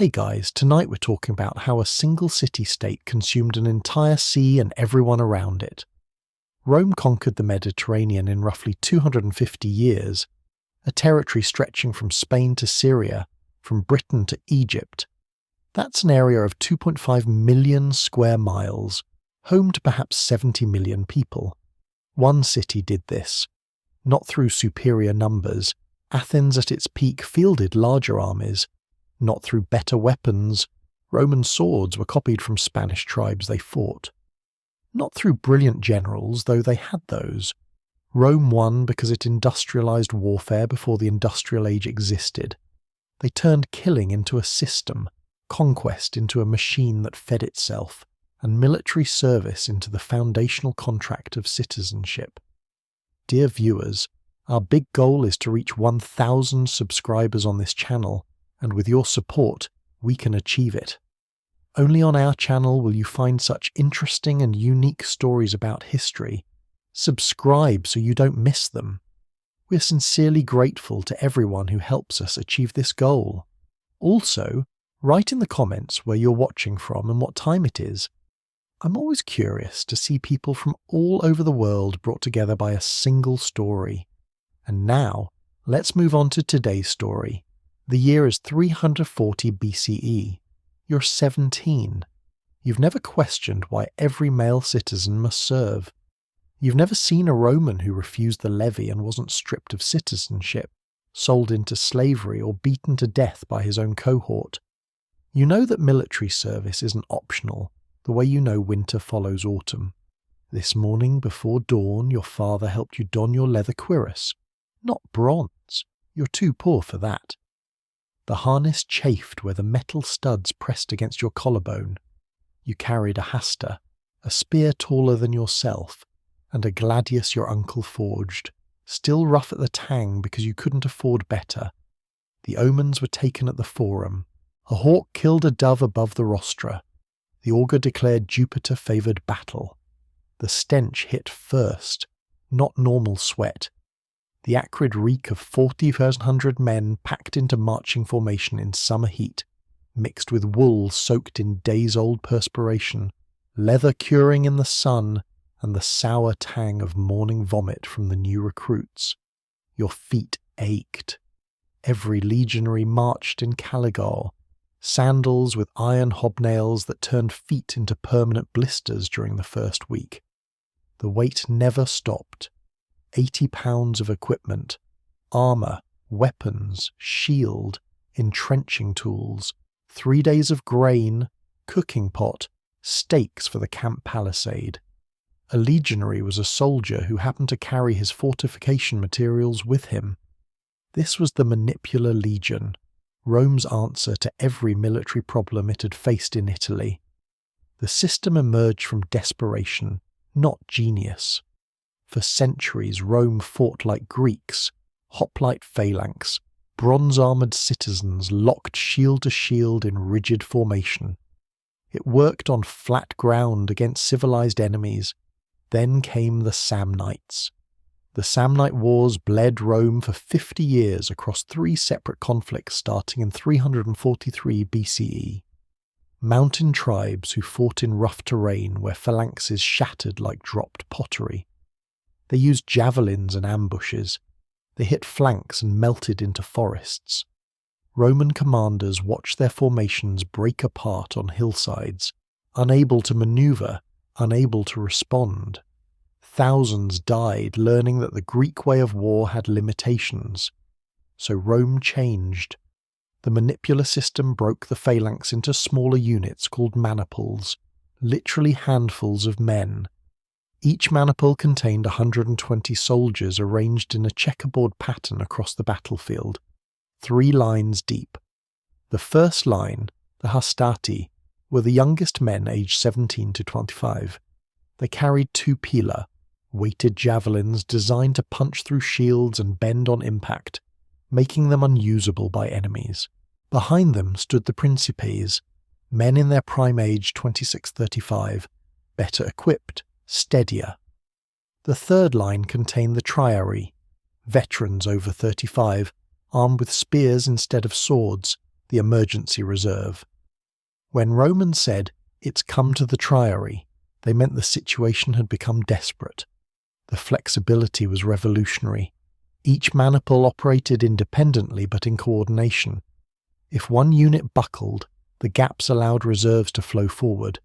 Hey guys, tonight we're talking about how a single city-state consumed an entire sea and everyone around it. Rome conquered the Mediterranean in roughly 250 years, a territory stretching from Spain to Syria, from Britain to Egypt. That's an area of 2.5 million square miles, home to perhaps 70 million people. One city did this. Not through superior numbers. Athens at its peak fielded larger armies. Not through better weapons. Roman swords were copied from Spanish tribes they fought. Not through brilliant generals, though they had those. Rome won because it industrialized warfare before the industrial age existed. They turned killing into a system, conquest into a machine that fed itself, and military service into the foundational contract of citizenship. Dear viewers, our big goal is to reach 1,000 subscribers on this channel, and with your support, we can achieve it. Only on our channel will you find such interesting and unique stories about history. Subscribe so you don't miss them. We're sincerely grateful to everyone who helps us achieve this goal. Also, write in the comments where you're watching from and what time it is. I'm always curious to see people from all over the world brought together by a single story. And now, let's move on to today's story. The year is 340 BCE. You're 17. You've never questioned why every male citizen must serve. You've never seen a Roman who refused the levy and wasn't stripped of citizenship, sold into slavery or beaten to death by his own cohort. You know that military service isn't optional, the way you know winter follows autumn. This morning before dawn your father helped you don your leather cuirass. Not bronze. You're too poor for that. The harness chafed where the metal studs pressed against your collarbone. You carried a hasta, a spear taller than yourself, and a gladius your uncle forged, still rough at the tang because you couldn't afford better. The omens were taken at the forum. A hawk killed a dove above the rostra. The augur declared Jupiter favoured battle. The stench hit first, not normal sweat. The acrid reek of 4,100 men packed into marching formation in summer heat, mixed with wool soaked in days-old perspiration, leather curing in the sun, and the sour tang of morning vomit from the new recruits. Your feet ached. Every legionary marched in caligule, sandals with iron hobnails that turned feet into permanent blisters during the first week. The weight never stopped. 80 pounds of equipment, armour, weapons, shield, entrenching tools, 3 days of grain, cooking pot, stakes for the camp palisade. A legionary was a soldier who happened to carry his fortification materials with him. This was the Manipular Legion, Rome's answer to every military problem it had faced in Italy. The system emerged from desperation, not genius. For centuries Rome fought like Greeks, hoplite phalanx, bronze-armoured citizens locked shield to shield in rigid formation. It worked on flat ground against civilized enemies. Then came the Samnites. The Samnite Wars bled Rome for 50 years across 3 separate conflicts starting in 343 BCE. Mountain tribes who fought in rough terrain where phalanxes shattered like dropped pottery. They used javelins and ambushes. They hit flanks and melted into forests. Roman commanders watched their formations break apart on hillsides, unable to maneuver, unable to respond. Thousands died learning that the Greek way of war had limitations. So Rome changed. The manipular system broke the phalanx into smaller units called maniples, literally handfuls of men. Each maniple contained 120 soldiers arranged in a checkerboard pattern across the battlefield, 3 lines deep. The first line, the hastati, were the youngest men aged 17 to 25. They carried 2 pila, weighted javelins designed to punch through shields and bend on impact, making them unusable by enemies. Behind them stood the principes, men in their prime age 26-35, better equipped, steadier. The third line contained the triarii, veterans over 35, armed with spears instead of swords, the emergency reserve. When Romans said, "It's come to the triary," they meant the situation had become desperate. The flexibility was revolutionary. Each maniple operated independently but in coordination. If one unit buckled, the gaps allowed reserves to flow forward.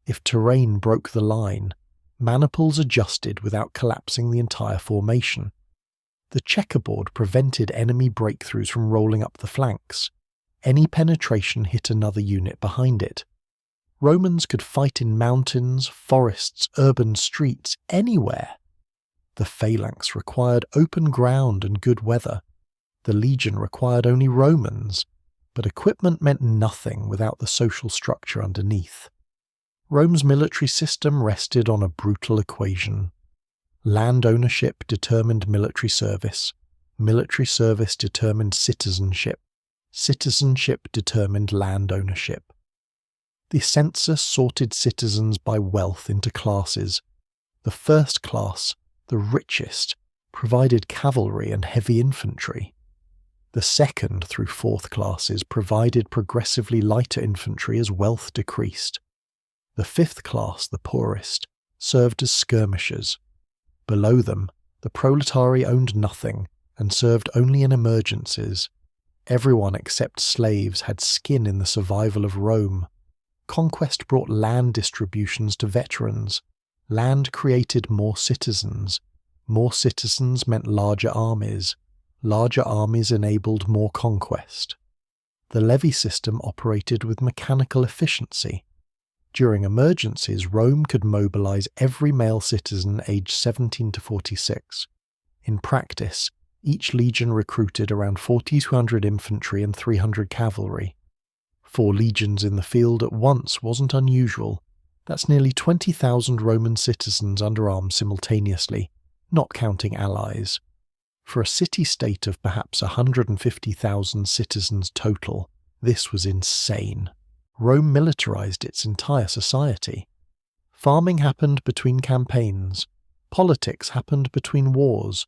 If terrain broke the line, maniples adjusted without collapsing the entire formation. The checkerboard prevented enemy breakthroughs from rolling up the flanks. Any penetration hit another unit behind it. Romans could fight in mountains, forests, urban streets, anywhere. The phalanx required open ground and good weather. The legion required only Romans, but equipment meant nothing without the social structure underneath. Rome's military system rested on a brutal equation. Land ownership determined military service determined citizenship determined land ownership. The census sorted citizens by wealth into classes. The first class, the richest, provided cavalry and heavy infantry. The second through fourth classes provided progressively lighter infantry as wealth decreased. The fifth class, the poorest, served as skirmishers. Below them, the proletary owned nothing and served only in emergencies. Everyone except slaves had skin in the survival of Rome. Conquest brought land distributions to veterans. Land created more citizens. More citizens meant larger armies. Larger armies enabled more conquest. The levy system operated with mechanical efficiency. During emergencies, Rome could mobilize every male citizen aged 17 to 46. In practice, each legion recruited around 4,200 infantry and 300 cavalry. 4 legions in the field at once wasn't unusual. That's nearly 20,000 Roman citizens under arms simultaneously, not counting allies. For a city-state of perhaps 150,000 citizens total, this was insane. Rome militarized its entire society. Farming happened between campaigns. Politics happened between wars.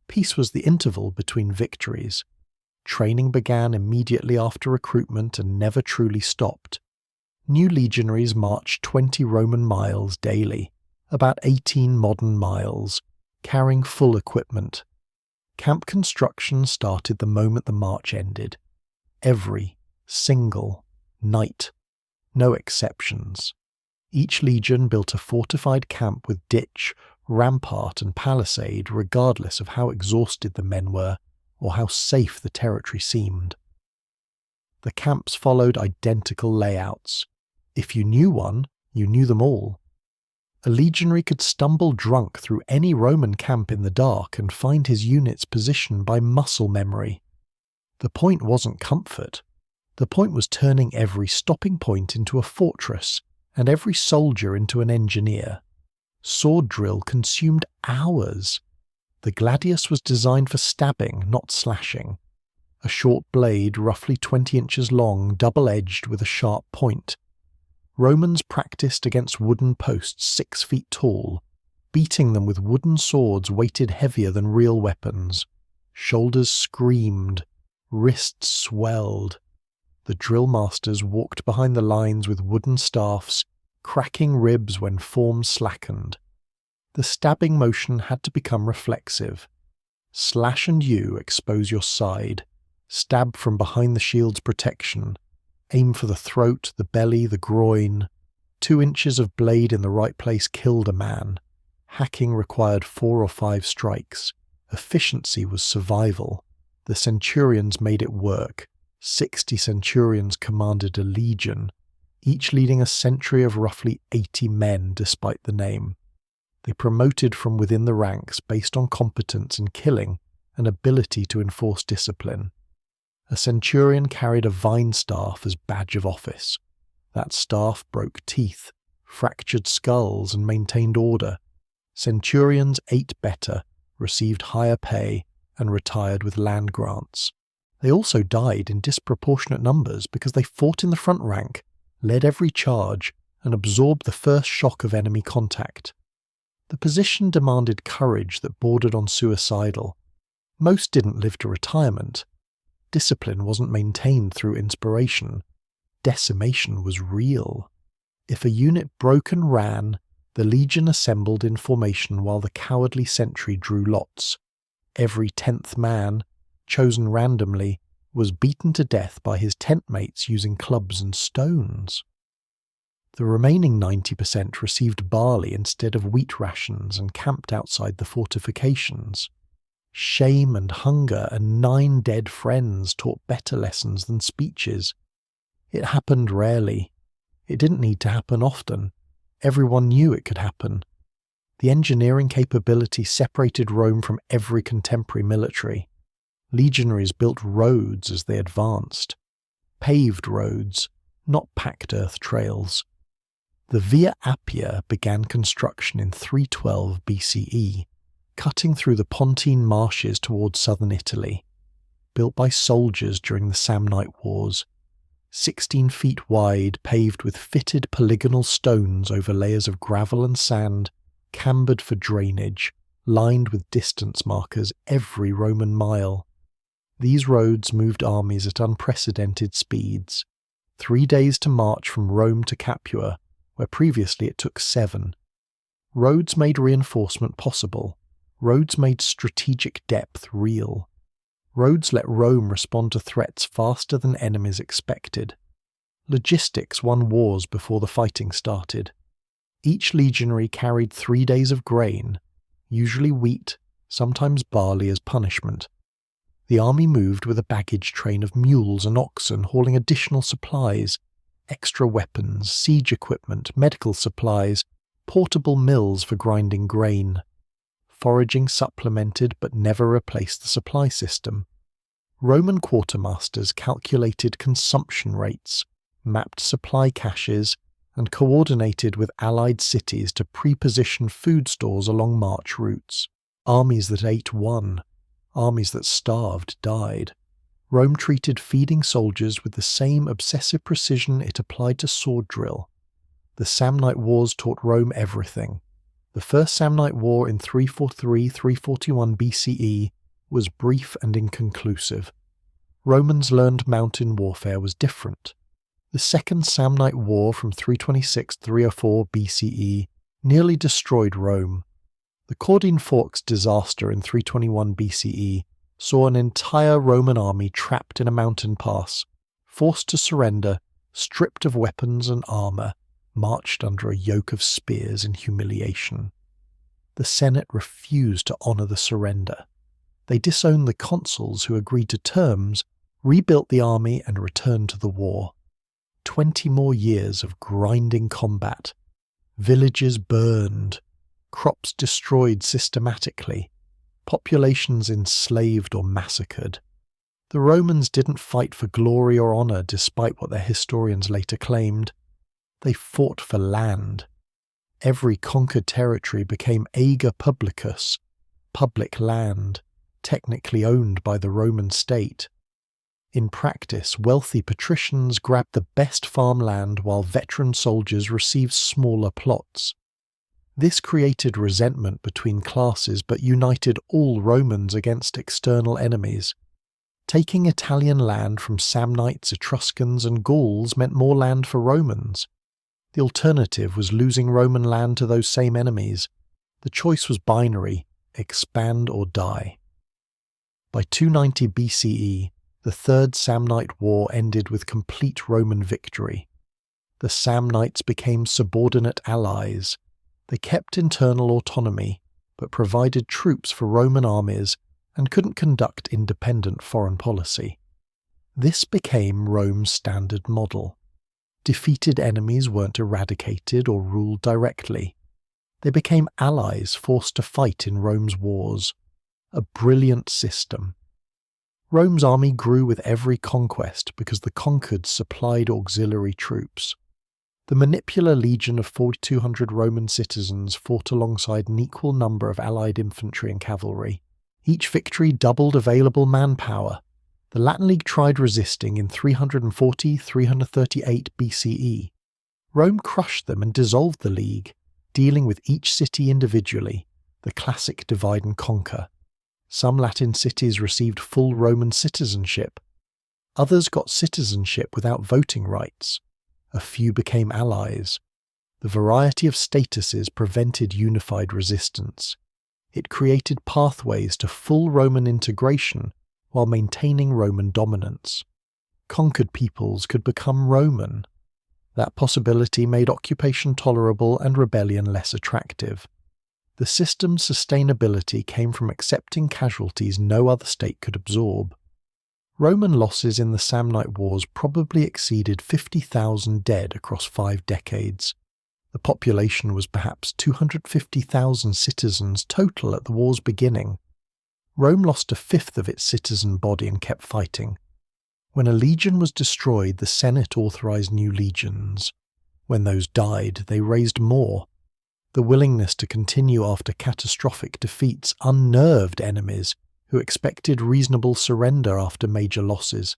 Peace was the interval between victories. Training began immediately after recruitment and never truly stopped. New legionaries marched 20 Roman miles daily, about 18 modern miles, carrying full equipment. Camp construction started the moment the march ended. Every single night. No exceptions. Each legion built a fortified camp with ditch, rampart and palisade regardless of how exhausted the men were or how safe the territory seemed. The camps followed identical layouts. If you knew one, you knew them all. A legionary could stumble drunk through any Roman camp in the dark and find his unit's position by muscle memory. The point wasn't comfort. The point was turning every stopping point into a fortress and every soldier into an engineer. Sword drill consumed hours. The gladius was designed for stabbing, not slashing. A short blade, roughly 20 inches long, double-edged with a sharp point. Romans practiced against wooden posts 6 feet tall, beating them with wooden swords weighted heavier than real weapons. Shoulders screamed, wrists swelled. The drill masters walked behind the lines with wooden staffs, cracking ribs when form slackened. The stabbing motion had to become reflexive. Slash and you expose your side. Stab from behind the shield's protection. Aim for the throat, the belly, the groin. 2 inches of blade in the right place killed a man. Hacking required 4 or 5 strikes. Efficiency was survival. The centurions made it work. 60 centurions commanded a legion, each leading a century of roughly 80 men despite the name. They promoted from within the ranks based on competence in killing and ability to enforce discipline. A centurion carried a vine staff as badge of office. That staff broke teeth, fractured skulls, and maintained order. Centurions ate better, received higher pay, and retired with land grants. They also died in disproportionate numbers because they fought in the front rank, led every charge, and absorbed the first shock of enemy contact. The position demanded courage that bordered on suicidal. Most didn't live to retirement. Discipline wasn't maintained through inspiration. Decimation was real. If a unit broke and ran, the legion assembled in formation while the cowardly sentry drew lots. Every 10th man, chosen randomly, was beaten to death by his tent mates using clubs and stones. The remaining 90% received barley instead of wheat rations and camped outside the fortifications. Shame and hunger and 9 dead friends taught better lessons than speeches. It happened rarely. It didn't need to happen often. Everyone knew it could happen. The engineering capability separated Rome from every contemporary military. Legionaries built roads as they advanced. Paved roads, not packed earth trails. The Via Appia began construction in 312 BCE, cutting through the Pontine marshes towards southern Italy. Built by soldiers during the Samnite Wars. 16 feet wide, paved with fitted polygonal stones over layers of gravel and sand, cambered for drainage, lined with distance markers every Roman mile. These roads moved armies at unprecedented speeds. 3 days to march from Rome to Capua, where previously it took 7. Roads made reinforcement possible. Roads made strategic depth real. Roads let Rome respond to threats faster than enemies expected. Logistics won wars before the fighting started. Each legionary carried 3 days of grain, usually wheat, sometimes barley as punishment. The army moved with a baggage train of mules and oxen hauling additional supplies, extra weapons, siege equipment, medical supplies, portable mills for grinding grain. Foraging supplemented but never replaced the supply system. Roman quartermasters calculated consumption rates, mapped supply caches, and coordinated with allied cities to pre-position food stores along march routes. Armies that ate won. Armies that starved died. Rome treated feeding soldiers with the same obsessive precision it applied to sword drill. The Samnite Wars taught Rome everything. The First Samnite War in 343–341 BCE was brief and inconclusive. Romans learned mountain warfare was different. The Second Samnite War from 326–304 BCE nearly destroyed Rome. The Caudine Forks disaster in 321 BCE saw an entire Roman army trapped in a mountain pass, forced to surrender, stripped of weapons and armour, marched under a yoke of spears in humiliation. The Senate refused to honour the surrender. They disowned the consuls who agreed to terms, rebuilt the army and returned to the war. 20 more years of grinding combat. Villages burned, crops destroyed systematically, populations enslaved or massacred. The Romans didn't fight for glory or honour despite what their historians later claimed. They fought for land. Every conquered territory became ager publicus, public land, technically owned by the Roman state. In practice, wealthy patricians grabbed the best farmland while veteran soldiers received smaller plots. This created resentment between classes but united all Romans against external enemies. Taking Italian land from Samnites, Etruscans and Gauls meant more land for Romans. The alternative was losing Roman land to those same enemies. The choice was binary, expand or die. By 290 BCE, the Third Samnite War ended with complete Roman victory. The Samnites became subordinate allies. They kept internal autonomy, but provided troops for Roman armies and couldn't conduct independent foreign policy. This became Rome's standard model. Defeated enemies weren't eradicated or ruled directly. They became allies forced to fight in Rome's wars. A brilliant system. Rome's army grew with every conquest because the conquered supplied auxiliary troops. The Manipular legion of 4,200 Roman citizens fought alongside an equal number of allied infantry and cavalry. Each victory doubled available manpower. The Latin League tried resisting in 340–338 BCE. Rome crushed them and dissolved the League, dealing with each city individually, the classic divide and conquer. Some Latin cities received full Roman citizenship, Others got citizenship without voting rights. A few became allies. The variety of statuses prevented unified resistance. It created pathways to full Roman integration while maintaining Roman dominance. Conquered peoples could become Roman. That possibility made occupation tolerable and rebellion less attractive. The system's sustainability came from accepting casualties no other state could absorb. Roman losses in the Samnite Wars probably exceeded 50,000 dead across 5 decades. The population was perhaps 250,000 citizens total at the war's beginning. Rome lost a fifth of its citizen body and kept fighting. When a legion was destroyed, the Senate authorized new legions. When those died, they raised more. The willingness to continue after catastrophic defeats unnerved enemies who expected reasonable surrender after major losses.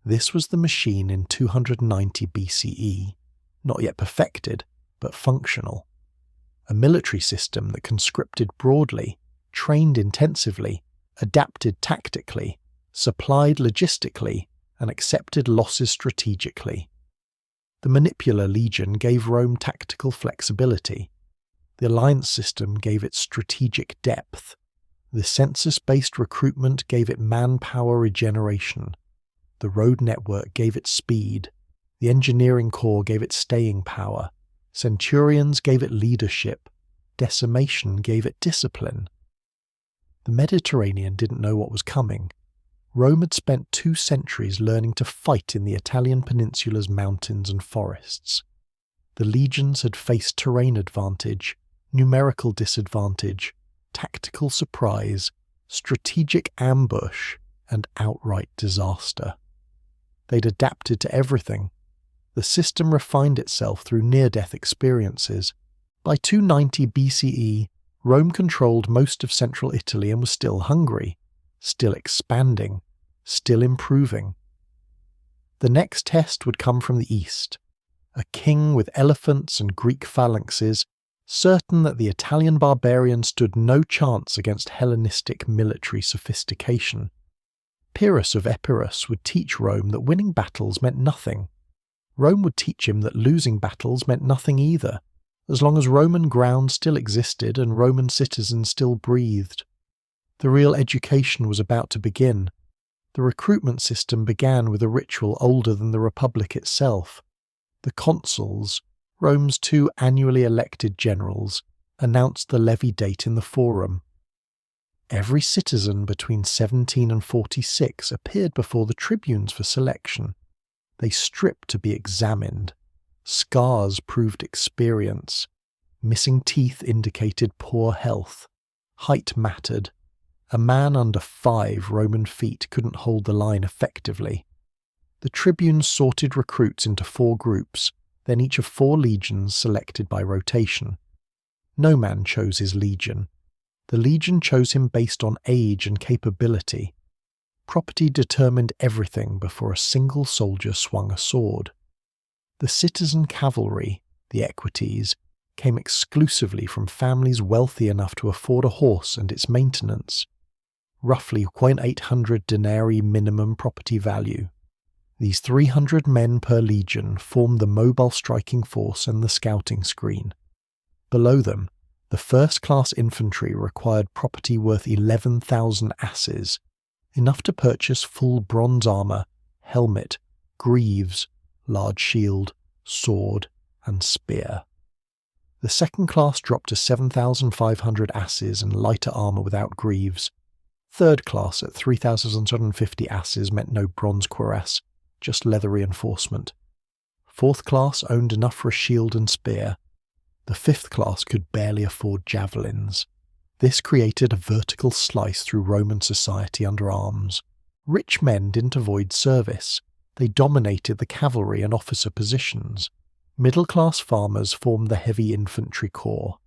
This was the machine in 290 BCE, not yet perfected, but functional. A military system that conscripted broadly, trained intensively, adapted tactically, supplied logistically, and accepted losses strategically. The Manipular Legion gave Rome tactical flexibility. The alliance system gave it strategic depth. The census-based recruitment gave it manpower regeneration. The road network gave it speed. The engineering corps gave it staying power. Centurions gave it leadership. Decimation gave it discipline. The Mediterranean didn't know what was coming. Rome had spent 2 centuries learning to fight in the Italian peninsula's mountains and forests. The legions had faced terrain advantage, numerical disadvantage, tactical surprise, strategic ambush, and outright disaster. They'd adapted to everything. The system refined itself through near-death experiences. By 290 BCE, Rome controlled most of central Italy and was still hungry, still expanding, still improving. The next test would come from the east. A king with elephants and Greek phalanxes, certain that the Italian barbarian stood no chance against Hellenistic military sophistication. Pyrrhus of Epirus would teach Rome that winning battles meant nothing. Rome would teach him that losing battles meant nothing either, as long as Roman ground still existed and Roman citizens still breathed. The real education was about to begin. The recruitment system began with a ritual older than the Republic itself. The consuls, Rome's 2 annually elected generals, announced the levy date in the Forum. Every citizen between 17 and 46 appeared before the tribunes for selection. They stripped to be examined. Scars proved experience. Missing teeth indicated poor health. Height mattered. A man under 5 Roman feet couldn't hold the line effectively. The tribunes sorted recruits into 4 groups, then each of 4 legions selected by rotation. No man chose his legion. The legion chose him based on age and capability. Property determined everything before a single soldier swung a sword. The citizen cavalry, the equites, came exclusively from families wealthy enough to afford a horse and its maintenance. Roughly 800 denarii minimum property value. These 300 men per legion formed the mobile striking force and the scouting screen. Below them, the first-class infantry required property worth 11,000 asses, enough to purchase full bronze armour, helmet, greaves, large shield, sword, and spear. The second class dropped to 7,500 asses and lighter armour without greaves. Third class at 3,750 asses meant no bronze cuirass, just leather reinforcement. Fourth class owned enough for a shield and spear. The fifth class could barely afford javelins. This created a vertical slice through Roman society under arms. Rich men didn't avoid service. They dominated the cavalry and officer positions. Middle-class farmers formed the heavy infantry corps.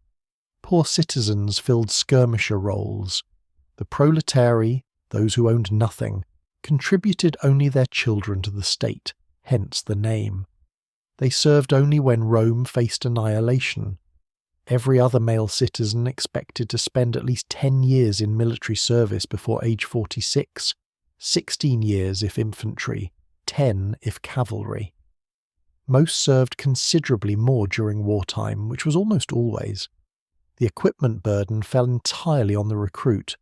Poor citizens filled skirmisher roles. The proletari, those who owned nothing, contributed only their children to the state, hence the name. They served only when Rome faced annihilation. Every other male citizen expected to spend at least 10 years in military service before age 46, 16 years if infantry, 10 if cavalry. Most served considerably more during wartime, which was almost always. The equipment burden fell entirely on the recruit.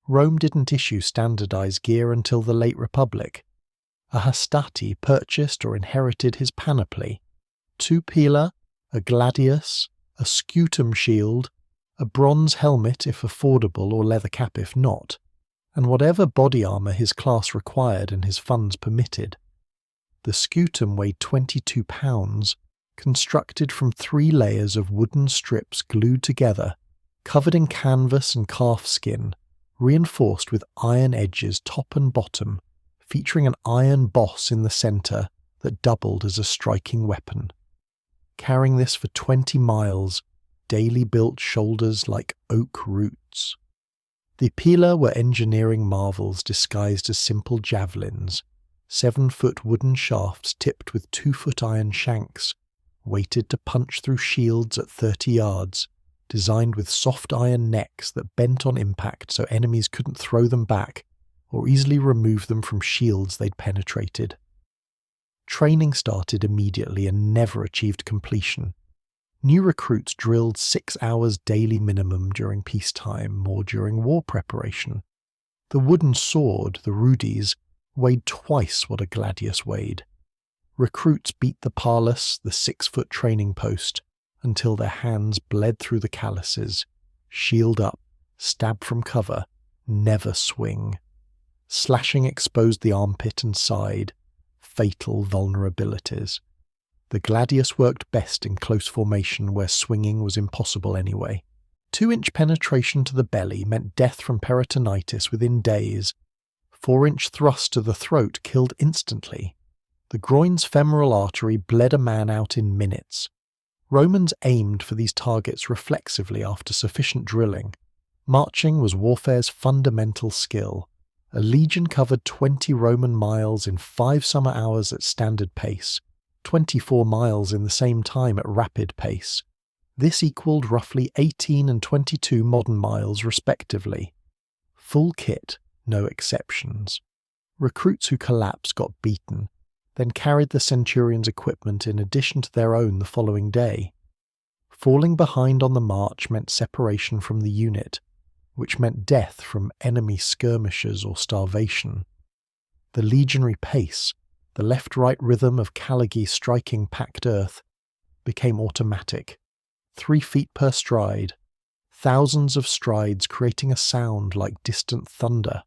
Rome didn't issue standardized gear until the late Republic. A hastati purchased or inherited his panoply: 2 pila, a gladius, a scutum shield, a bronze helmet if affordable or leather cap if not, and whatever body armour his class required and his funds permitted. The scutum weighed 22 pounds, constructed from 3 layers of wooden strips glued together, covered in canvas and calf skin, reinforced with iron edges top and bottom, featuring an iron boss in the centre that doubled as a striking weapon. Carrying this for 20 miles, daily built shoulders like oak roots. The pila were engineering marvels disguised as simple javelins, 7-foot wooden shafts tipped with 2-foot iron shanks, weighted to punch through shields at 30 yards, designed with soft iron necks that bent on impact so enemies couldn't throw them back or easily remove them from shields they'd penetrated. Training started immediately and never achieved completion. New recruits drilled 6 hours daily minimum during peacetime or during war preparation. The wooden sword, the rudis, weighed twice what a gladius weighed. Recruits beat the palus, the 6-foot training post, until their hands bled through the calluses. Shield up, stab from cover, never swing. Slashing exposed the armpit and side, fatal vulnerabilities. The gladius worked best in close formation where swinging was impossible anyway. 2-inch penetration to the belly meant death from peritonitis within days. 4-inch thrust to the throat killed instantly. The groin's femoral artery bled a man out in minutes. Romans aimed for these targets reflexively after sufficient drilling. Marching was warfare's fundamental skill. A legion covered 20 Roman miles in 5 summer hours at standard pace, 24 miles in the same time at rapid pace. This equalled roughly 18 and 22 modern miles respectively. Full kit, no exceptions. Recruits who collapsed got beaten, then carried the centurion's equipment in addition to their own the following day. Falling behind on the march meant separation from the unit, which meant death from enemy skirmishers or starvation. The legionary pace, the left-right rhythm of Callagi striking packed earth, became automatic. 3 feet per stride, thousands of strides creating a sound like distant thunder.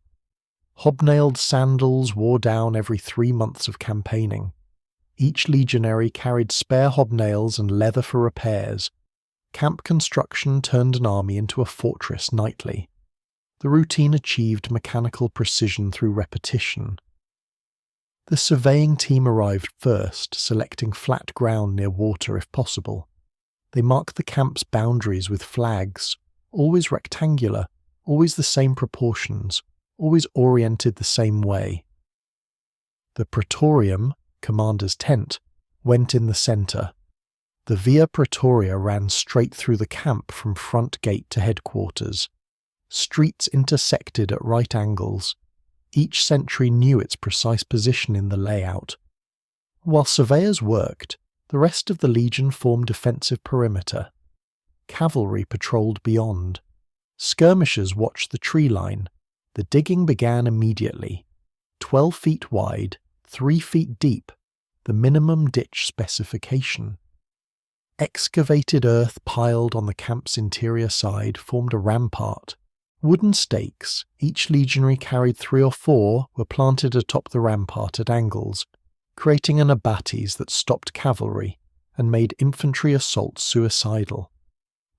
Hobnailed sandals wore down every 3 months of campaigning. Each legionary carried spare hobnails and leather for repairs. Camp construction turned an army into a fortress nightly. The routine achieved mechanical precision through repetition. The surveying team arrived first, selecting flat ground near water if possible. They marked the camp's boundaries with flags, always rectangular, always the same proportions, always oriented the same way. The praetorium, commander's tent, went in the centre. The Via Praetoria ran straight through the camp from front gate to headquarters. Streets intersected at right angles. Each sentry knew its precise position in the layout. While surveyors worked, the rest of the legion formed defensive perimeter. Cavalry patrolled beyond. Skirmishers watched the tree line. The digging began immediately. 12 feet wide, 3 feet deep, the minimum ditch specification. Excavated earth piled on the camp's interior side formed a rampart. Wooden stakes, each legionary carried 3 or 4, were planted atop the rampart at angles, creating an abatis that stopped cavalry and made infantry assaults suicidal.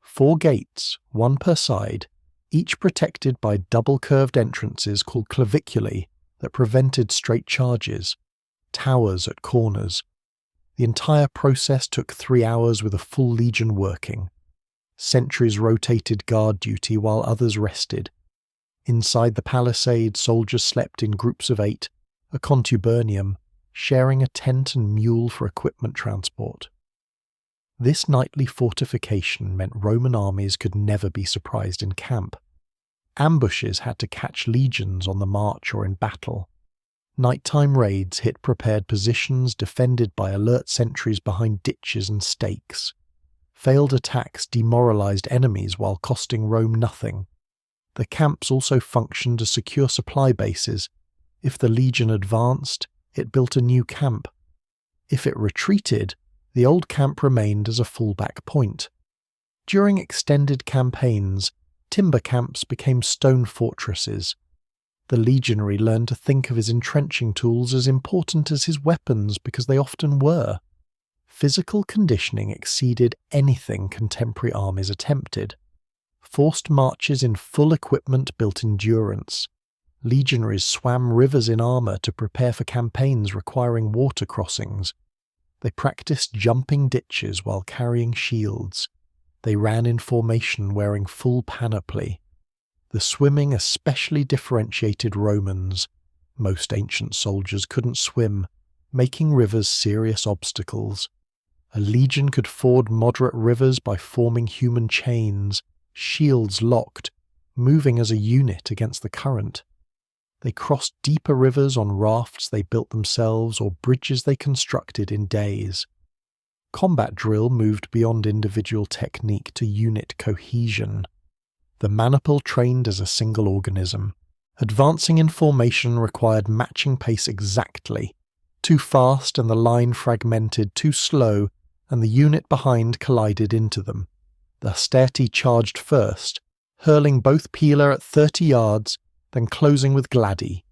4 gates, 1 per side, each protected by double-curved entrances called claviculae that prevented straight charges, towers at corners. The entire process took 3 hours with a full legion working. Sentries rotated guard duty while others rested. Inside the palisade, soldiers slept in groups of 8, a contubernium, sharing a tent and mule for equipment transport. This nightly fortification meant Roman armies could never be surprised in camp. Ambushes had to catch legions on the march or in battle. Nighttime raids hit prepared positions defended by alert sentries behind ditches and stakes. Failed attacks demoralized enemies while costing Rome nothing. The camps also functioned as secure supply bases. If the legion advanced, it built a new camp. If it retreated, the old camp remained as a fallback point. During extended campaigns, timber camps became stone fortresses. The legionary learned to think of his entrenching tools as important as his weapons because they often were. Physical conditioning exceeded anything contemporary armies attempted. Forced marches in full equipment built endurance. Legionaries swam rivers in armour to prepare for campaigns requiring water crossings. They practiced jumping ditches while carrying shields. They ran in formation wearing full panoply. The swimming especially differentiated Romans. Most ancient soldiers couldn't swim, making rivers serious obstacles. A legion could ford moderate rivers by forming human chains, shields locked, moving as a unit against the current. They crossed deeper rivers on rafts they built themselves or bridges they constructed in days. Combat drill moved beyond individual technique to unit cohesion. The maniple trained as a single organism. Advancing in formation required matching pace exactly. Too fast and the line fragmented, too slow, and the unit behind collided into them. The Hastati charged first, hurling both Pila at 30 yards, then closing with Gladi.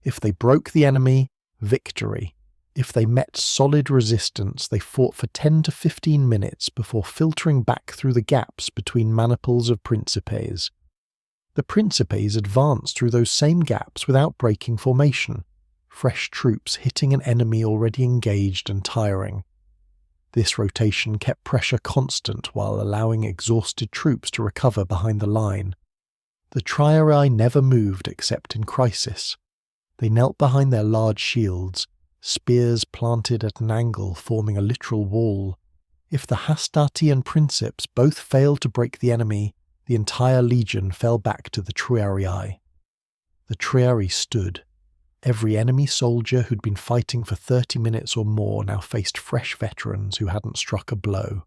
If they broke the enemy, victory. If they met solid resistance, they fought for 10 to 15 minutes before filtering back through the gaps between maniples of principes. The principes advanced through those same gaps without breaking formation, fresh troops hitting an enemy already engaged and tiring. This rotation kept pressure constant while allowing exhausted troops to recover behind the line. The triarii never moved except in crisis. They knelt behind their large shields, spears planted at an angle forming a literal wall. If the Hastati and Princeps both failed to break the enemy, the entire legion fell back to the triarii. The triarii stood. Every enemy soldier who'd been fighting for 30 minutes or more now faced fresh veterans who hadn't struck a blow.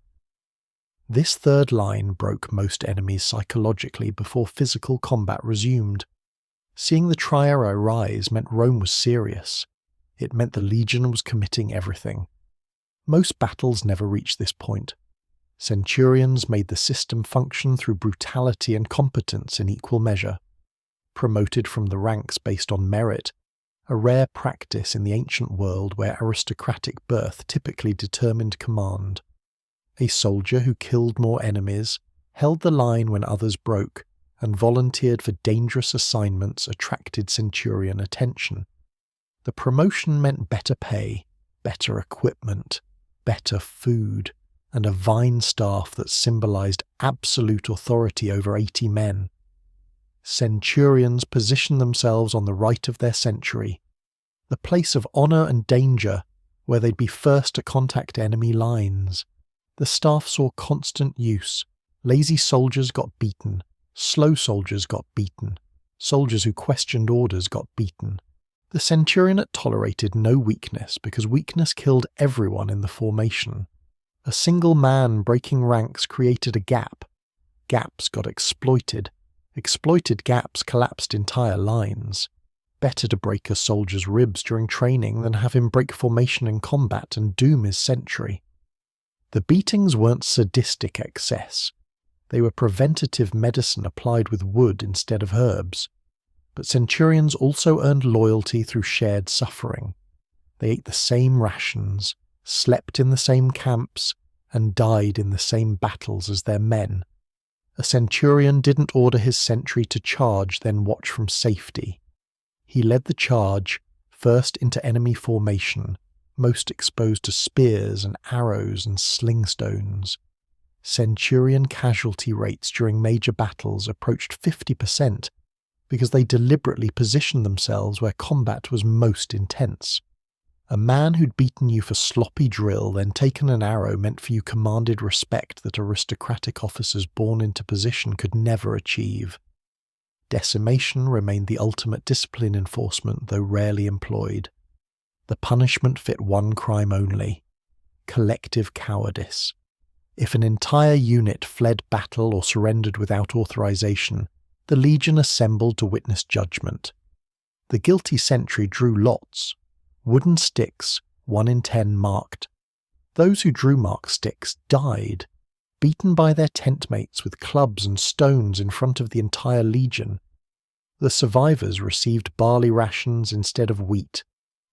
This third line broke most enemies psychologically before physical combat resumed. Seeing the triarii rise meant Rome was serious. It meant the legion was committing everything. Most battles never reached this point. Centurions made the system function through brutality and competence in equal measure. Promoted from the ranks based on merit, a rare practice in the ancient world where aristocratic birth typically determined command. A soldier who killed more enemies, held the line when others broke, and volunteered for dangerous assignments attracted centurion attention. The promotion meant better pay, better equipment, better food, and a vine staff that symbolized absolute authority over 80 men. Centurions positioned themselves on the right of their century, the place of honor and danger where they'd be first to contact enemy lines. The staff saw constant use. Lazy soldiers got beaten. Slow soldiers got beaten. Soldiers who questioned orders got beaten. The centurionate tolerated no weakness because weakness killed everyone in the formation. A single man breaking ranks created a gap. Gaps got exploited. Exploited gaps collapsed entire lines. Better to break a soldier's ribs during training than have him break formation in combat and doom his century. The beatings weren't sadistic excess. They were preventative medicine applied with wood instead of herbs. But centurions also earned loyalty through shared suffering. They ate the same rations, slept in the same camps, and died in the same battles as their men. A centurion didn't order his sentry to charge, then watch from safety. He led the charge, first into enemy formation, most exposed to spears and arrows and sling stones. Centurion casualty rates during major battles approached 50% because they deliberately positioned themselves where combat was most intense. A man who'd beaten you for sloppy drill, then taken an arrow meant for you commanded respect that aristocratic officers born into position could never achieve. Decimation remained the ultimate discipline enforcement, though rarely employed. The punishment fit one crime only: collective cowardice. If an entire unit fled battle or surrendered without authorization, the Legion assembled to witness judgment. The guilty sentry drew lots. Wooden sticks, 1 in 10 marked. Those who drew marked sticks died, beaten by their tent mates with clubs and stones in front of the entire Legion. The survivors received barley rations instead of wheat,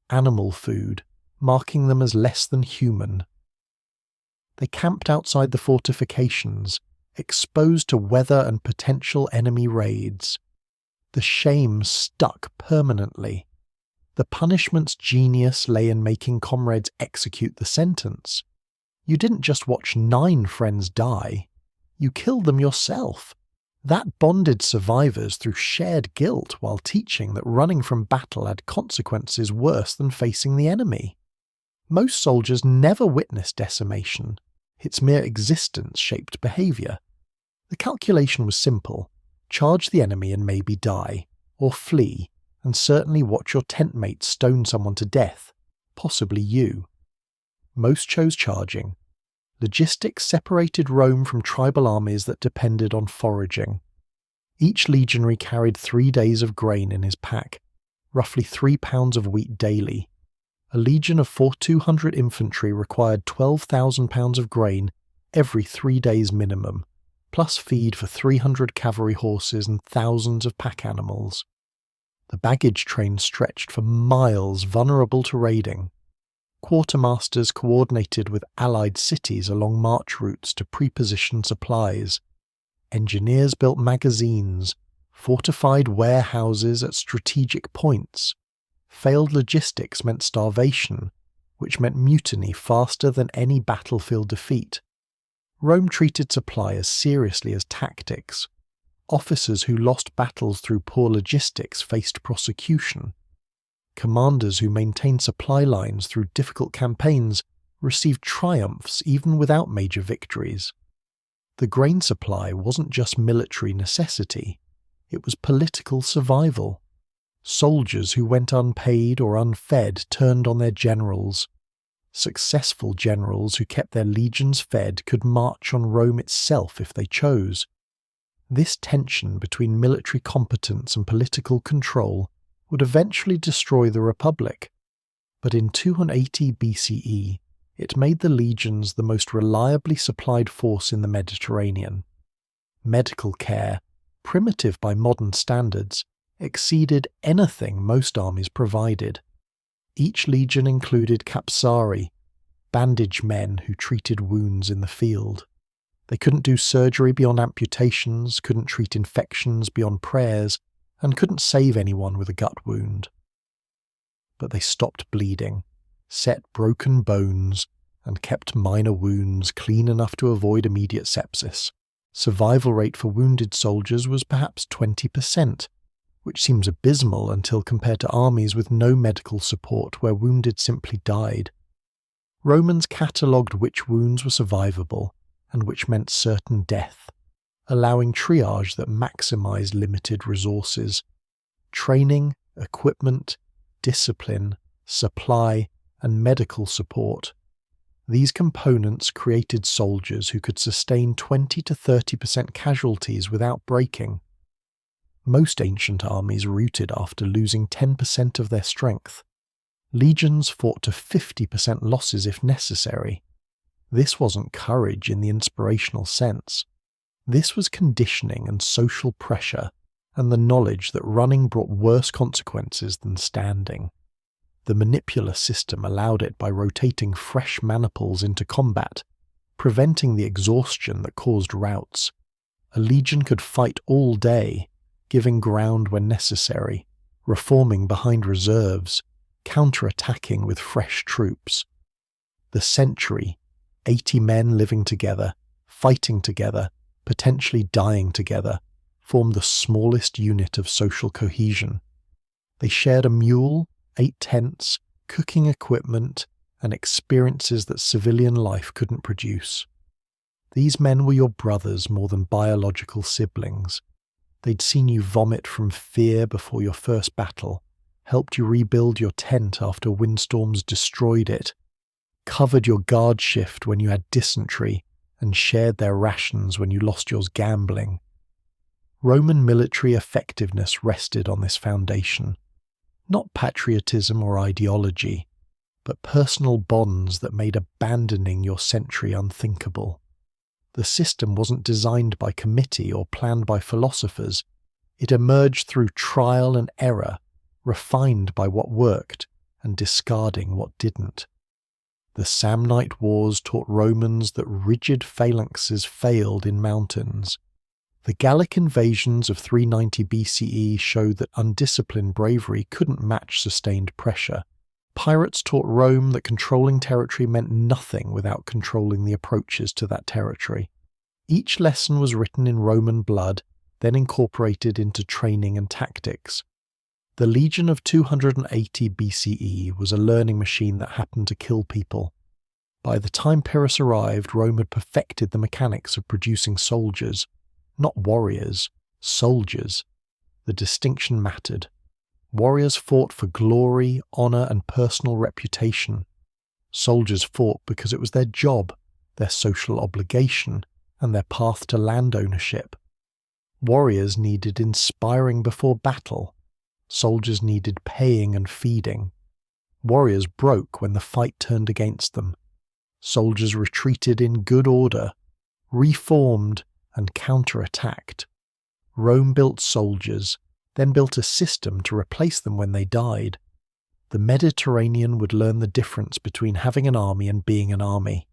animal food, marking them as less than human. They camped outside the fortifications, exposed to weather and potential enemy raids. The shame stuck permanently. The punishment's genius lay in making comrades execute the sentence. You didn't just watch 9 friends die, you killed them yourself. That bonded survivors through shared guilt while teaching that running from battle had consequences worse than facing the enemy. Most soldiers never witnessed decimation. Its mere existence shaped behaviour. The calculation was simple: charge the enemy and maybe die, or flee, and certainly watch your tent mates stone someone to death, possibly you. Most chose charging. Logistics separated Rome from tribal armies that depended on foraging. Each legionary carried 3 days of grain in his pack, roughly 3 pounds of wheat daily. A legion of 200 infantry required 12,000 pounds of grain every 3 days minimum, plus feed for 300 cavalry horses and thousands of pack animals. The baggage train stretched for miles, vulnerable to raiding. Quartermasters coordinated with allied cities along march routes to pre-position supplies. Engineers built magazines, fortified warehouses at strategic points. Failed logistics meant starvation, which meant mutiny faster than any battlefield defeat. Rome treated supply as seriously as tactics. Officers who lost battles through poor logistics faced prosecution. Commanders who maintained supply lines through difficult campaigns received triumphs even without major victories. The grain supply wasn't just military necessity, it was political survival. Soldiers who went unpaid or unfed turned on their generals. Successful generals who kept their legions fed could march on Rome itself if they chose. This tension between military competence and political control would eventually destroy the Republic, but in 280 BCE it made the legions the most reliably supplied force in the Mediterranean. Medical care, primitive by modern standards, exceeded anything most armies provided. Each legion included capsari, bandage men who treated wounds in the field. They couldn't do surgery beyond amputations, couldn't treat infections beyond prayers, and couldn't save anyone with a gut wound. But they stopped bleeding, set broken bones, and kept minor wounds clean enough to avoid immediate sepsis. Survival rate for wounded soldiers was perhaps 20%, which seems abysmal until compared to armies with no medical support where wounded simply died. Romans catalogued which wounds were survivable and which meant certain death, allowing triage that maximized limited resources. Training, equipment, discipline, supply, and medical support. These components created soldiers who could sustain 20 to 30% casualties without breaking. Most ancient armies routed after losing 10% of their strength. Legions fought to 50% losses if necessary. This wasn't courage in the inspirational sense. This was conditioning and social pressure, and the knowledge that running brought worse consequences than standing. The manipular system allowed it by rotating fresh maniples into combat, preventing the exhaustion that caused routs. A legion could fight all day, giving ground when necessary, reforming behind reserves, counter-attacking with fresh troops. The century, 80 men living together, fighting together, potentially dying together, formed the smallest unit of social cohesion. They shared a mule, 8 tents, cooking equipment, and experiences that civilian life couldn't produce. These men were your brothers more than biological siblings. They'd seen you vomit from fear before your first battle, helped you rebuild your tent after windstorms destroyed it, covered your guard shift when you had dysentery, and shared their rations when you lost yours gambling. Roman military effectiveness rested on this foundation, not patriotism or ideology, but personal bonds that made abandoning your century unthinkable. The system wasn't designed by committee or planned by philosophers. It emerged through trial and error, refined by what worked and discarding what didn't. The Samnite Wars taught Romans that rigid phalanxes failed in mountains. The Gallic invasions of 390 BCE showed that undisciplined bravery couldn't match sustained pressure. Pirates taught Rome that controlling territory meant nothing without controlling the approaches to that territory. Each lesson was written in Roman blood, then incorporated into training and tactics. The Legion of 280 BCE was a learning machine that happened to kill people. By the time Pyrrhus arrived, Rome had perfected the mechanics of producing soldiers. Not warriors, soldiers. The distinction mattered. Warriors fought for glory, honour, and personal reputation. Soldiers fought because it was their job, their social obligation, and their path to land ownership. Warriors needed inspiring before battle. Soldiers needed paying and feeding. Warriors broke when the fight turned against them. Soldiers retreated in good order, reformed, and counterattacked. Rome built soldiers, then built a system to replace them when they died. The Mediterranean would learn the difference between having an army and being an army.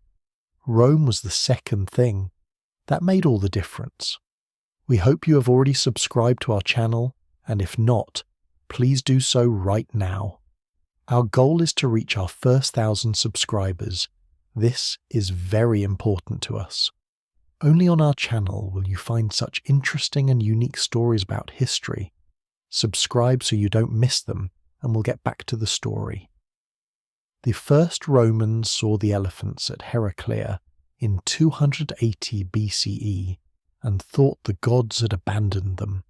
Rome was the second thing. That made all the difference. We hope you have already subscribed to our channel, and if not, please do so right now. Our goal is to reach our first 1,000 subscribers. This is very important to us. Only on our channel will you find such interesting and unique stories about history. Subscribe so you don't miss them, and we'll get back to the story. The first Romans saw the elephants at Heraclea in 280 BCE and thought the gods had abandoned them.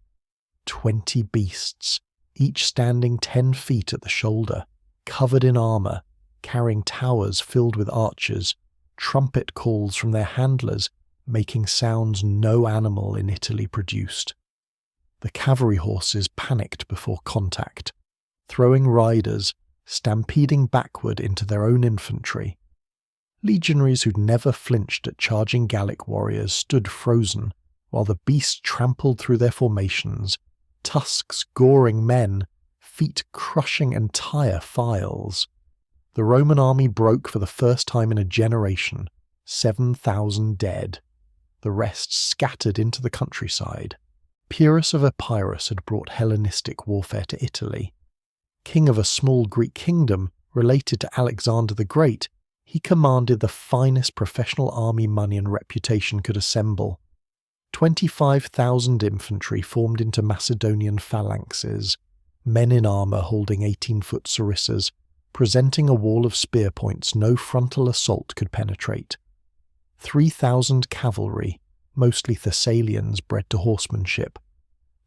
20 beasts, each standing 10 feet at the shoulder, covered in armour, carrying towers filled with archers, trumpet calls from their handlers, making sounds no animal in Italy produced. The cavalry horses panicked before contact, throwing riders, stampeding backward into their own infantry. Legionaries who'd never flinched at charging Gallic warriors stood frozen, while the beasts trampled through their formations, tusks goring men, feet crushing entire files. The Roman army broke for the first time in a generation, 7,000 dead. The rest scattered into the countryside. Pyrrhus of Epirus had brought Hellenistic warfare to Italy. King of a small Greek kingdom related to Alexander the Great, he commanded the finest professional army money and reputation could assemble. 25,000 infantry formed into Macedonian phalanxes, men in armour holding 18-foot sarissas, presenting a wall of spear points no frontal assault could penetrate. 3,000 cavalry, mostly Thessalians bred to horsemanship.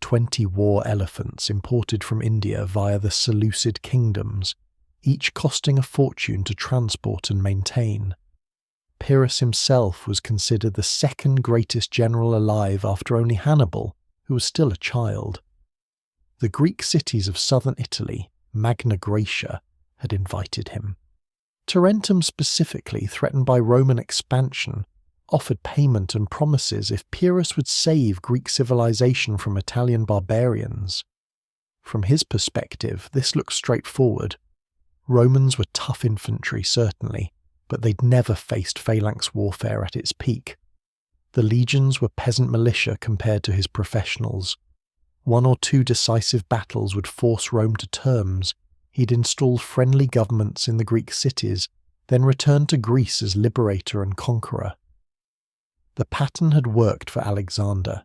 20 war elephants imported from India via the Seleucid kingdoms, each costing a fortune to transport and maintain. Pyrrhus himself was considered the second greatest general alive after only Hannibal, who was still a child. The Greek cities of southern Italy, Magna Graecia, had invited him. Tarentum specifically, threatened by Roman expansion, offered payment and promises if Pyrrhus would save Greek civilization from Italian barbarians. From his perspective, this looked straightforward. Romans were tough infantry, certainly, but they'd never faced phalanx warfare at its peak. The legions were peasant militia compared to his professionals. 1 or 2 decisive battles would force Rome to terms. He'd install friendly governments in the Greek cities, then return to Greece as liberator and conqueror. The pattern had worked for Alexander.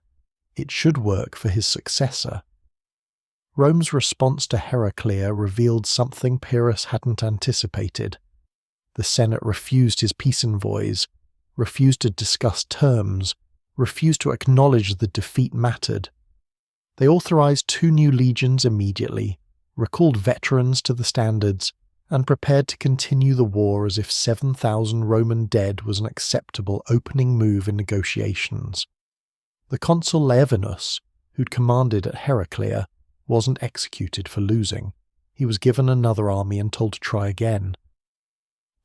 It should work for his successor. Rome's response to Heraclea revealed something Pyrrhus hadn't anticipated. The Senate refused his peace envoys, refused to discuss terms, refused to acknowledge the defeat mattered. They authorized 2 new legions immediately, recalled veterans to the standards, and prepared to continue the war as if 7,000 Roman dead was an acceptable opening move in negotiations. The consul Laevinus, who'd commanded at Heraclea, wasn't executed for losing. He was given another army and told to try again.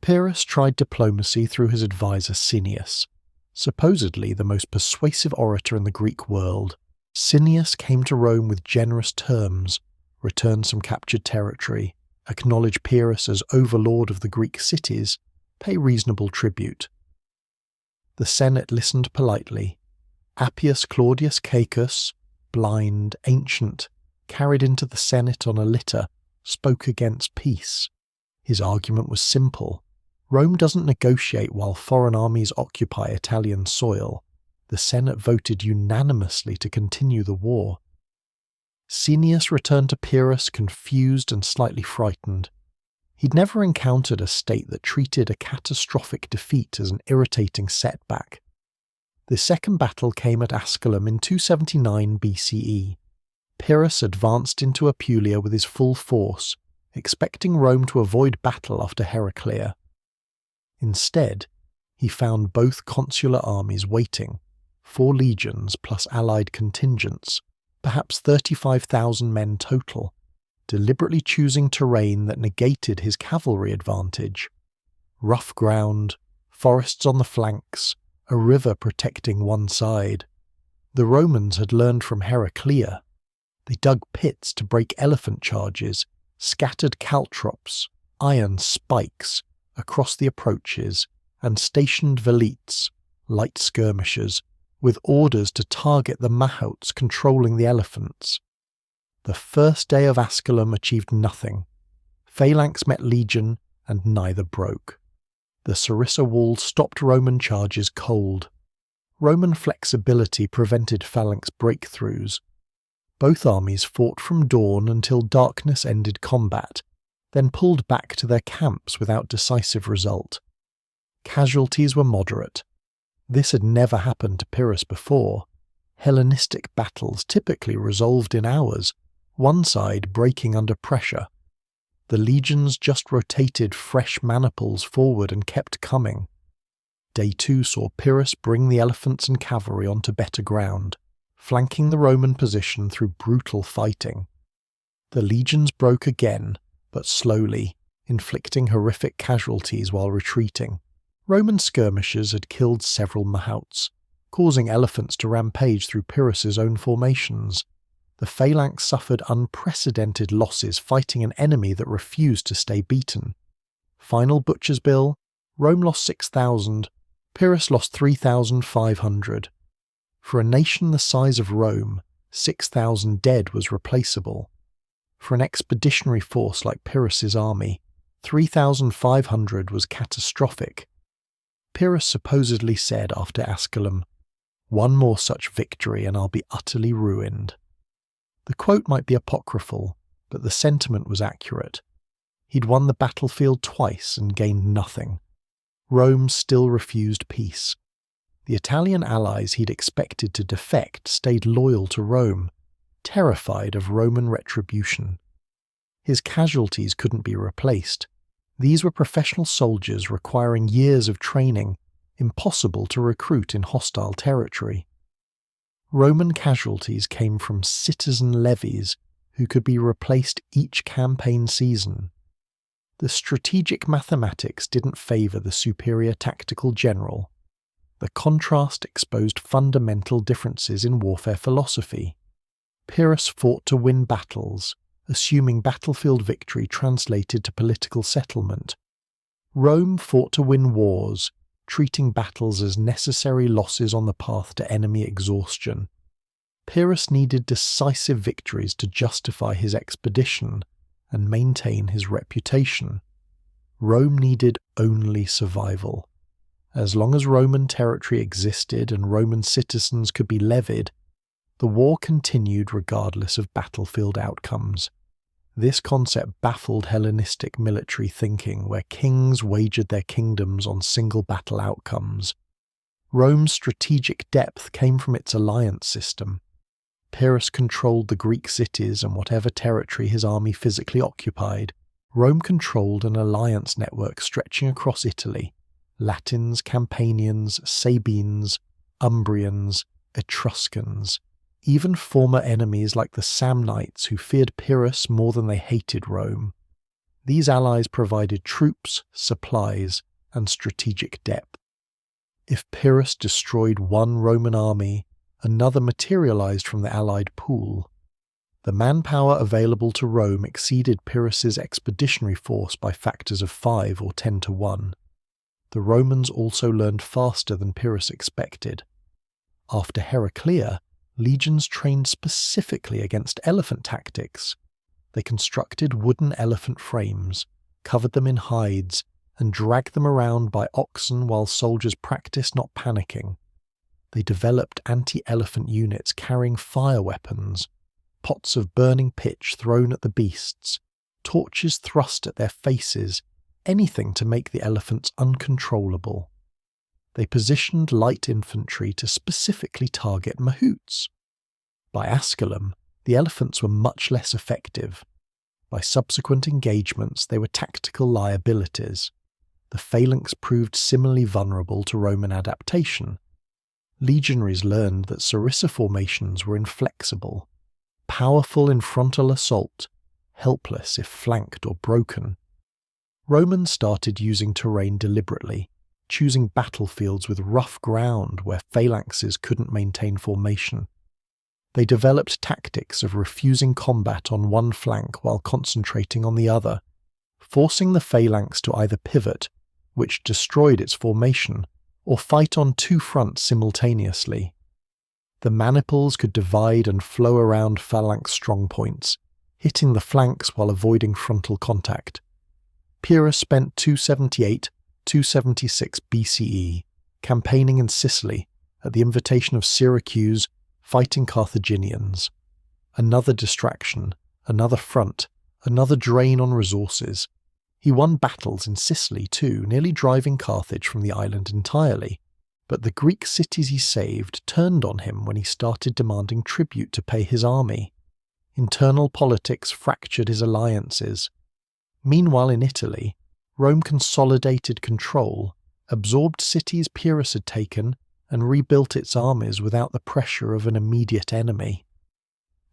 Pyrrhus tried diplomacy through his advisor Cineas. Supposedly the most persuasive orator in the Greek world, Cineas came to Rome with generous terms, returned some captured territory, acknowledge Pyrrhus as overlord of the Greek cities, pay reasonable tribute. The Senate listened politely. Appius Claudius Caecus, blind, ancient, carried into the Senate on a litter, spoke against peace. His argument was simple. Rome doesn't negotiate while foreign armies occupy Italian soil. The Senate voted unanimously to continue the war. Cineas returned to Pyrrhus confused and slightly frightened. He'd never encountered a state that treated a catastrophic defeat as an irritating setback. The second battle came at Asculum in 279 BCE. Pyrrhus advanced into Apulia with his full force, expecting Rome to avoid battle after Heraclea. Instead, he found both consular armies waiting, 4 legions plus allied contingents, perhaps 35,000 men total, deliberately choosing terrain that negated his cavalry advantage. Rough ground, forests on the flanks, a river protecting one side. The Romans had learned from Heraclea. They dug pits to break elephant charges, scattered caltrops, iron spikes, across the approaches, and stationed velites, light skirmishers, with orders to target the mahouts controlling the elephants. The first day of Asculum achieved nothing. Phalanx met legion, and neither broke. The Sarissa wall stopped Roman charges cold. Roman flexibility prevented phalanx breakthroughs. Both armies fought from dawn until darkness ended combat, then pulled back to their camps without decisive result. Casualties were moderate. This had never happened to Pyrrhus before. Hellenistic battles typically resolved in hours, one side breaking under pressure. The legions just rotated fresh maniples forward and kept coming. Day 2 saw Pyrrhus bring the elephants and cavalry onto better ground, flanking the Roman position through brutal fighting. The legions broke again, but slowly, inflicting horrific casualties while retreating. Roman skirmishers had killed several mahouts, causing elephants to rampage through Pyrrhus's own formations. The phalanx suffered unprecedented losses fighting an enemy that refused to stay beaten. Final butcher's bill, Rome lost 6,000, Pyrrhus lost 3,500. For a nation the size of Rome, 6,000 dead was replaceable. For an expeditionary force like Pyrrhus's army, 3,500 was catastrophic. Pyrrhus supposedly said after Asculum, "One more such victory and I'll be utterly ruined." The quote might be apocryphal, but the sentiment was accurate. He'd won the battlefield twice and gained nothing. Rome still refused peace. The Italian allies he'd expected to defect stayed loyal to Rome, terrified of Roman retribution. His casualties couldn't be replaced. These were professional soldiers requiring years of training, impossible to recruit in hostile territory. Roman casualties came from citizen levies who could be replaced each campaign season. The strategic mathematics didn't favour the superior tactical general. The contrast exposed fundamental differences in warfare philosophy. Pyrrhus fought to win battles, assuming battlefield victory translated to political settlement. Rome fought to win wars, treating battles as necessary losses on the path to enemy exhaustion. Pyrrhus needed decisive victories to justify his expedition and maintain his reputation. Rome needed only survival. As long as Roman territory existed and Roman citizens could be levied, the war continued regardless of battlefield outcomes. This concept baffled Hellenistic military thinking, where kings wagered their kingdoms on single battle outcomes. Rome's strategic depth came from its alliance system. Pyrrhus controlled the Greek cities and whatever territory his army physically occupied, Rome controlled an alliance network stretching across Italy: Latins, Campanians, Sabines, Umbrians, Etruscans, even former enemies like the Samnites who feared Pyrrhus more than they hated Rome. These allies provided troops, supplies, and strategic depth. If Pyrrhus destroyed one Roman army, another materialized from the allied pool. The manpower available to Rome exceeded Pyrrhus's expeditionary force by factors of 5 or 10 to 1. The Romans also learned faster than Pyrrhus expected. After Heraclea, legions trained specifically against elephant tactics. They constructed wooden elephant frames, covered them in hides, and dragged them around by oxen while soldiers practiced not panicking. They developed anti-elephant units carrying fire weapons, pots of burning pitch thrown at the beasts, torches thrust at their faces, anything to make the elephants uncontrollable. They positioned light infantry to specifically target mahouts. By Asculum, the elephants were much less effective. By subsequent engagements, they were tactical liabilities. The phalanx proved similarly vulnerable to Roman adaptation. Legionaries learned that sarissa formations were inflexible, powerful in frontal assault, helpless if flanked or broken. Romans started using terrain deliberately, choosing battlefields with rough ground where phalanxes couldn't maintain formation. They developed tactics of refusing combat on one flank while concentrating on the other, forcing the phalanx to either pivot, which destroyed its formation, or fight on two fronts simultaneously. The maniples could divide and flow around phalanx strongpoints, hitting the flanks while avoiding frontal contact. Pyrrhus spent 278–276 BCE campaigning in Sicily at the invitation of Syracuse, fighting Carthaginians. Another distraction, another front, another drain on resources. He won battles in Sicily too, nearly driving Carthage from the island entirely. But the Greek cities he saved turned on him when he started demanding tribute to pay his army. Internal politics fractured his alliances. Meanwhile in Italy, Rome consolidated control, absorbed cities Pyrrhus had taken, and rebuilt its armies without the pressure of an immediate enemy.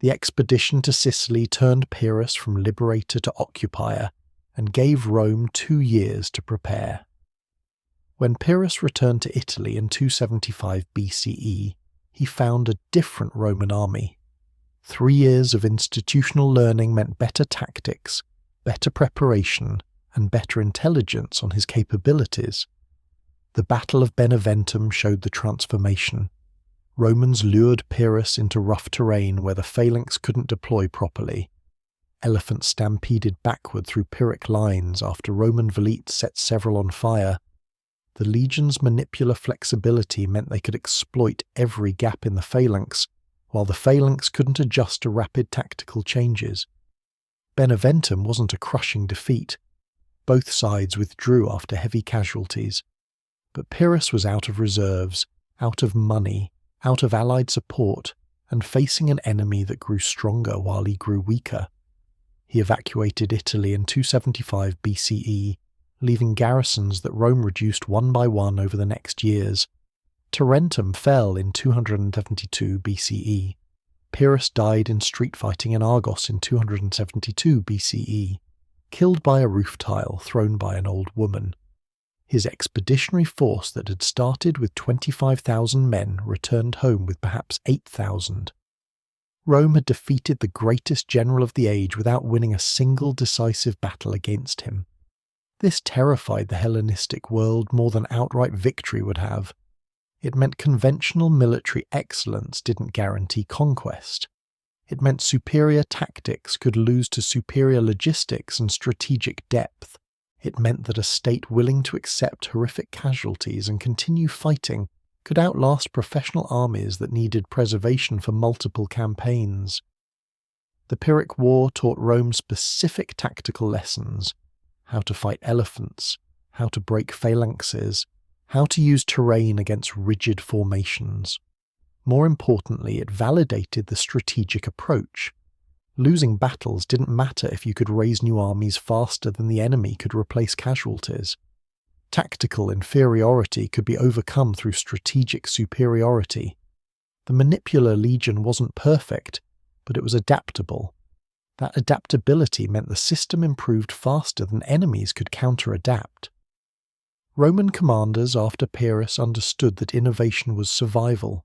The expedition to Sicily turned Pyrrhus from liberator to occupier, and gave Rome 2 years to prepare. When Pyrrhus returned to Italy in 275 BCE, he found a different Roman army. 3 years of institutional learning meant better tactics, better preparation, and better intelligence on his capabilities. The Battle of Beneventum showed the transformation. Romans lured Pyrrhus into rough terrain where the phalanx couldn't deploy properly. Elephants stampeded backward through Pyrrhic lines after Roman velites set several on fire. The legion's manipular flexibility meant they could exploit every gap in the phalanx, while the phalanx couldn't adjust to rapid tactical changes. Beneventum wasn't a crushing defeat. Both sides withdrew after heavy casualties. But Pyrrhus was out of reserves, out of money, out of allied support, and facing an enemy that grew stronger while he grew weaker. He evacuated Italy in 275 BCE, leaving garrisons that Rome reduced one by one over the next years. Tarentum fell in 272 BCE. Pyrrhus died in street fighting in Argos in 272 BCE, killed by a roof tile thrown by an old woman. His expeditionary force that had started with 25,000 men returned home with perhaps 8,000. Rome had defeated the greatest general of the age without winning a single decisive battle against him. This terrified the Hellenistic world more than outright victory would have. It meant conventional military excellence didn't guarantee conquest. It meant superior tactics could lose to superior logistics and strategic depth. It meant that a state willing to accept horrific casualties and continue fighting could outlast professional armies that needed preservation for multiple campaigns. The Pyrrhic War taught Rome specific tactical lessons: how to fight elephants, how to break phalanxes, how to use terrain against rigid formations. More importantly, it validated the strategic approach. Losing battles didn't matter if you could raise new armies faster than the enemy could replace casualties. Tactical inferiority could be overcome through strategic superiority. The Manipular Legion wasn't perfect, but it was adaptable. That adaptability meant the system improved faster than enemies could counter-adapt. Roman commanders after Pyrrhus understood that innovation was survival.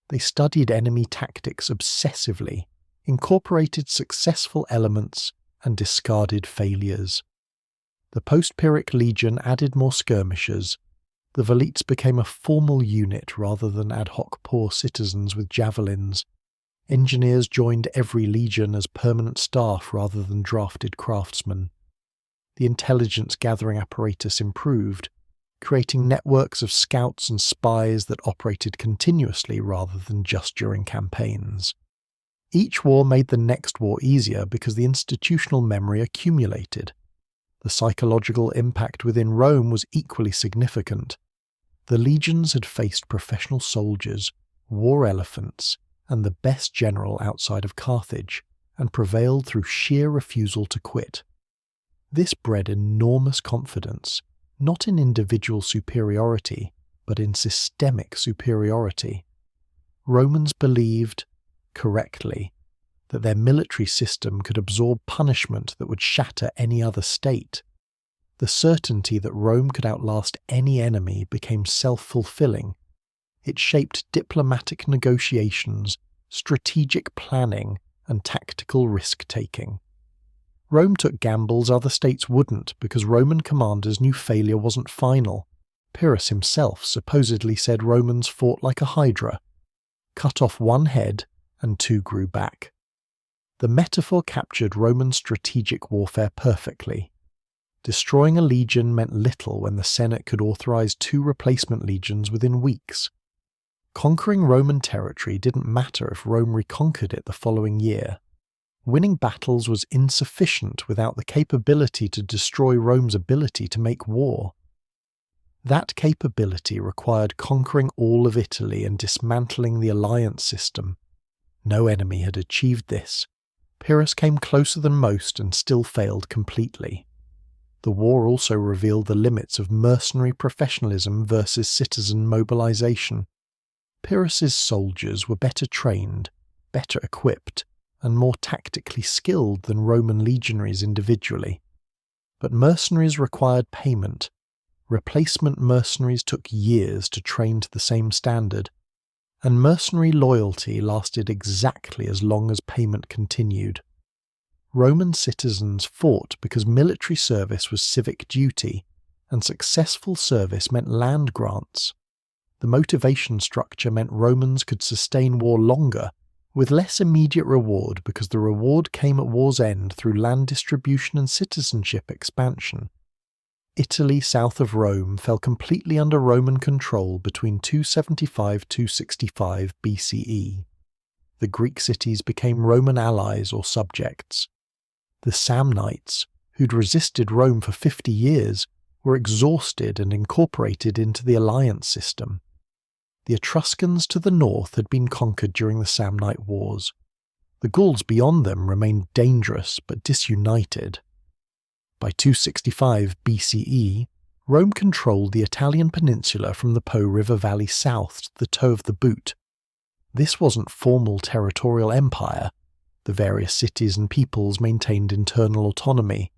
They studied enemy tactics obsessively, incorporated successful elements, and discarded failures. The post-Pyrrhic legion added more skirmishers. The velites became a formal unit rather than ad hoc poor citizens with javelins. Engineers joined every legion as permanent staff rather than drafted craftsmen. The intelligence-gathering apparatus improved, creating networks of scouts and spies that operated continuously rather than just during campaigns. Each war made the next war easier because the institutional memory accumulated. The psychological impact within Rome was equally significant. The legions had faced professional soldiers, war elephants, and the best general outside of Carthage, and prevailed through sheer refusal to quit. This bred enormous confidence, not in individual superiority, but in systemic superiority. Romans believed, correctly, that their military system could absorb punishment that would shatter any other state. The certainty that Rome could outlast any enemy became self-fulfilling. It shaped diplomatic negotiations, strategic planning, and tactical risk-taking. Rome took gambles other states wouldn't because Roman commanders knew failure wasn't final. Pyrrhus himself supposedly said Romans fought like a hydra. Cut off one head, and two grew back. The metaphor captured Roman strategic warfare perfectly. Destroying a legion meant little when the Senate could authorize 2 replacement legions within weeks. Conquering Roman territory didn't matter if Rome reconquered it the following year. Winning battles was insufficient without the capability to destroy Rome's ability to make war. That capability required conquering all of Italy and dismantling the alliance system. No enemy had achieved this. Pyrrhus came closer than most and still failed completely. The war also revealed the limits of mercenary professionalism versus citizen mobilization. Pyrrhus's soldiers were better trained, better equipped, and more tactically skilled than Roman legionaries individually. But mercenaries required payment. Replacement mercenaries took years to train to the same standard, and mercenary loyalty lasted exactly as long as payment continued. Roman citizens fought because military service was civic duty, and successful service meant land grants. The motivation structure meant Romans could sustain war longer, with less immediate reward because the reward came at war's end through land distribution and citizenship expansion. Italy south of Rome fell completely under Roman control between 275–265 BCE. The Greek cities became Roman allies or subjects. The Samnites, who'd resisted Rome for 50 years, were exhausted and incorporated into the alliance system. The Etruscans to the north had been conquered during the Samnite Wars. The Gauls beyond them remained dangerous but disunited. By 265 BCE, Rome controlled the Italian peninsula from the Po River Valley south to the toe of the boot. This wasn't formal territorial empire. The various cities and peoples maintained internal autonomy.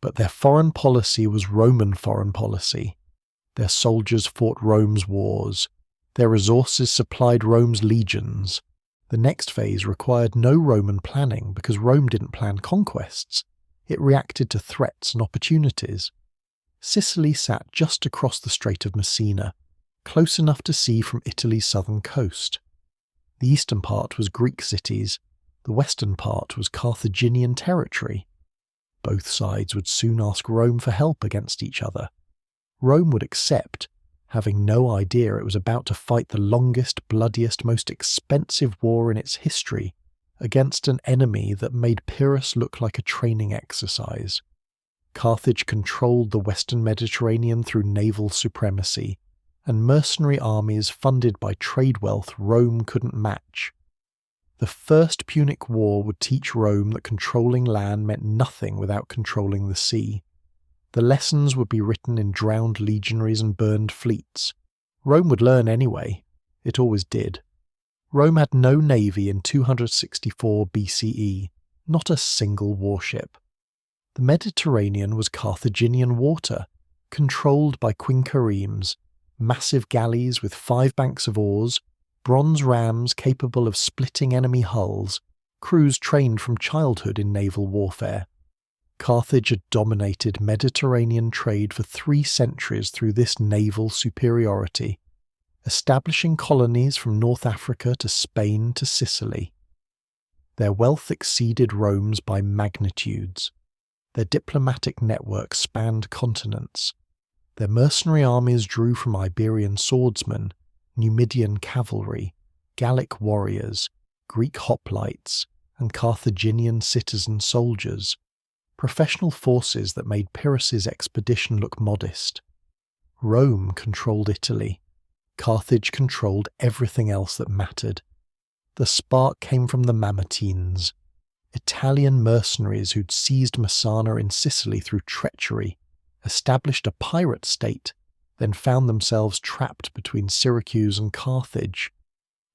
But their foreign policy was Roman foreign policy. Their soldiers fought Rome's wars. Their resources supplied Rome's legions. The next phase required no Roman planning because Rome didn't plan conquests. It reacted to threats and opportunities. Sicily sat just across the Strait of Messina, close enough to see from Italy's southern coast. The eastern part was Greek cities, the western part was Carthaginian territory. Both sides would soon ask Rome for help against each other. Rome would accept, having no idea it was about to fight the longest, bloodiest, most expensive war in its history against an enemy that made Pyrrhus look like a training exercise. Carthage controlled the western Mediterranean through naval supremacy, and mercenary armies funded by trade wealth Rome couldn't match. The First Punic War would teach Rome that controlling land meant nothing without controlling the sea. The lessons would be written in drowned legionaries and burned fleets. Rome would learn anyway. It always did. Rome had no navy in 264 BCE, not a single warship. The Mediterranean was Carthaginian water, controlled by quinqueremes, massive galleys with 5 banks of oars, bronze rams capable of splitting enemy hulls, crews trained from childhood in naval warfare. Carthage had dominated Mediterranean trade for 3 centuries through this naval superiority, establishing colonies from North Africa to Spain to Sicily. Their wealth exceeded Rome's by magnitudes. Their diplomatic network spanned continents. Their mercenary armies drew from Iberian swordsmen, Numidian cavalry, Gallic warriors, Greek hoplites, and Carthaginian citizen soldiers, professional forces that made Pyrrhus's expedition look modest. Rome controlled Italy. Carthage controlled everything else that mattered. The spark came from the Mamertines, Italian mercenaries who'd seized Messana in Sicily through treachery, established a pirate state, then found themselves trapped between Syracuse and Carthage.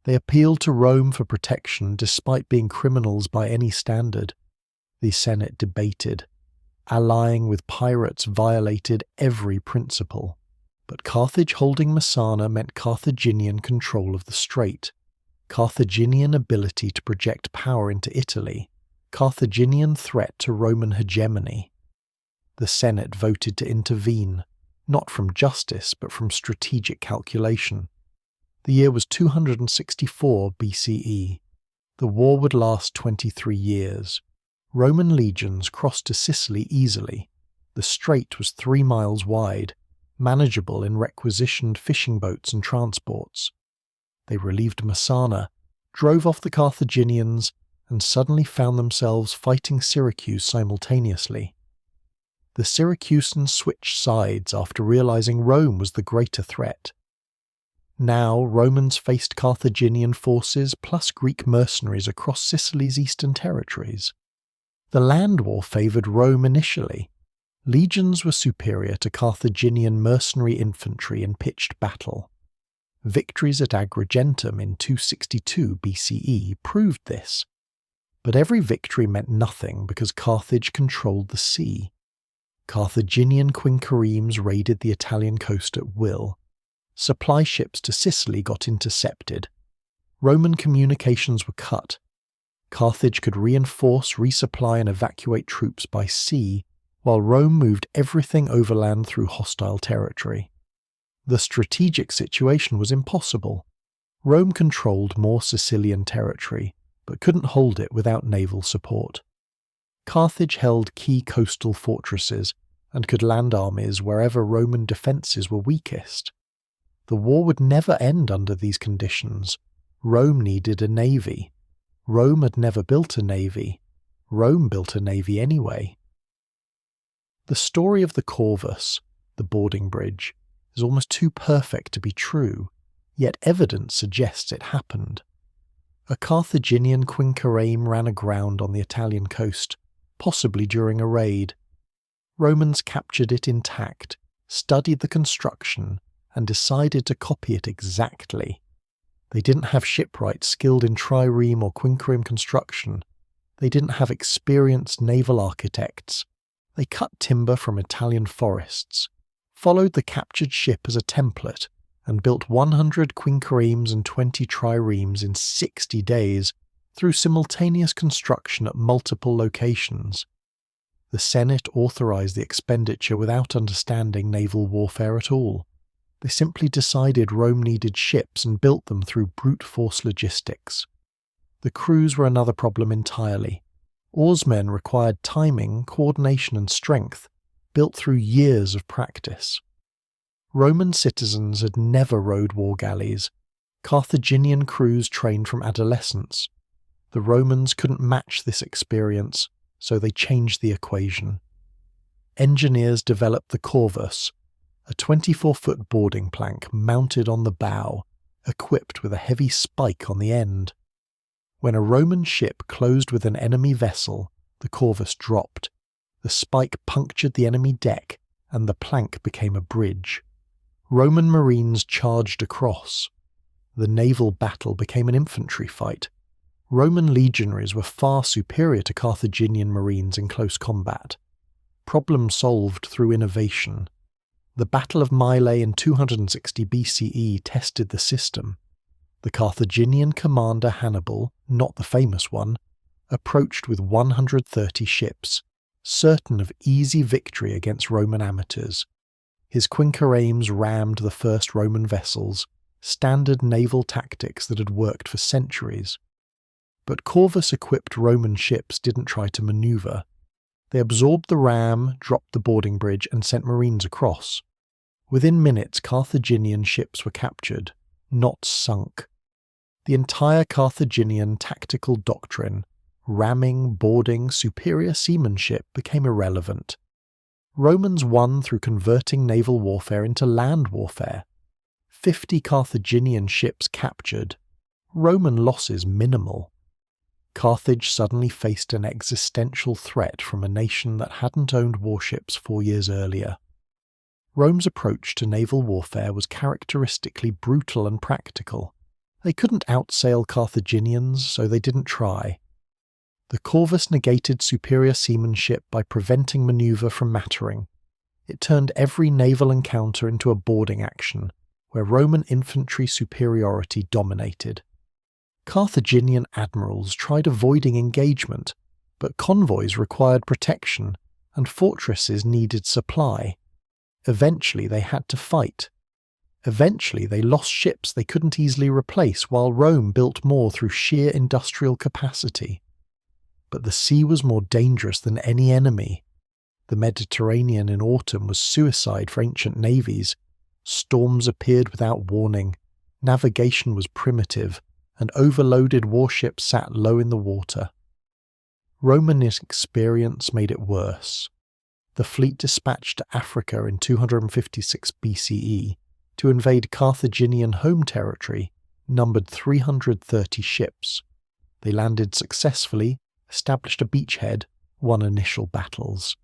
They appealed to Rome for protection despite being criminals by any standard. The Senate debated. Allying with pirates violated every principle. But Carthage holding Messana meant Carthaginian control of the strait, Carthaginian ability to project power into Italy, Carthaginian threat to Roman hegemony. The Senate voted to intervene, not from justice but from strategic calculation. The year was 264 BCE. The war would last 23 years. Roman legions crossed to Sicily easily. The strait was 3 miles wide, manageable in requisitioned fishing boats and transports. They relieved Messana, drove off the Carthaginians, and suddenly found themselves fighting Syracuse simultaneously. The Syracusans switched sides after realizing Rome was the greater threat. Now Romans faced Carthaginian forces plus Greek mercenaries across Sicily's eastern territories. The land war favored Rome initially. Legions were superior to Carthaginian mercenary infantry in pitched battle. Victories at Agrigentum in 262 BCE proved this. But every victory meant nothing because Carthage controlled the sea. Carthaginian quinqueremes raided the Italian coast at will. Supply ships to Sicily got intercepted. Roman communications were cut. Carthage could reinforce, resupply and evacuate troops by sea, while Rome moved everything overland through hostile territory. The strategic situation was impossible. Rome controlled more Sicilian territory, but couldn't hold it without naval support. Carthage held key coastal fortresses and could land armies wherever Roman defences were weakest. The war would never end under these conditions. Rome needed a navy. Rome had never built a navy. Rome built a navy anyway. The story of the Corvus, the boarding bridge, is almost too perfect to be true, yet evidence suggests it happened. A Carthaginian quinquereme ran aground on the Italian coast, possibly during a raid. Romans captured it intact, studied the construction, and decided to copy it exactly. They didn't have shipwrights skilled in trireme or quinquereme construction. They didn't have experienced naval architects. They cut timber from Italian forests, followed the captured ship as a template, and built 100 quinqueremes and 20 triremes in 60 days through simultaneous construction at multiple locations. The Senate authorized the expenditure without understanding naval warfare at all. They simply decided Rome needed ships and built them through brute force logistics. The crews were another problem entirely. Oarsmen required timing, coordination and strength, built through years of practice. Roman citizens had never rowed war galleys. Carthaginian crews trained from adolescence. The Romans couldn't match this experience, so they changed the equation. Engineers developed the Corvus, a 24-foot boarding plank mounted on the bow, equipped with a heavy spike on the end. When a Roman ship closed with an enemy vessel, the corvus dropped. The spike punctured the enemy deck, and the plank became a bridge. Roman marines charged across. The naval battle became an infantry fight. Roman legionaries were far superior to Carthaginian marines in close combat. Problem solved through innovation. The Battle of Mylae in 260 BCE tested the system. The Carthaginian commander Hannibal, not the famous one, approached with 130 ships, certain of easy victory against Roman amateurs. His quinqueremes rammed the first Roman vessels, standard naval tactics that had worked for centuries. But corvus-equipped Roman ships didn't try to maneuver. They absorbed the ram, dropped the boarding bridge, and sent marines across. Within minutes, Carthaginian ships were captured, not sunk. The entire Carthaginian tactical doctrine, ramming, boarding, superior seamanship, became irrelevant. Romans won through converting naval warfare into land warfare. 50 Carthaginian ships captured. Roman losses minimal. Carthage suddenly faced an existential threat from a nation that hadn't owned warships 4 years earlier. Rome's approach to naval warfare was characteristically brutal and practical. They couldn't outsail Carthaginians, so they didn't try. The corvus negated superior seamanship by preventing maneuver from mattering. It turned every naval encounter into a boarding action, where Roman infantry superiority dominated. Carthaginian admirals tried avoiding engagement, but convoys required protection, and fortresses needed supply. Eventually they had to fight. Eventually they lost ships they couldn't easily replace, while Rome built more through sheer industrial capacity. But the sea was more dangerous than any enemy. The Mediterranean in autumn was suicide for ancient navies. Storms appeared without warning. Navigation was primitive, and overloaded warships sat low in the water. Roman experience made it worse. The fleet dispatched to Africa in 256 BCE to invade Carthaginian home territory numbered 330 ships. They landed successfully, established a beachhead, won initial battles.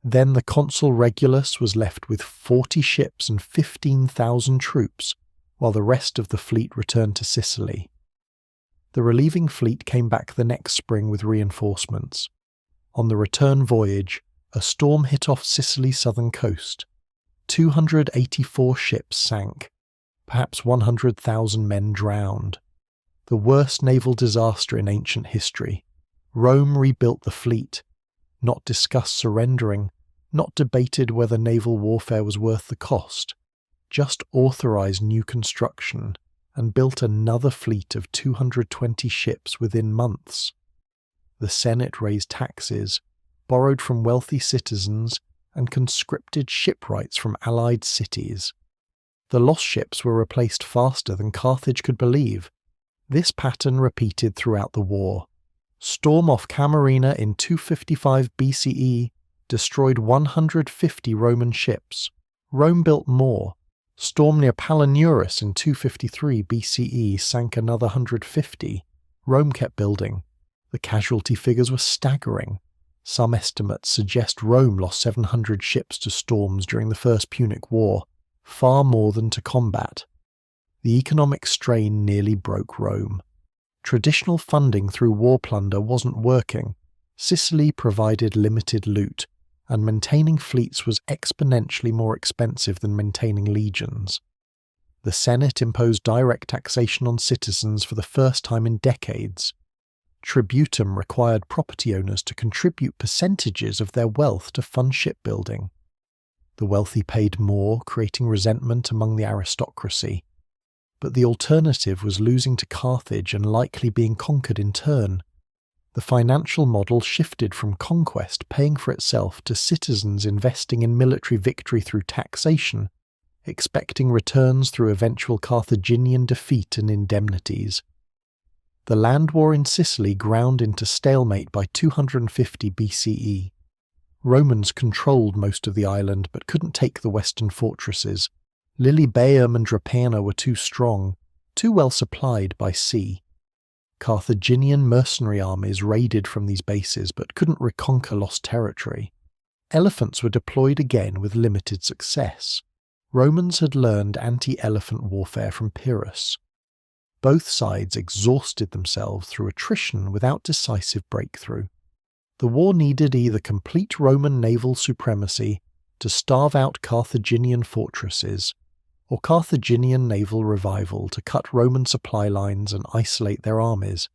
Then the consul Regulus was left with 40 ships and 15,000 troops, while the rest of the fleet returned to Sicily. The relieving fleet came back the next spring with reinforcements. On the return voyage, a storm hit off Sicily's southern coast. 284 ships sank. Perhaps 100,000 men drowned. The worst naval disaster in ancient history. Rome rebuilt the fleet, not discussed surrendering, not debated whether naval warfare was worth the cost, just authorized new construction and built another fleet of 220 ships within months. The Senate raised taxes, borrowed from wealthy citizens, and conscripted shipwrights from allied cities. The lost ships were replaced faster than Carthage could believe. This pattern repeated throughout the war. Storm off Camarina in 255 BCE destroyed 150 Roman ships. Rome built more. Storm near Palinurus in 253 BCE sank another 150. Rome kept building. The casualty figures were staggering. Some estimates suggest Rome lost 700 ships to storms during the First Punic War, far more than to combat. The economic strain nearly broke Rome. Traditional funding through war plunder wasn't working. Sicily provided limited loot, and maintaining fleets was exponentially more expensive than maintaining legions. The Senate imposed direct taxation on citizens for the first time in decades. Tributum required property owners to contribute percentages of their wealth to fund shipbuilding. The wealthy paid more, creating resentment among the aristocracy. But the alternative was losing to Carthage and likely being conquered in turn. The financial model shifted from conquest paying for itself to citizens investing in military victory through taxation, expecting returns through eventual Carthaginian defeat and indemnities. The land war in Sicily ground into stalemate by 250 BCE. Romans controlled most of the island but couldn't take the western fortresses. Lilybaeum and Drepana were too strong, too well supplied by sea. Carthaginian mercenary armies raided from these bases but couldn't reconquer lost territory. Elephants were deployed again with limited success. Romans had learned anti-elephant warfare from Pyrrhus. Both sides exhausted themselves through attrition without decisive breakthrough. The war needed either complete Roman naval supremacy to starve out Carthaginian fortresses, or Carthaginian naval revival to cut Roman supply lines and isolate their armies.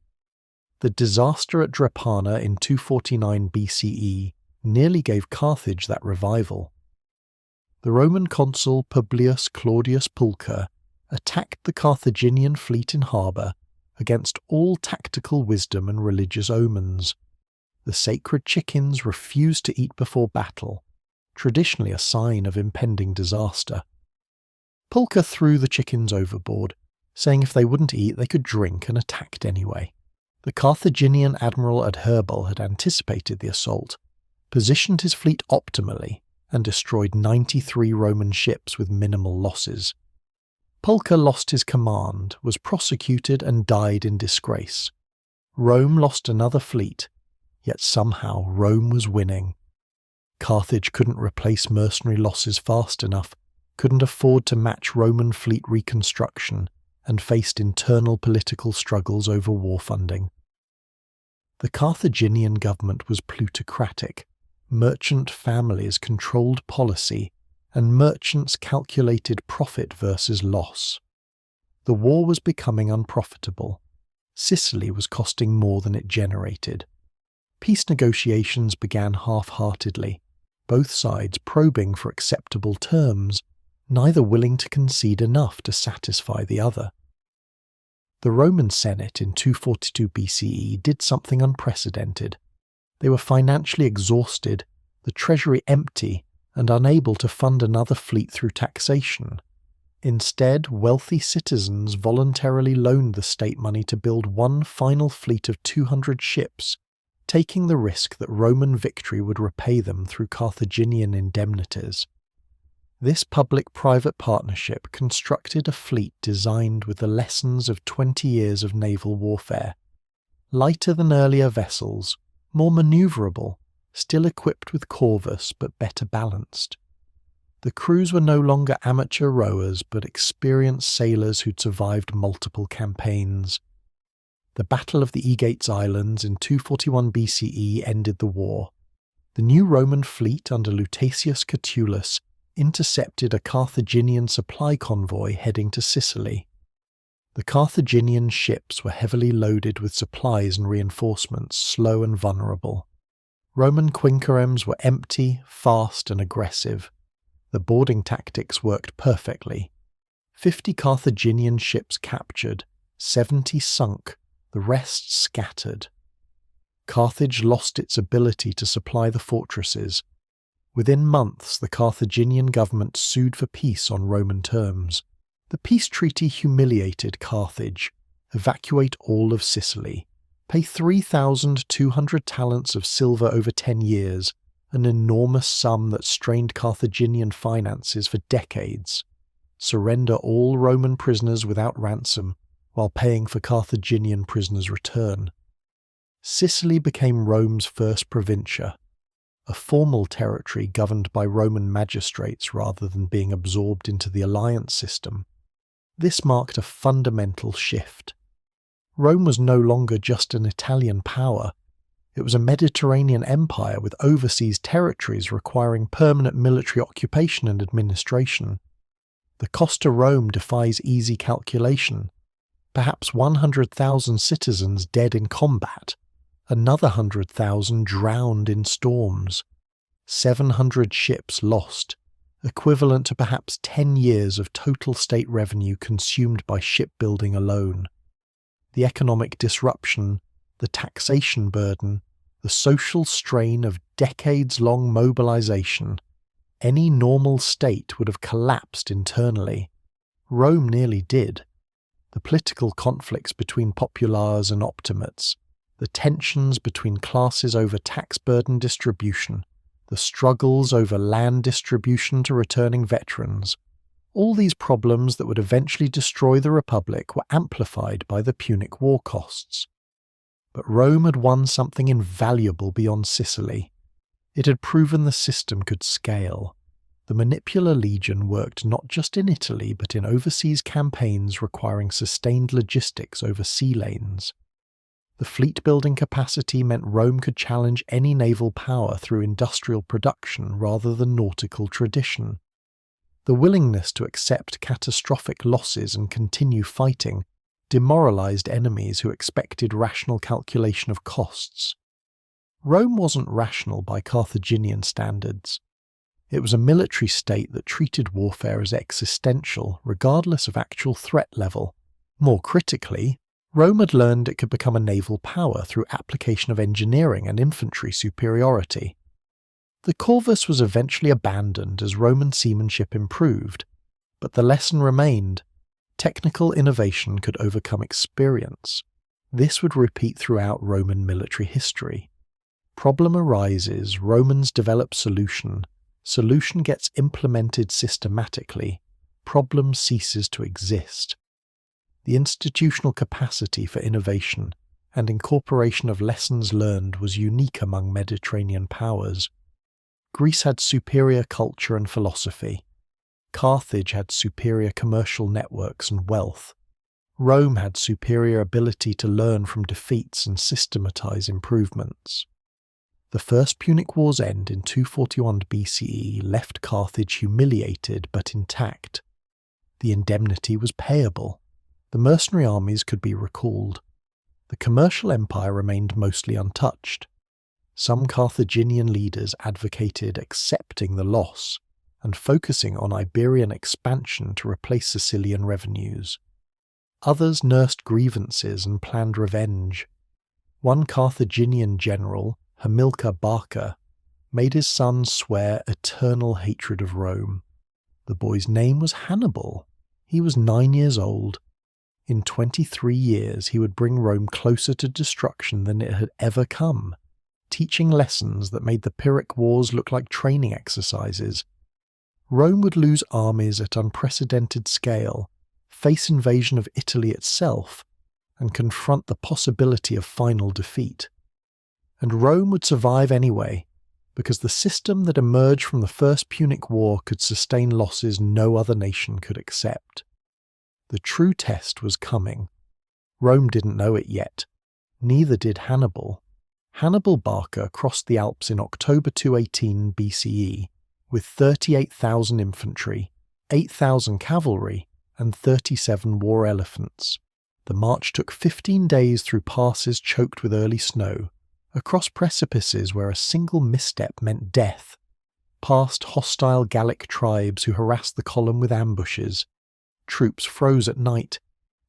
The disaster at Drepana in 249 BCE nearly gave Carthage that revival. The Roman consul Publius Claudius Pulcher attacked the Carthaginian fleet in harbour against all tactical wisdom and religious omens. The sacred chickens refused to eat before battle, traditionally a sign of impending disaster. Pulcher threw the chickens overboard, saying if they wouldn't eat they could drink, and attacked anyway. The Carthaginian admiral Adherbal had anticipated the assault, positioned his fleet optimally, and destroyed 93 Roman ships with minimal losses. Pulcher lost his command, was prosecuted and died in disgrace. Rome lost another fleet, yet somehow Rome was winning. Carthage couldn't replace mercenary losses fast enough, couldn't afford to match Roman fleet reconstruction, and faced internal political struggles over war funding. The Carthaginian government was plutocratic. Merchant families controlled policy, and merchants calculated profit versus loss. The war was becoming unprofitable. Sicily was costing more than it generated. Peace negotiations began half-heartedly, both sides probing for acceptable terms, neither willing to concede enough to satisfy the other. The Roman Senate in 242 BCE did something unprecedented. They were financially exhausted, the treasury empty, and unable to fund another fleet through taxation. Instead, wealthy citizens voluntarily loaned the state money to build one final fleet of 200 ships, taking the risk that Roman victory would repay them through Carthaginian indemnities. This public-private partnership constructed a fleet designed with the lessons of 20 years of naval warfare. Lighter than earlier vessels, more manoeuvrable, still equipped with corvus but better balanced. The crews were no longer amateur rowers but experienced sailors who'd survived multiple campaigns. The Battle of the Aegates Islands in 241 BCE ended the war. The new Roman fleet under Lutatius Catulus intercepted a Carthaginian supply convoy heading to Sicily. The Carthaginian ships were heavily loaded with supplies and reinforcements, slow and vulnerable. Roman quinqueremes were empty, fast and aggressive. The boarding tactics worked perfectly. 50 Carthaginian ships captured, 70 sunk, the rest scattered. Carthage lost its ability to supply the fortresses. Within months, the Carthaginian government sued for peace on Roman terms. The peace treaty humiliated Carthage. Evacuate all of Sicily. Pay 3,200 talents of silver over 10 years, an enormous sum that strained Carthaginian finances for decades. Surrender all Roman prisoners without ransom, while paying for Carthaginian prisoners' return. Sicily became Rome's first provincia, a formal territory governed by Roman magistrates rather than being absorbed into the alliance system. This marked a fundamental shift. Rome was no longer just an Italian power. It was a Mediterranean empire with overseas territories requiring permanent military occupation and administration. The cost to Rome defies easy calculation. Perhaps 100,000 citizens dead in combat, another 100,000 drowned in storms, 700 ships lost, equivalent to perhaps 10 years of total state revenue consumed by shipbuilding alone. The economic disruption, the taxation burden, the social strain of decades-long mobilization. Any normal state would have collapsed internally. Rome nearly did. The political conflicts between populares and optimates, the tensions between classes over tax burden distribution, the struggles over land distribution to returning veterans, all these problems that would eventually destroy the Republic were amplified by the Punic War costs. But Rome had won something invaluable beyond Sicily. It had proven the system could scale. The Manipular Legion worked not just in Italy but in overseas campaigns requiring sustained logistics over sea lanes. The fleet-building capacity meant Rome could challenge any naval power through industrial production rather than nautical tradition. The willingness to accept catastrophic losses and continue fighting demoralized enemies who expected rational calculation of costs. Rome wasn't rational by Carthaginian standards. It was a military state that treated warfare as existential, regardless of actual threat level. More critically, Rome had learned it could become a naval power through application of engineering and infantry superiority. The corvus was eventually abandoned as Roman seamanship improved, but the lesson remained. Technical innovation could overcome experience. This would repeat throughout Roman military history. Problem arises, Romans develop solution. Solution gets implemented systematically. Problem ceases to exist. The institutional capacity for innovation and incorporation of lessons learned was unique among Mediterranean powers. Greece had superior culture and philosophy. Carthage had superior commercial networks and wealth. Rome had superior ability to learn from defeats and systematize improvements. The First Punic War's end in 241 BCE left Carthage humiliated but intact. The indemnity was payable. The mercenary armies could be recalled. The commercial empire remained mostly untouched. Some Carthaginian leaders advocated accepting the loss and focusing on Iberian expansion to replace Sicilian revenues. Others nursed grievances and planned revenge. One Carthaginian general, Hamilcar Barca, made his son swear eternal hatred of Rome. The boy's name was Hannibal. He was 9 years old. In 23 years he would bring Rome closer to destruction than it had ever come, teaching lessons that made the Pyrrhic Wars look like training exercises. Rome would lose armies at unprecedented scale, face invasion of Italy itself, and confront the possibility of final defeat. And Rome would survive anyway, because the system that emerged from the First Punic War could sustain losses no other nation could accept. The true test was coming. Rome didn't know it yet. Neither did Hannibal. Hannibal Barca crossed the Alps in October 218 BCE with 38,000 infantry, 8,000 cavalry, and 37 war elephants. The march took 15 days through passes choked with early snow, across precipices where a single misstep meant death, past hostile Gallic tribes who harassed the column with ambushes. Troops froze at night.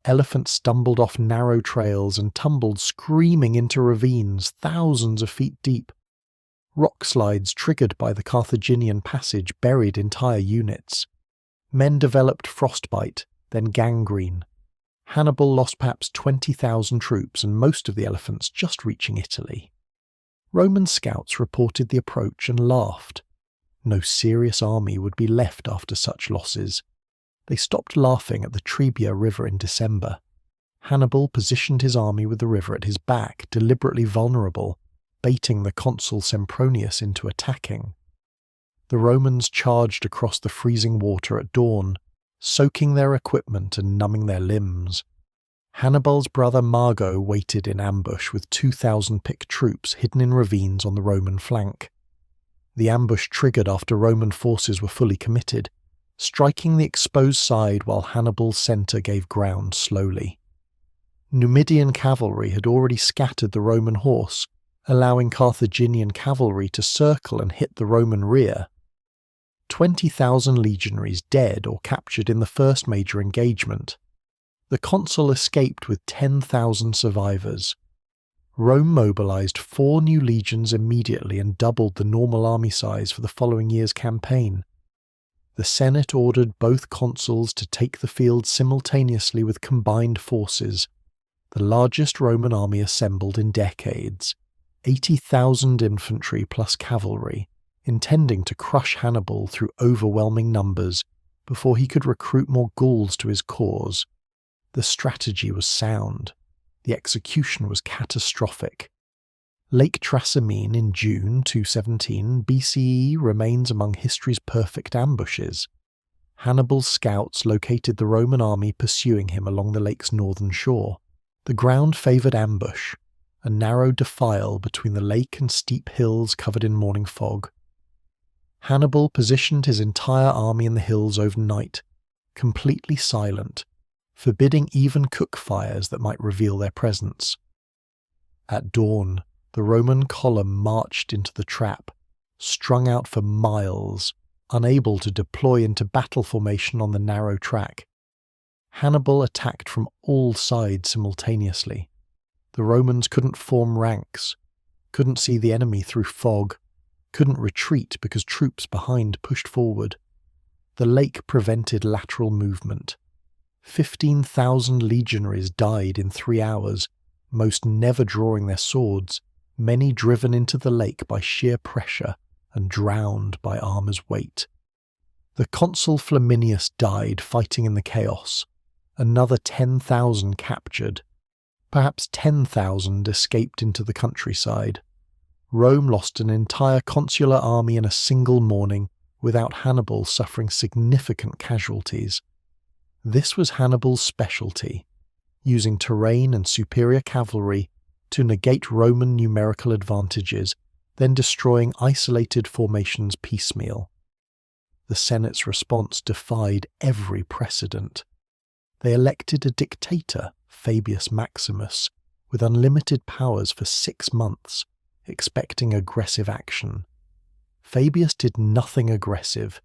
Elephants stumbled off narrow trails and tumbled screaming into ravines thousands of feet deep. Rock slides triggered by the Carthaginian passage buried entire units. Men developed frostbite, then gangrene. Hannibal lost perhaps 20,000 troops and most of the elephants just reaching Italy. Roman scouts reported the approach and laughed. No serious army would be left after such losses. They stopped laughing at the Trebia River in December. Hannibal positioned his army with the river at his back, deliberately vulnerable, baiting the consul Sempronius into attacking. The Romans charged across the freezing water at dawn, soaking their equipment and numbing their limbs. Hannibal's brother Mago waited in ambush with 2,000 picked troops hidden in ravines on the Roman flank. The ambush triggered after Roman forces were fully committed, striking the exposed side while Hannibal's centre gave ground slowly. Numidian cavalry had already scattered the Roman horse, allowing Carthaginian cavalry to circle and hit the Roman rear. 20,000 legionaries dead or captured in the first major engagement. The consul escaped with 10,000 survivors. Rome mobilized 4 new legions immediately and doubled the normal army size for the following year's campaign. The Senate ordered both consuls to take the field simultaneously with combined forces, the largest Roman army assembled in decades, 80,000 infantry plus cavalry, intending to crush Hannibal through overwhelming numbers before he could recruit more Gauls to his cause. The strategy was sound. The execution was catastrophic. Lake Trasimene in June 217 BCE remains among history's perfect ambushes. Hannibal's scouts located the Roman army pursuing him along the lake's northern shore. The ground favoured ambush, a narrow defile between the lake and steep hills covered in morning fog. Hannibal positioned his entire army in the hills overnight, completely silent, forbidding even cook fires that might reveal their presence. At dawn, the Roman column marched into the trap, strung out for miles, unable to deploy into battle formation on the narrow track. Hannibal attacked from all sides simultaneously. The Romans couldn't form ranks, couldn't see the enemy through fog, couldn't retreat because troops behind pushed forward. The lake prevented lateral movement. 15,000 legionaries died in 3 hours, most never drawing their swords, many driven into the lake by sheer pressure and drowned by armor's weight. The consul Flaminius died fighting in the chaos. Another 10,000 captured. Perhaps 10,000 escaped into the countryside. Rome lost an entire consular army in a single morning, without Hannibal suffering significant casualties. This was Hannibal's specialty, using terrain and superior cavalry to negate Roman numerical advantages, then destroying isolated formations piecemeal. The Senate's response defied every precedent. They elected a dictator, Fabius Maximus, with unlimited powers for 6 months, expecting aggressive action. Fabius did nothing aggressive.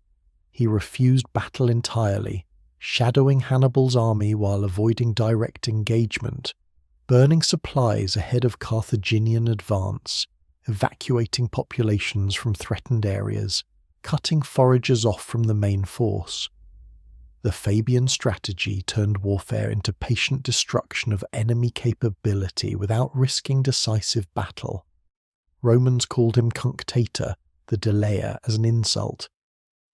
He refused battle entirely, shadowing Hannibal's army while avoiding direct engagement, burning supplies ahead of Carthaginian advance, evacuating populations from threatened areas, cutting foragers off from the main force. The Fabian strategy turned warfare into patient destruction of enemy capability without risking decisive battle. Romans called him cunctator, the delayer, as an insult.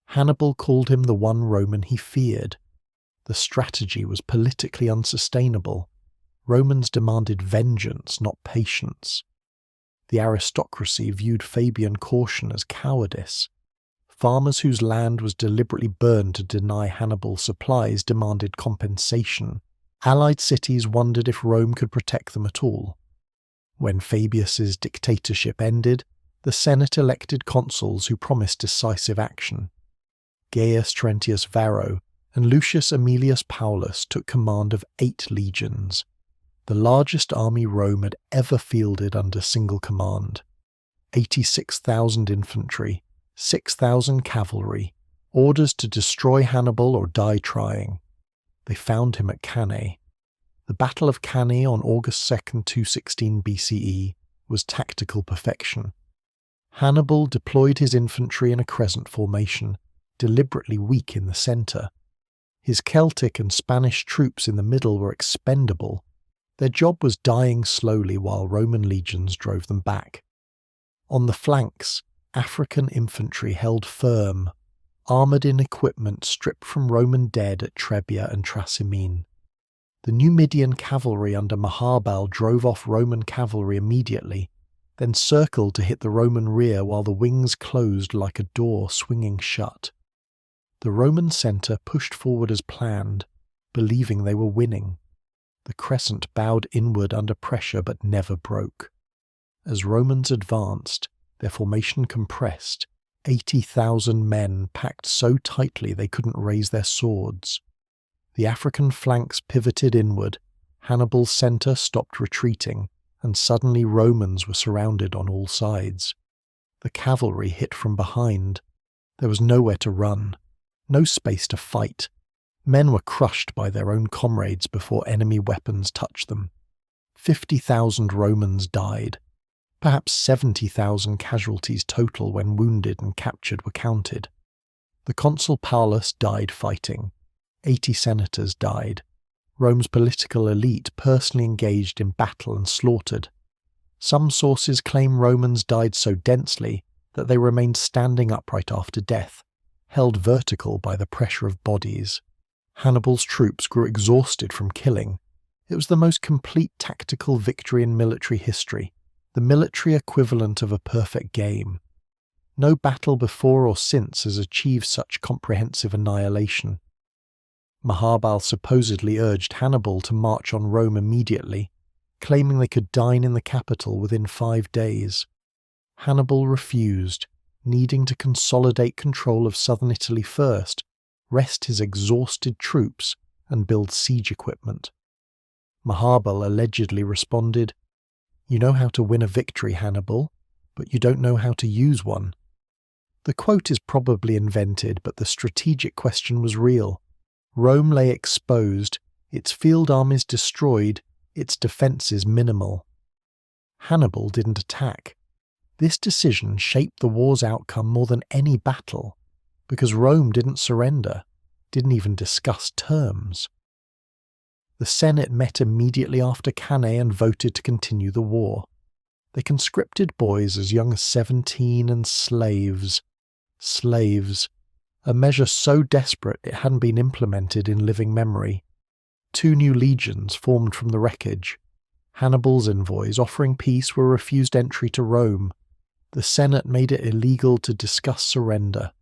Hannibal called him the one Roman he feared. The strategy was politically unsustainable. Romans demanded vengeance, not patience. The aristocracy viewed Fabian caution as cowardice. Farmers whose land was deliberately burned to deny Hannibal supplies demanded compensation. Allied cities wondered if Rome could protect them at all. When Fabius's dictatorship ended, the Senate elected consuls who promised decisive action. Gaius Trentius Varro and Lucius Aemilius Paulus took command of 8 legions, the largest army Rome had ever fielded under single command. 86,000 infantry, 6,000 cavalry, orders to destroy Hannibal or die trying. They found him at Cannae. The Battle of Cannae on August 2nd, 216 BCE was tactical perfection. Hannibal deployed his infantry in a crescent formation, deliberately weak in the centre. His Celtic and Spanish troops in the middle were expendable. Their job was dying slowly while Roman legions drove them back. On the flanks, African infantry held firm, armoured in equipment stripped from Roman dead at Trebia and Trasimene. The Numidian cavalry under Maharbal drove off Roman cavalry immediately, then circled to hit the Roman rear while the wings closed like a door swinging shut. The Roman centre pushed forward as planned, believing they were winning. The crescent bowed inward under pressure but never broke. As Romans advanced, their formation compressed, 80,000 men packed so tightly they couldn't raise their swords. The African flanks pivoted inward, Hannibal's centre stopped retreating, and suddenly Romans were surrounded on all sides. The cavalry hit from behind. There was nowhere to run, no space to fight. Men were crushed by their own comrades before enemy weapons touched them. 50,000 Romans died. Perhaps 70,000 casualties total when wounded and captured were counted. The consul Paulus died fighting. 80 senators died. Rome's political elite personally engaged in battle and slaughtered. Some sources claim Romans died so densely that they remained standing upright after death, held vertical by the pressure of bodies. Hannibal's troops grew exhausted from killing. It was the most complete tactical victory in military history, the military equivalent of a perfect game. No battle before or since has achieved such comprehensive annihilation. Maharbal supposedly urged Hannibal to march on Rome immediately, claiming they could dine in the capital within 5 days. Hannibal refused, needing to consolidate control of southern Italy first, rest his exhausted troops, and build siege equipment. Maharbal allegedly responded, "You know how to win a victory, Hannibal, but you don't know how to use one." The quote is probably invented, but the strategic question was real. Rome lay exposed, its field armies destroyed, its defences minimal. Hannibal didn't attack. This decision shaped the war's outcome more than any battle, because Rome didn't surrender, didn't even discuss terms. The Senate met immediately after Cannae and voted to continue the war. They conscripted boys as young as 17 and slaves. Slaves. A measure so desperate it hadn't been implemented in living memory. 2 new legions formed from the wreckage. Hannibal's envoys offering peace were refused entry to Rome. The Senate made it illegal to discuss surrender.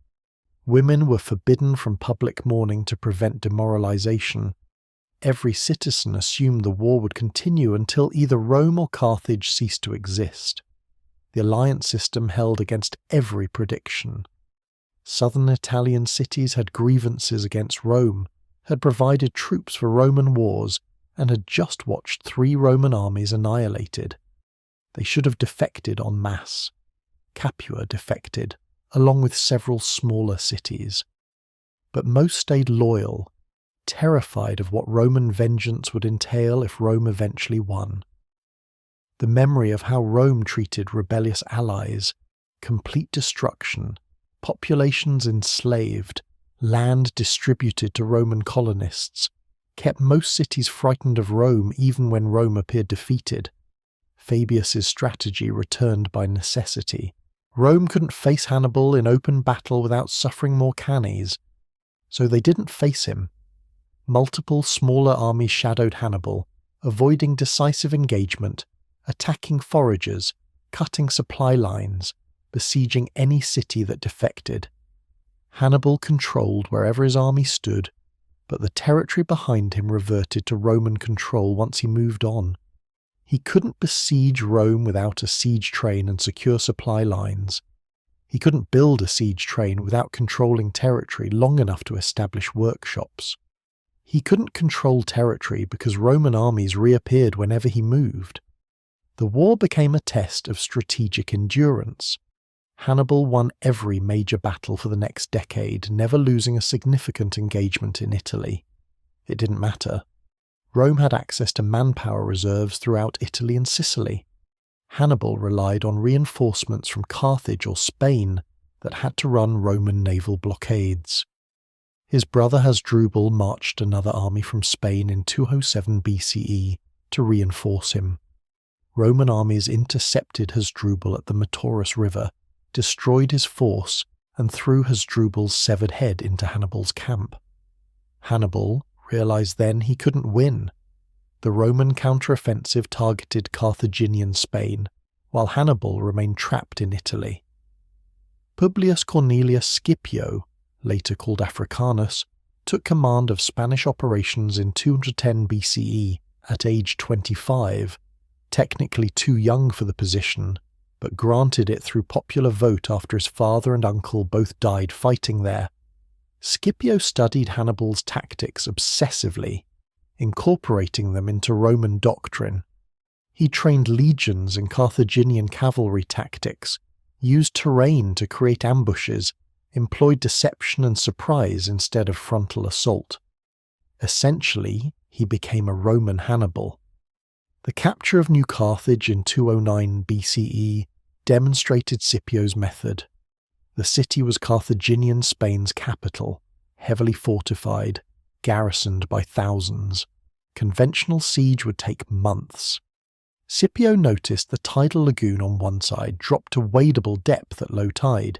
Women were forbidden from public mourning to prevent demoralization. Every citizen assumed the war would continue until either Rome or Carthage ceased to exist. The alliance system held against every prediction. Southern Italian cities had grievances against Rome, had provided troops for Roman wars, and had just watched 3 Roman armies annihilated. They should have defected en masse. Capua defected, along with several smaller cities. But most stayed loyal, terrified of what Roman vengeance would entail if Rome eventually won. The memory of how Rome treated rebellious allies, complete destruction, populations enslaved, land distributed to Roman colonists, kept most cities frightened of Rome even when Rome appeared defeated. Fabius's strategy returned by necessity. Rome couldn't face Hannibal in open battle without suffering more Cannaes, so they didn't face him. Multiple smaller armies shadowed Hannibal, avoiding decisive engagement, attacking foragers, cutting supply lines, besieging any city that defected. Hannibal controlled wherever his army stood, but the territory behind him reverted to Roman control once he moved on. He couldn't besiege Rome without a siege train and secure supply lines. He couldn't build a siege train without controlling territory long enough to establish workshops. He couldn't control territory because Roman armies reappeared whenever he moved. The war became a test of strategic endurance. Hannibal won every major battle for the next decade, never losing a significant engagement in Italy. It didn't matter. Rome had access to manpower reserves throughout Italy and Sicily. Hannibal relied on reinforcements from Carthage or Spain that had to run Roman naval blockades. His brother Hasdrubal marched another army from Spain in 207 BCE to reinforce him. Roman armies intercepted Hasdrubal at the Metaurus River, destroyed his force, and threw Hasdrubal's severed head into Hannibal's camp. Hannibal realized then he couldn't win. The Roman counteroffensive targeted Carthaginian Spain, while Hannibal remained trapped in Italy. Publius Cornelius Scipio, later called Africanus, took command of Spanish operations in 210 BCE at age 25, technically too young for the position, but granted it through popular vote after his father and uncle both died fighting there. Scipio studied Hannibal's tactics obsessively, incorporating them into Roman doctrine. He trained legions in Carthaginian cavalry tactics, used terrain to create ambushes, employed deception and surprise instead of frontal assault. Essentially, he became a Roman Hannibal. The capture of New Carthage in 209 BCE demonstrated Scipio's method. The city was Carthaginian Spain's capital, heavily fortified, garrisoned by thousands. Conventional siege would take months. Scipio noticed the tidal lagoon on one side dropped to wadable depth at low tide.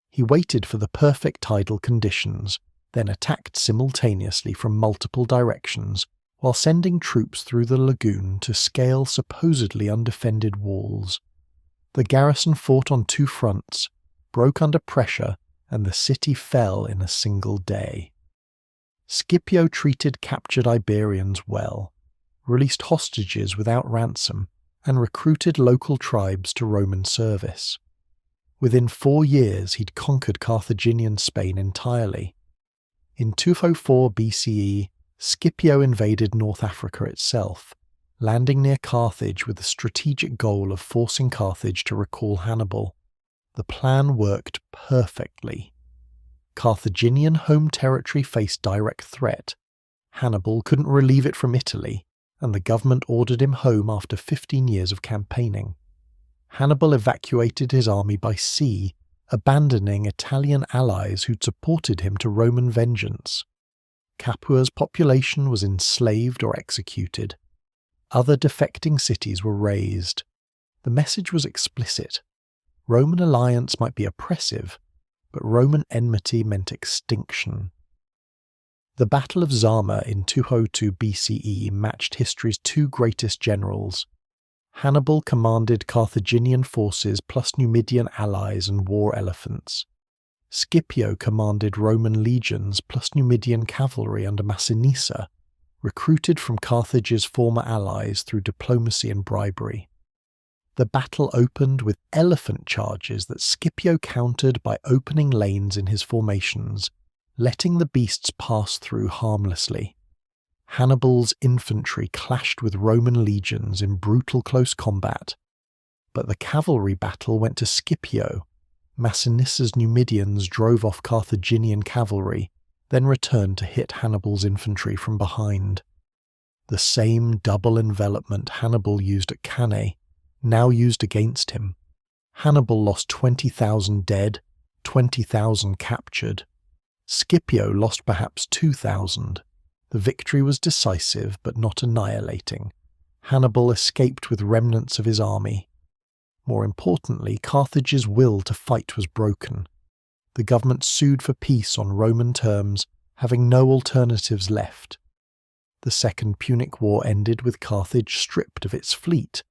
He waited for the perfect tidal conditions, then attacked simultaneously from multiple directions, while sending troops through the lagoon to scale supposedly undefended walls. The garrison fought on two fronts, broke under pressure, and the city fell in a single day. Scipio treated captured Iberians well, released hostages without ransom, and recruited local tribes to Roman service. Within 4 years he'd conquered Carthaginian Spain entirely. In 204 BCE, Scipio invaded North Africa itself, landing near Carthage with the strategic goal of forcing Carthage to recall Hannibal. The plan worked perfectly. Carthaginian home territory faced direct threat. Hannibal couldn't relieve it from Italy, and the government ordered him home after 15 years of campaigning. Hannibal evacuated his army by sea, abandoning Italian allies who'd supported him to Roman vengeance. Capua's population was enslaved or executed. Other defecting cities were razed. The message was explicit. Roman alliance might be oppressive, but Roman enmity meant extinction. The Battle of Zama in 202 BCE matched history's two greatest generals. Hannibal commanded Carthaginian forces plus Numidian allies and war elephants. Scipio commanded Roman legions plus Numidian cavalry under Massinissa, recruited from Carthage's former allies through diplomacy and bribery. The battle opened with elephant charges that Scipio countered by opening lanes in his formations, letting the beasts pass through harmlessly. Hannibal's infantry clashed with Roman legions in brutal close combat, but the cavalry battle went to Scipio. Massinissa's Numidians drove off Carthaginian cavalry, then returned to hit Hannibal's infantry from behind. The same double envelopment Hannibal used at Cannae, now used against him. Hannibal lost 20,000 dead, 20,000 captured. Scipio lost perhaps 2,000. The victory was decisive but not annihilating. Hannibal escaped with remnants of his army. More importantly, Carthage's will to fight was broken. The government sued for peace on Roman terms, having no alternatives left. The Second Punic War ended with Carthage stripped of its fleet,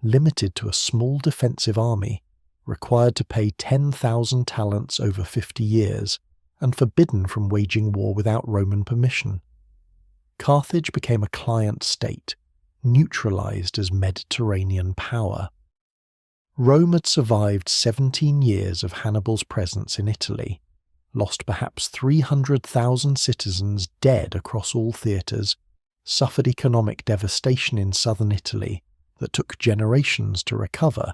limited to a small defensive army, required to pay 10,000 talents over 50 years, and forbidden from waging war without Roman permission. Carthage became a client state, neutralized as Mediterranean power. Rome had survived 17 years of Hannibal's presence in Italy, lost perhaps 300,000 citizens dead across all theatres, suffered economic devastation in southern Italy that took generations to recover,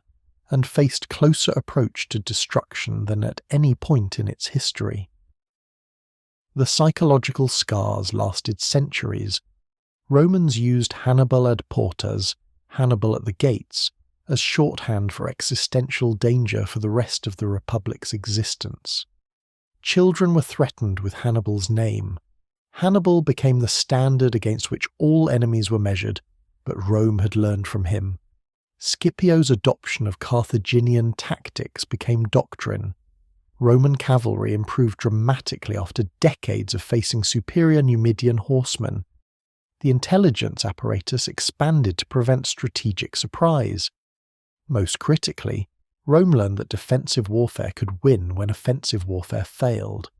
and faced closer approach to destruction than at any point in its history. The psychological scars lasted centuries. Romans used Hannibal ad portas, Hannibal at the gates, as shorthand for existential danger for the rest of the Republic's existence. Children were threatened with Hannibal's name. Hannibal became the standard against which all enemies were measured, but Rome had learned from him. Scipio's adoption of Carthaginian tactics became doctrine. Roman cavalry improved dramatically after decades of facing superior Numidian horsemen. The intelligence apparatus expanded to prevent strategic surprise. Most critically, Rome learned that defensive warfare could win when offensive warfare failed.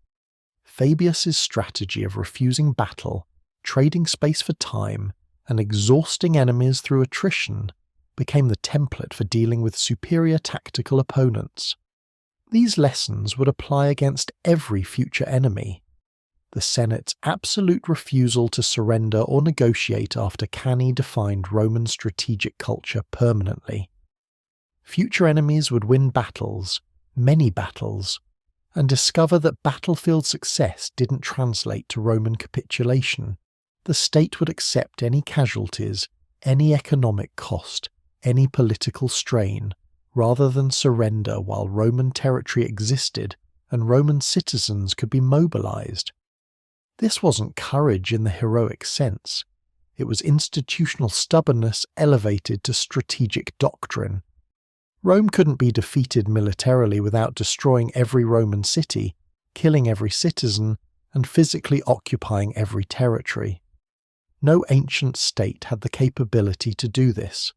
Fabius's strategy of refusing battle, trading space for time, and exhausting enemies through attrition became the template for dealing with superior tactical opponents. These lessons would apply against every future enemy. The Senate's absolute refusal to surrender or negotiate after Cannae defined Roman strategic culture permanently. Future enemies would win battles, many battles, and discover that battlefield success didn't translate to Roman capitulation. The state would accept any casualties, any economic cost, any political strain, rather than surrender while Roman territory existed and Roman citizens could be mobilized. This wasn't courage in the heroic sense. It was institutional stubbornness elevated to strategic doctrine. Rome couldn't be defeated militarily without destroying every Roman city, killing every citizen, and physically occupying every territory. No ancient state had the capability to do this.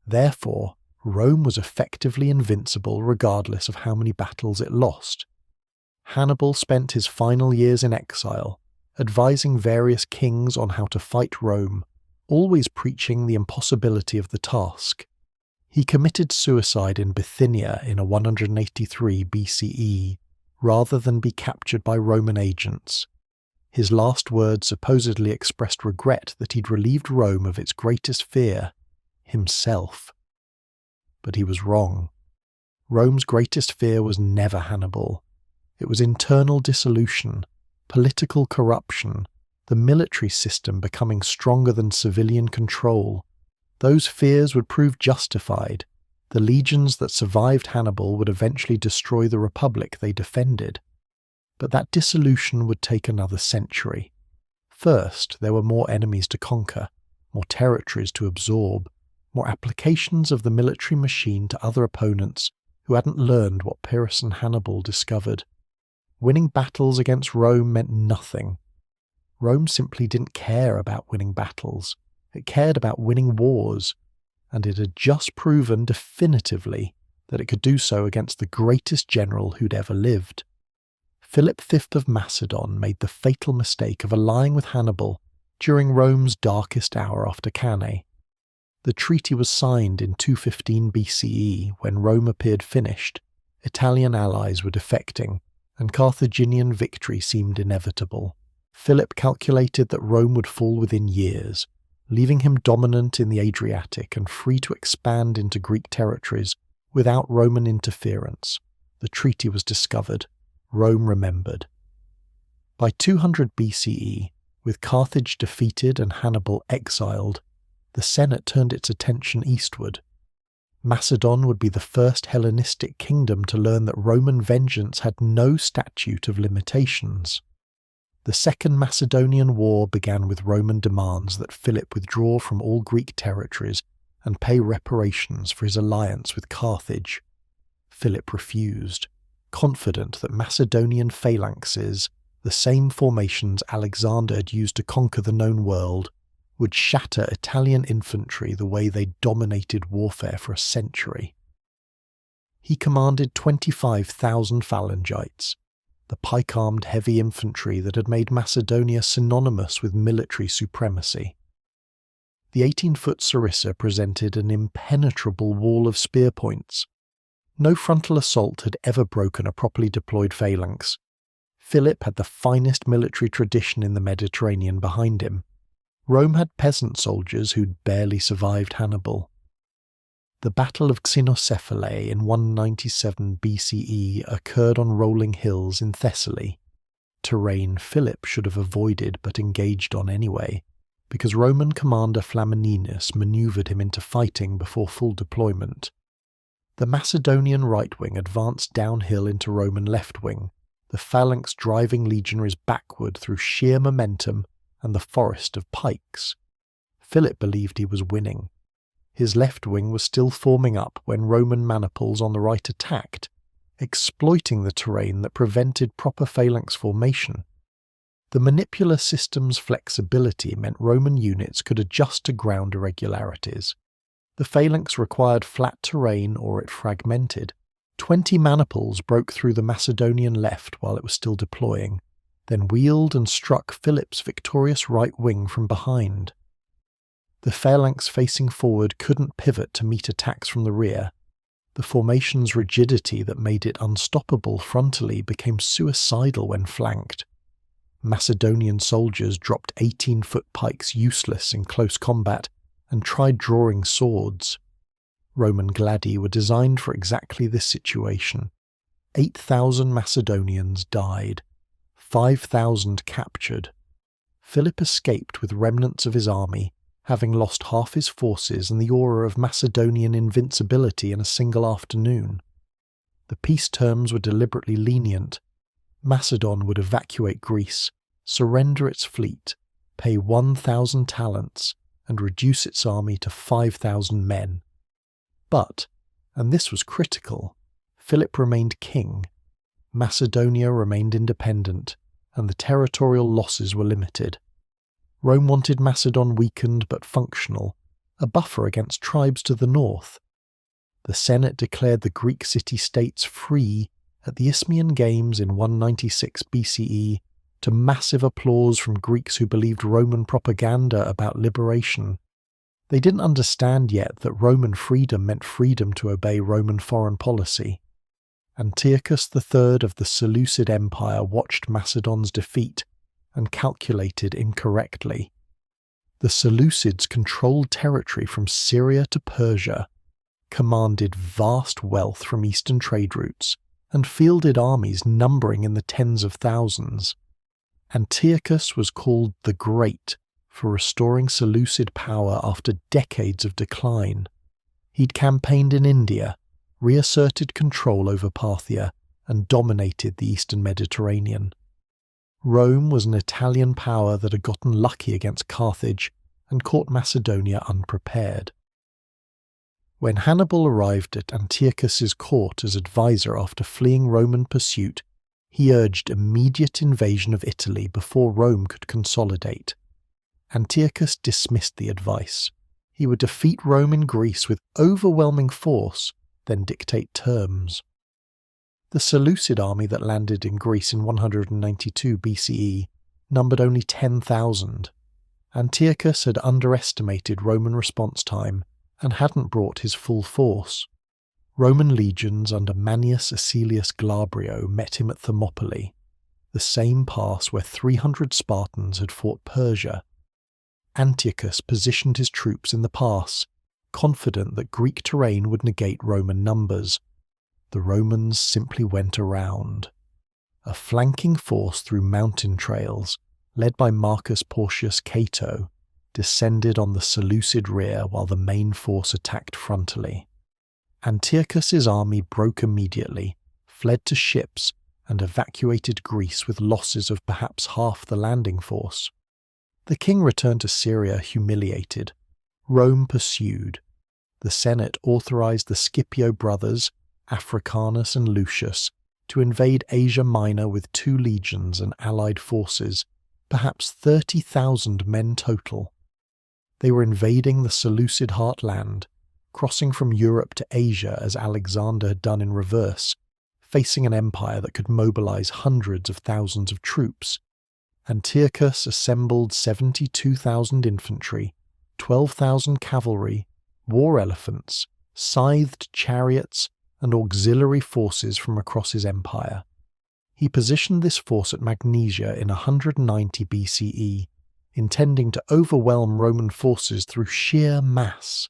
Therefore, Rome was effectively invincible regardless of how many battles it lost. Hannibal spent his final years in exile, advising various kings on how to fight Rome, always preaching the impossibility of the task. He committed suicide in Bithynia in 183 BCE, rather than be captured by Roman agents. His last words supposedly expressed regret that he'd relieved Rome of its greatest fear, himself. But he was wrong. Rome's greatest fear was never Hannibal. It was internal dissolution, political corruption, the military system becoming stronger than civilian control. Those fears would prove justified. The legions that survived Hannibal would eventually destroy the republic they defended. But that dissolution would take another century. First, there were more enemies to conquer, more territories to absorb, more applications of the military machine to other opponents who hadn't learned what Pyrrhus and Hannibal discovered. Winning battles against Rome meant nothing. Rome simply didn't care about winning battles. It cared about winning wars, and it had just proven definitively that it could do so against the greatest general who'd ever lived. Philip V of Macedon made the fatal mistake of allying with Hannibal during Rome's darkest hour after Cannae. The treaty was signed in 215 BCE when Rome appeared finished, Italian allies were defecting, and Carthaginian victory seemed inevitable. Philip calculated that Rome would fall within years, leaving him dominant in the Adriatic and free to expand into Greek territories without Roman interference. The treaty was discovered. Rome remembered. By 200 BCE, with Carthage defeated and Hannibal exiled, the Senate turned its attention eastward. Macedon would be the first Hellenistic kingdom to learn that Roman vengeance had no statute of limitations. The Second Macedonian War began with Roman demands that Philip withdraw from all Greek territories and pay reparations for his alliance with Carthage. Philip refused, confident that Macedonian phalanxes, the same formations Alexander had used to conquer the known world, would shatter Italian infantry the way they dominated warfare for a century. He commanded 25,000 phalangites, the pike-armed heavy infantry that had made Macedonia synonymous with military supremacy. The 18-foot sarissa presented an impenetrable wall of spear points. No frontal assault had ever broken a properly deployed phalanx. Philip had the finest military tradition in the Mediterranean behind him. Rome had peasant soldiers who'd barely survived Hannibal. The Battle of Cynocephalae in 197 BCE occurred on rolling hills in Thessaly, terrain Philip should have avoided but engaged on anyway, because Roman commander Flamininus manoeuvred him into fighting before full deployment. The Macedonian right wing advanced downhill into Roman left wing, the phalanx driving legionaries backward through sheer momentum and the forest of pikes. Philip believed he was winning. His left wing was still forming up when Roman maniples on the right attacked, exploiting the terrain that prevented proper phalanx formation. The manipular system's flexibility meant Roman units could adjust to ground irregularities. The phalanx required flat terrain or it fragmented. 20 maniples broke through the Macedonian left while it was still deploying, then wheeled and struck Philip's victorious right wing from behind. The phalanx facing forward couldn't pivot to meet attacks from the rear. The formation's rigidity that made it unstoppable frontally became suicidal when flanked. Macedonian soldiers dropped 18-foot pikes useless in close combat and tried drawing swords. Roman gladi were designed for exactly this situation. 8,000 Macedonians died. 5,000 captured. Philip escaped with remnants of his army, having lost half his forces and the aura of Macedonian invincibility in a single afternoon. The peace terms were deliberately lenient. Macedon would evacuate Greece, surrender its fleet, pay 1,000 talents, and reduce its army to 5,000 men. But, and this was critical, Philip remained king, Macedonia remained independent, and the territorial losses were limited. Rome wanted Macedon weakened but functional, a buffer against tribes to the north. The Senate declared the Greek city-states free at the Isthmian Games in 196 BCE to massive applause from Greeks who believed Roman propaganda about liberation. They didn't understand yet that Roman freedom meant freedom to obey Roman foreign policy. Antiochus III of the Seleucid Empire watched Macedon's defeat and calculated incorrectly. The Seleucids controlled territory from Syria to Persia, commanded vast wealth from eastern trade routes, and fielded armies numbering in the tens of thousands. Antiochus was called the Great for restoring Seleucid power after decades of decline. He'd campaigned in India, reasserted control over Parthia, and dominated the eastern Mediterranean. Rome was an Italian power that had gotten lucky against Carthage and caught Macedonia unprepared. When Hannibal arrived at Antiochus's court as advisor after fleeing Roman pursuit, he urged immediate invasion of Italy before Rome could consolidate. Antiochus dismissed the advice. He would defeat Rome in Greece with overwhelming force, then dictate terms. The Seleucid army that landed in Greece in 192 BCE numbered only 10,000. Antiochus had underestimated Roman response time and hadn't brought his full force. Roman legions under Manius Acilius Glabrio met him at Thermopylae, the same pass where 300 Spartans had fought Persia. Antiochus positioned his troops in the pass, confident that Greek terrain would negate Roman numbers. The Romans simply went around. A flanking force through mountain trails, led by Marcus Porcius Cato, descended on the Seleucid rear while the main force attacked frontally. Antiochus's army broke immediately, fled to ships, and evacuated Greece with losses of perhaps half the landing force. The king returned to Syria humiliated. Rome pursued. The Senate authorized the Scipio brothers, Africanus and Lucius, to invade Asia Minor with 2 legions and allied forces, perhaps 30,000 men total. They were invading the Seleucid heartland, crossing from Europe to Asia as Alexander had done in reverse, facing an empire that could mobilize hundreds of thousands of troops. Antiochus assembled 72,000 infantry, 12,000 cavalry, war elephants, scythed chariots, and auxiliary forces from across his empire. He positioned this force at Magnesia in 190 BCE, intending to overwhelm Roman forces through sheer mass.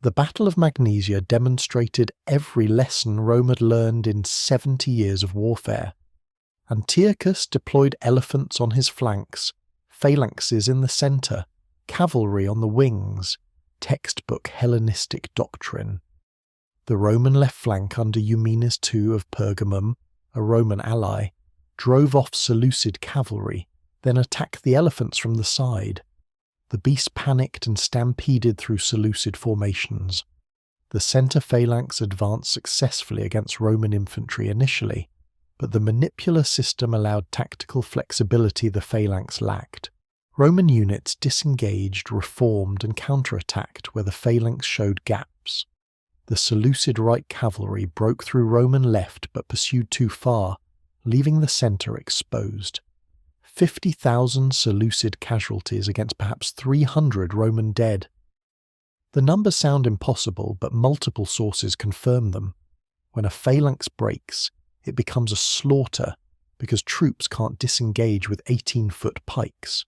The Battle of Magnesia demonstrated every lesson Rome had learned in 70 years of warfare. Antiochus deployed elephants on his flanks, phalanxes in the centre, cavalry on the wings, textbook Hellenistic doctrine. The Roman left flank under Eumenes II of Pergamum, a Roman ally, drove off Seleucid cavalry, then attacked the elephants from the side. The beasts panicked and stampeded through Seleucid formations. The centre phalanx advanced successfully against Roman infantry initially, but the manipular system allowed tactical flexibility the phalanx lacked. Roman units disengaged, reformed, and counterattacked where the phalanx showed gaps. The Seleucid right cavalry broke through Roman left but pursued too far, leaving the centre exposed. 50,000 Seleucid casualties against perhaps 300 Roman dead. The numbers sound impossible, but multiple sources confirm them. When a phalanx breaks, it becomes a slaughter because troops can't disengage with 18-foot pikes.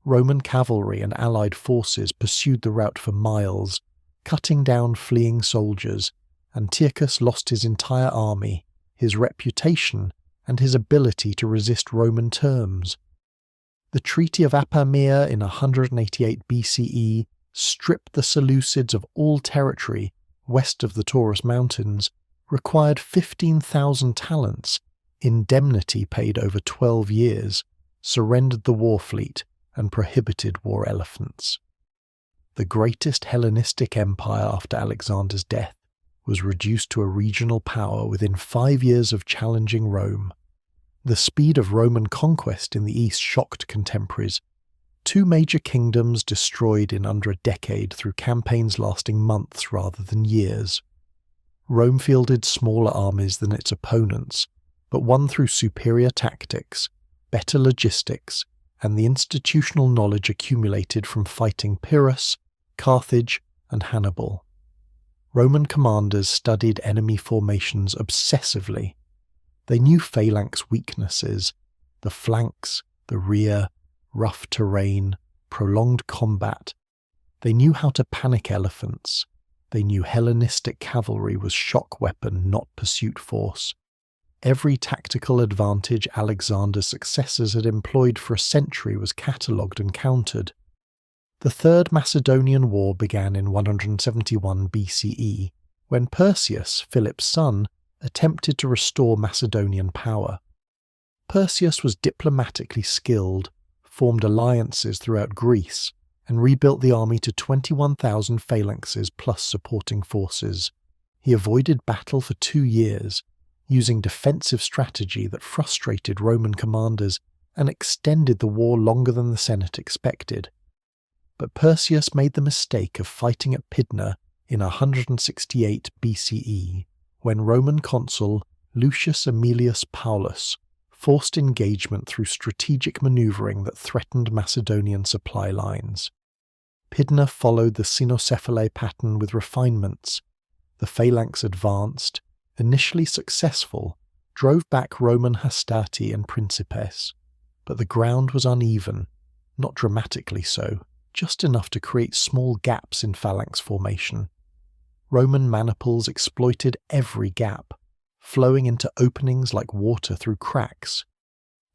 Roman cavalry and allied forces pursued the route for miles, cutting down fleeing soldiers. Antiochus lost his entire army, his reputation, and his ability to resist Roman terms. The Treaty of Apamea in 188 BCE stripped the Seleucids of all territory west of the Taurus Mountains, required 15,000 talents, indemnity paid over 12 years, surrendered the war fleet, and prohibited war elephants. the greatest Hellenistic empire after Alexander's death, was reduced to a regional power within 5 years of challenging Rome. The speed of Roman conquest in the east shocked contemporaries. 2 major kingdoms destroyed in under a decade through campaigns lasting months rather than years. Rome fielded smaller armies than its opponents, but won through superior tactics, better logistics, and the institutional knowledge accumulated from fighting Pyrrhus, Carthage, and Hannibal. Roman commanders studied enemy formations obsessively. They knew phalanx weaknesses, the flanks, the rear, rough terrain, prolonged combat. They knew how to panic elephants. They knew Hellenistic cavalry was shock weapon, not pursuit force. Every tactical advantage Alexander's successors had employed for a century was catalogued and countered. The Third Macedonian War began in 171 BCE, when Perseus, Philip's son, attempted to restore Macedonian power. Perseus was diplomatically skilled, formed alliances throughout Greece, and rebuilt the army to 21,000 phalanxes plus supporting forces. He avoided battle for 2 years, using defensive strategy that frustrated Roman commanders and extended the war longer than the Senate expected. But Perseus made the mistake of fighting at Pydna in 168 BCE, when Roman consul Lucius Aemilius Paulus forced engagement through strategic maneuvering that threatened Macedonian supply lines. Pydna followed the Cynocephalae pattern with refinements. The phalanx advanced, initially successful, drove back Roman hastati and principes, but the ground was uneven, not dramatically so, just enough to create small gaps in phalanx formation. Roman maniples exploited every gap, flowing into openings like water through cracks.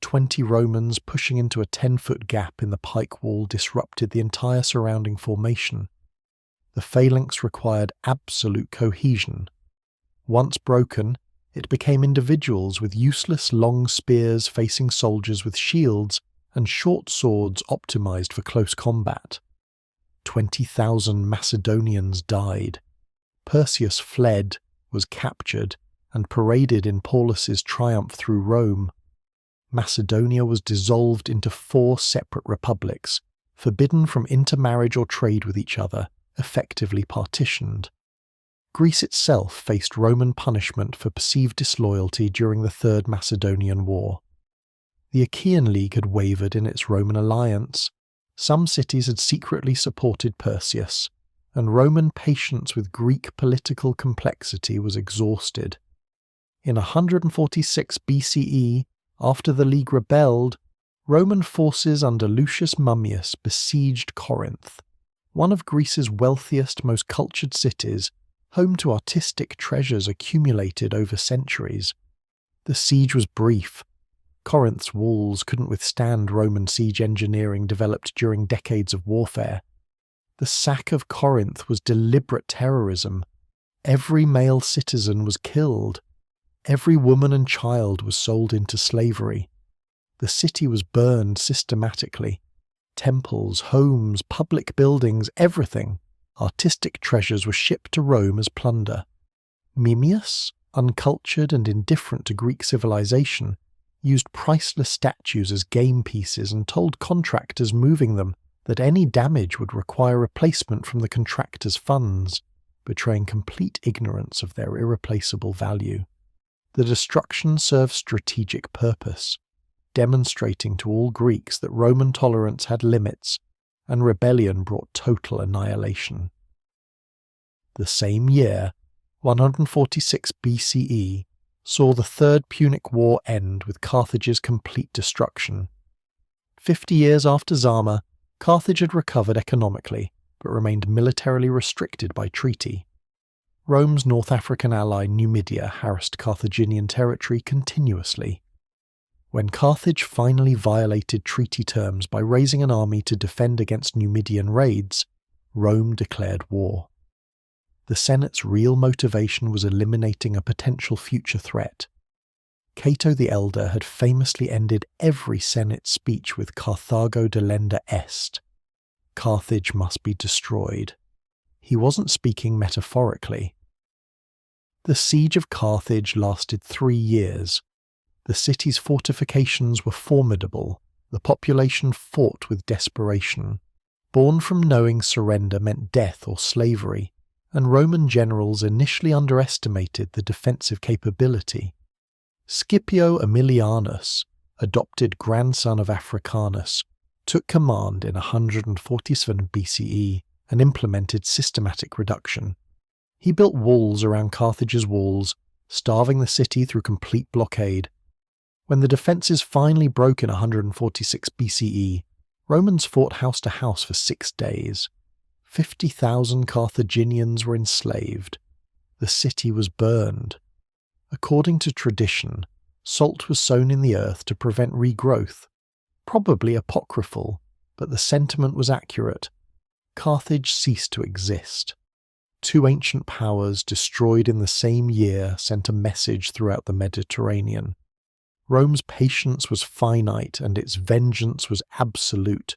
20 Romans pushing into a 10-foot gap in the pike wall disrupted the entire surrounding formation. The phalanx required absolute cohesion. Once broken, it became individuals with useless long spears facing soldiers with shields and short swords optimized for close combat. 20,000 Macedonians died. Perseus fled, was captured, and paraded in Paulus's triumph through Rome. Macedonia was dissolved into 4 separate republics, forbidden from intermarriage or trade with each other, effectively partitioned. Greece itself faced Roman punishment for perceived disloyalty during the Third Macedonian War. The Achaean League had wavered in its Roman alliance. Some cities had secretly supported Perseus, and Roman patience with Greek political complexity was exhausted. In 146 BCE, after the League rebelled, Roman forces under Lucius Mummius besieged Corinth, one of Greece's wealthiest, most cultured cities, home to artistic treasures accumulated over centuries. The siege was brief. Corinth's walls couldn't withstand Roman siege engineering developed during decades of warfare. The sack of Corinth was deliberate terrorism. Every male citizen was killed. Every woman and child was sold into slavery. The city was burned systematically. Temples, homes, public buildings, everything. Artistic treasures were shipped to Rome as plunder. Mummius, uncultured and indifferent to Greek civilization, used priceless statues as game pieces and told contractors moving them that any damage would require replacement from the contractor's funds, betraying complete ignorance of their irreplaceable value. The destruction served strategic purpose, demonstrating to all Greeks that Roman tolerance had limits, and rebellion brought total annihilation. The same year, 146 BCE, saw the Third Punic War end with Carthage's complete destruction. 50 years after Zama, Carthage had recovered economically, but remained militarily restricted by treaty. Rome's North African ally Numidia harassed Carthaginian territory continuously. When Carthage finally violated treaty terms by raising an army to defend against Numidian raids, Rome declared war. The Senate's real motivation was eliminating a potential future threat. Cato the Elder had famously ended every Senate speech with Carthago delenda est. Carthage must be destroyed. He wasn't speaking metaphorically. The siege of Carthage lasted 3 years. The city's fortifications were formidable. The population fought with desperation. Born from knowing surrender meant death or slavery, and Roman generals initially underestimated the defensive capability. Scipio Aemilianus, adopted grandson of Africanus, took command in 147 BCE and implemented systematic reduction. He built walls around Carthage's walls, starving the city through complete blockade. When the defences finally broke in 146 BCE, Romans fought house to house for 6 days. 50,000 Carthaginians were enslaved. The city was burned. According to tradition, salt was sown in the earth to prevent regrowth. Probably apocryphal, but the sentiment was accurate. Carthage ceased to exist. 2 ancient powers destroyed in the same year sent a message throughout the Mediterranean. Rome's patience was finite and its vengeance was absolute.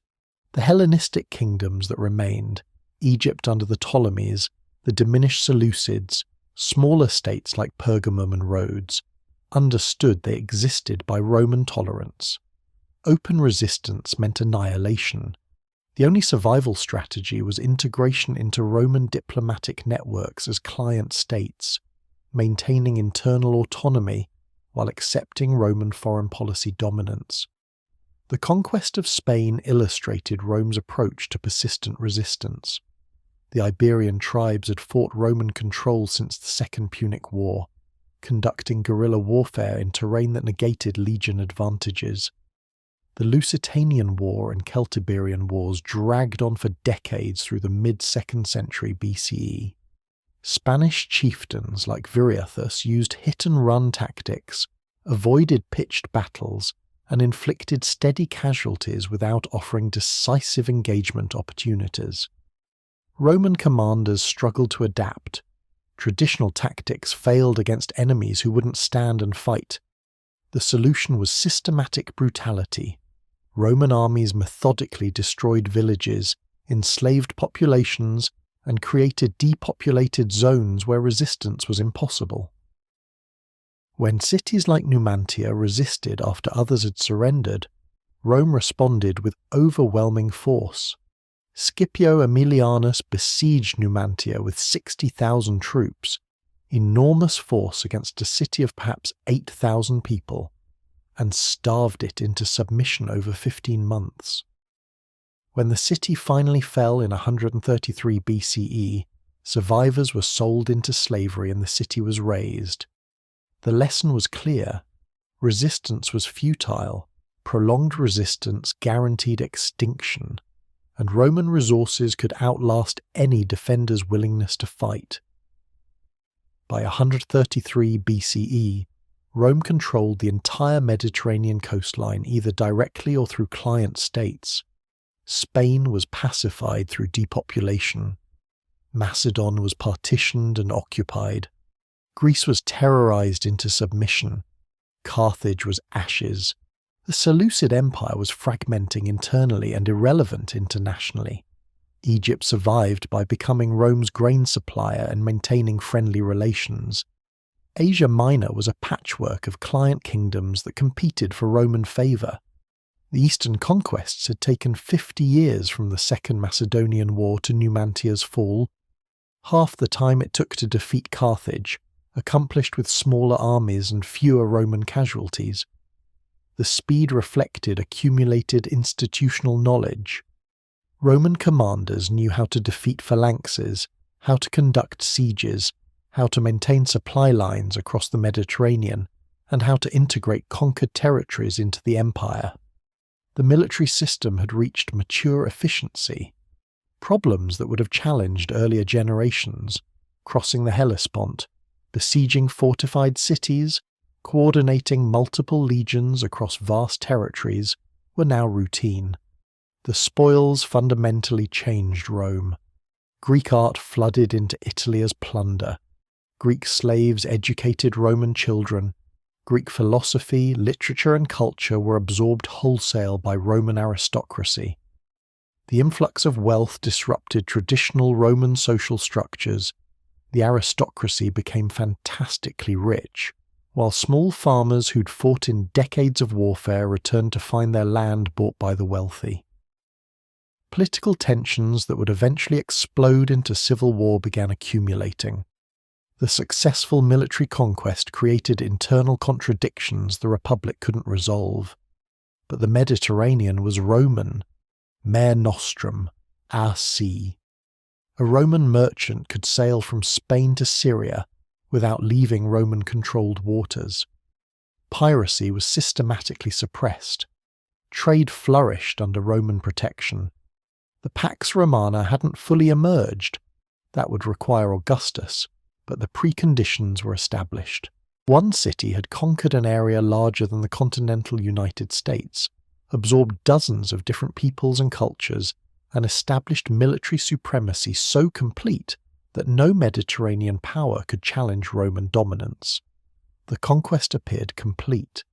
The Hellenistic kingdoms that remained, Egypt under the Ptolemies, the diminished Seleucids, smaller states like Pergamum and Rhodes, understood they existed by Roman tolerance. Open resistance meant annihilation. The only survival strategy was integration into Roman diplomatic networks as client states, maintaining internal autonomy while accepting Roman foreign policy dominance. The conquest of Spain illustrated Rome's approach to persistent resistance. The Iberian tribes had fought Roman control since the Second Punic War, conducting guerrilla warfare in terrain that negated legion advantages. The Lusitanian War and Celtiberian Wars dragged on for decades through the mid-2nd century BCE. Spanish chieftains like Viriathus used hit-and-run tactics, avoided pitched battles, and inflicted steady casualties without offering decisive engagement opportunities. Roman commanders struggled to adapt. Traditional tactics failed against enemies who wouldn't stand and fight. The solution was systematic brutality. Roman armies methodically destroyed villages, enslaved populations, and created depopulated zones where resistance was impossible. When cities like Numantia resisted after others had surrendered, Rome responded with overwhelming force. Scipio Aemilianus besieged Numantia with 60,000 troops, enormous force against a city of perhaps 8,000 people, and starved it into submission over 15 months. When the city finally fell in 133 BCE, survivors were sold into slavery and the city was razed. The lesson was clear. Resistance was futile. Prolonged resistance guaranteed extinction, and Roman resources could outlast any defender's willingness to fight. By 133 BCE, Rome controlled the entire Mediterranean coastline either directly or through client states. Spain was pacified through depopulation. Macedon was partitioned and occupied. Greece was terrorized into submission. Carthage was ashes. The Seleucid Empire was fragmenting internally and irrelevant internationally. Egypt survived by becoming Rome's grain supplier and maintaining friendly relations. Asia Minor was a patchwork of client kingdoms that competed for Roman favour. The eastern conquests had taken 50 years from the Second Macedonian War to Numantia's fall, half the time it took to defeat Carthage, accomplished with smaller armies and fewer Roman casualties. The speed reflected accumulated institutional knowledge. Roman commanders knew how to defeat phalanxes, how to conduct sieges, how to maintain supply lines across the Mediterranean, and how to integrate conquered territories into the empire. The military system had reached mature efficiency. Problems that would have challenged earlier generations, crossing the Hellespont, besieging fortified cities, coordinating multiple legions across vast territories, were now routine. The spoils fundamentally changed Rome. Greek art flooded into Italy as plunder. Greek slaves educated Roman children. Greek philosophy, literature and culture were absorbed wholesale by Roman aristocracy. The influx of wealth disrupted traditional Roman social structures. The aristocracy became fantastically rich, while small farmers who'd fought in decades of warfare returned to find their land bought by the wealthy. Political tensions that would eventually explode into civil war began accumulating. The successful military conquest created internal contradictions the Republic couldn't resolve. But the Mediterranean was Roman, Mare Nostrum, our sea. A Roman merchant could sail from Spain to Syria without leaving Roman-controlled waters. Piracy was systematically suppressed. Trade flourished under Roman protection. The Pax Romana hadn't fully emerged. That would require Augustus, but the preconditions were established. One city had conquered an area larger than the continental United States, absorbed dozens of different peoples and cultures, and established military supremacy so complete that no Mediterranean power could challenge Roman dominance. The conquest appeared complete.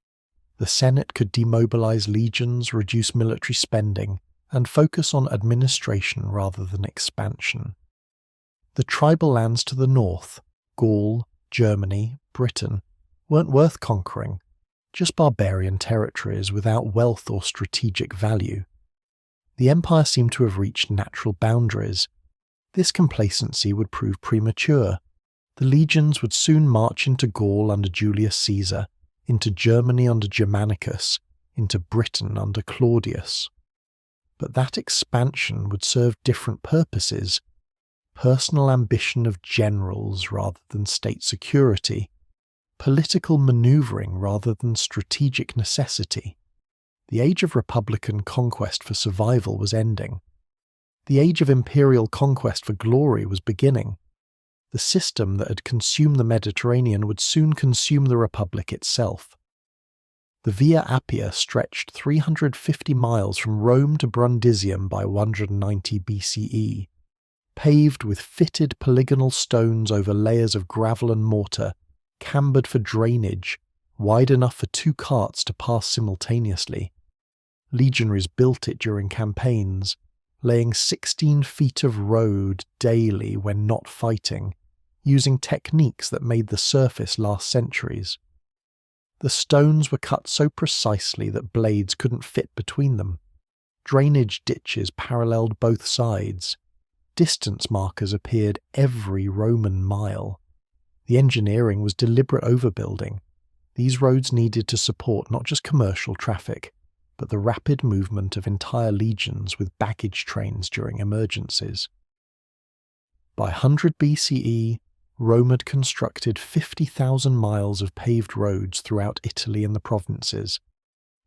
The Senate could demobilize legions, reduce military spending, and focus on administration rather than expansion. The tribal lands to the north, Gaul, Germany, Britain, weren't worth conquering, just barbarian territories without wealth or strategic value. The empire seemed to have reached natural boundaries. This complacency would prove premature. The legions would soon march into Gaul under Julius Caesar, into Germany under Germanicus, into Britain under Claudius. But that expansion would serve different purposes: personal ambition of generals rather than state security, political maneuvering rather than strategic necessity. The age of republican conquest for survival was ending. The age of imperial conquest for glory was beginning. The system that had consumed the Mediterranean would soon consume the Republic itself. The Via Appia stretched 350 miles from Rome to Brundisium by 190 BCE, paved with fitted polygonal stones over layers of gravel and mortar, cambered for drainage, wide enough for 2 carts to pass simultaneously. Legionaries built it during campaigns, laying 16 feet of road daily when not fighting, using techniques that made the surface last centuries. The stones were cut so precisely that blades couldn't fit between them. Drainage ditches paralleled both sides. Distance markers appeared every Roman mile. The engineering was deliberate overbuilding. These roads needed to support not just commercial traffic, but the rapid movement of entire legions with baggage trains during emergencies. By 100 BCE, Rome had constructed 50,000 miles of paved roads throughout Italy and the provinces.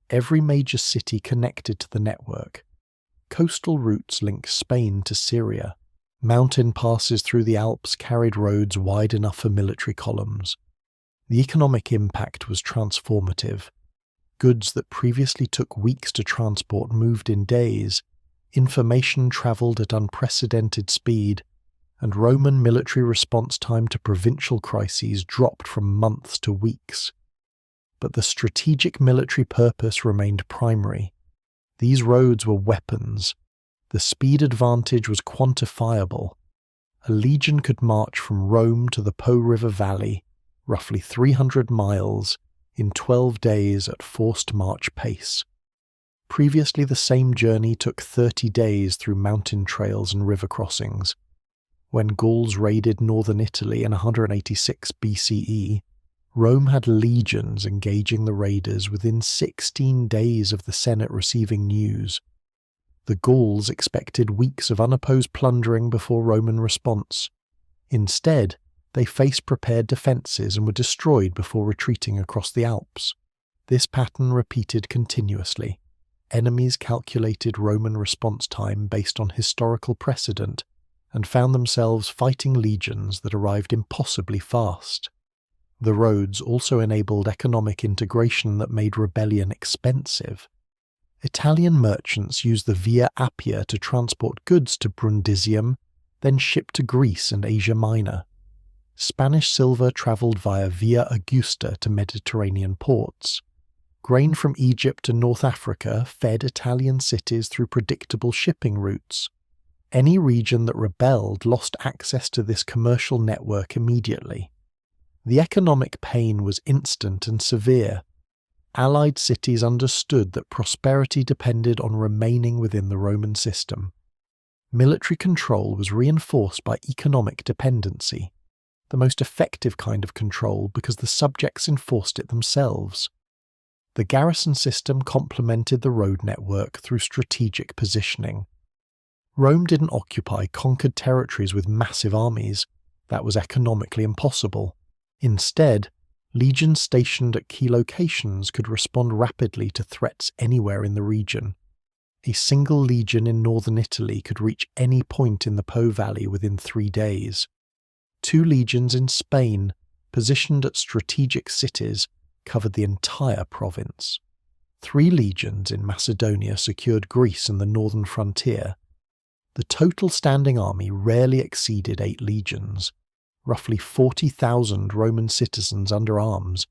Every major city connected to the network. Coastal routes linked Spain to Syria. Mountain passes through the Alps carried roads wide enough for military columns. The economic impact was transformative. Goods that previously took weeks to transport moved in days. Information travelled at unprecedented speed, and Roman military response time to provincial crises dropped from months to weeks. But the strategic military purpose remained primary. These roads were weapons. The speed advantage was quantifiable. A legion could march from Rome to the Po River Valley, roughly 300 miles, in 12 days at forced march pace. Previously, the same journey took 30 days through mountain trails and river crossings. When Gauls raided northern Italy in 186 BCE, Rome had legions engaging the raiders within 16 days of the Senate receiving news. The Gauls expected weeks of unopposed plundering before Roman response. Instead, they faced prepared defences and were destroyed before retreating across the Alps. This pattern repeated continuously. Enemies calculated Roman response time based on historical precedent and found themselves fighting legions that arrived impossibly fast. The roads also enabled economic integration that made rebellion expensive. Italian merchants used the Via Appia to transport goods to Brundisium, then shipped to Greece and Asia Minor. Spanish silver travelled via Via Augusta to Mediterranean ports. Grain from Egypt and North Africa fed Italian cities through predictable shipping routes. Any region that rebelled lost access to this commercial network immediately. The economic pain was instant and severe. Allied cities understood that prosperity depended on remaining within the Roman system. Military control was reinforced by economic dependency, the most effective kind of control because the subjects enforced it themselves. The garrison system complemented the road network through strategic positioning. Rome didn't occupy conquered territories with massive armies. That was economically impossible. Instead, legions stationed at key locations could respond rapidly to threats anywhere in the region. A single legion in northern Italy could reach any point in the Po Valley within 3 days. 2 legions in Spain, positioned at strategic cities, covered the entire province. 3 legions in Macedonia secured Greece and the northern frontier. The total standing army rarely exceeded 8 legions, roughly 40,000 Roman citizens under arms,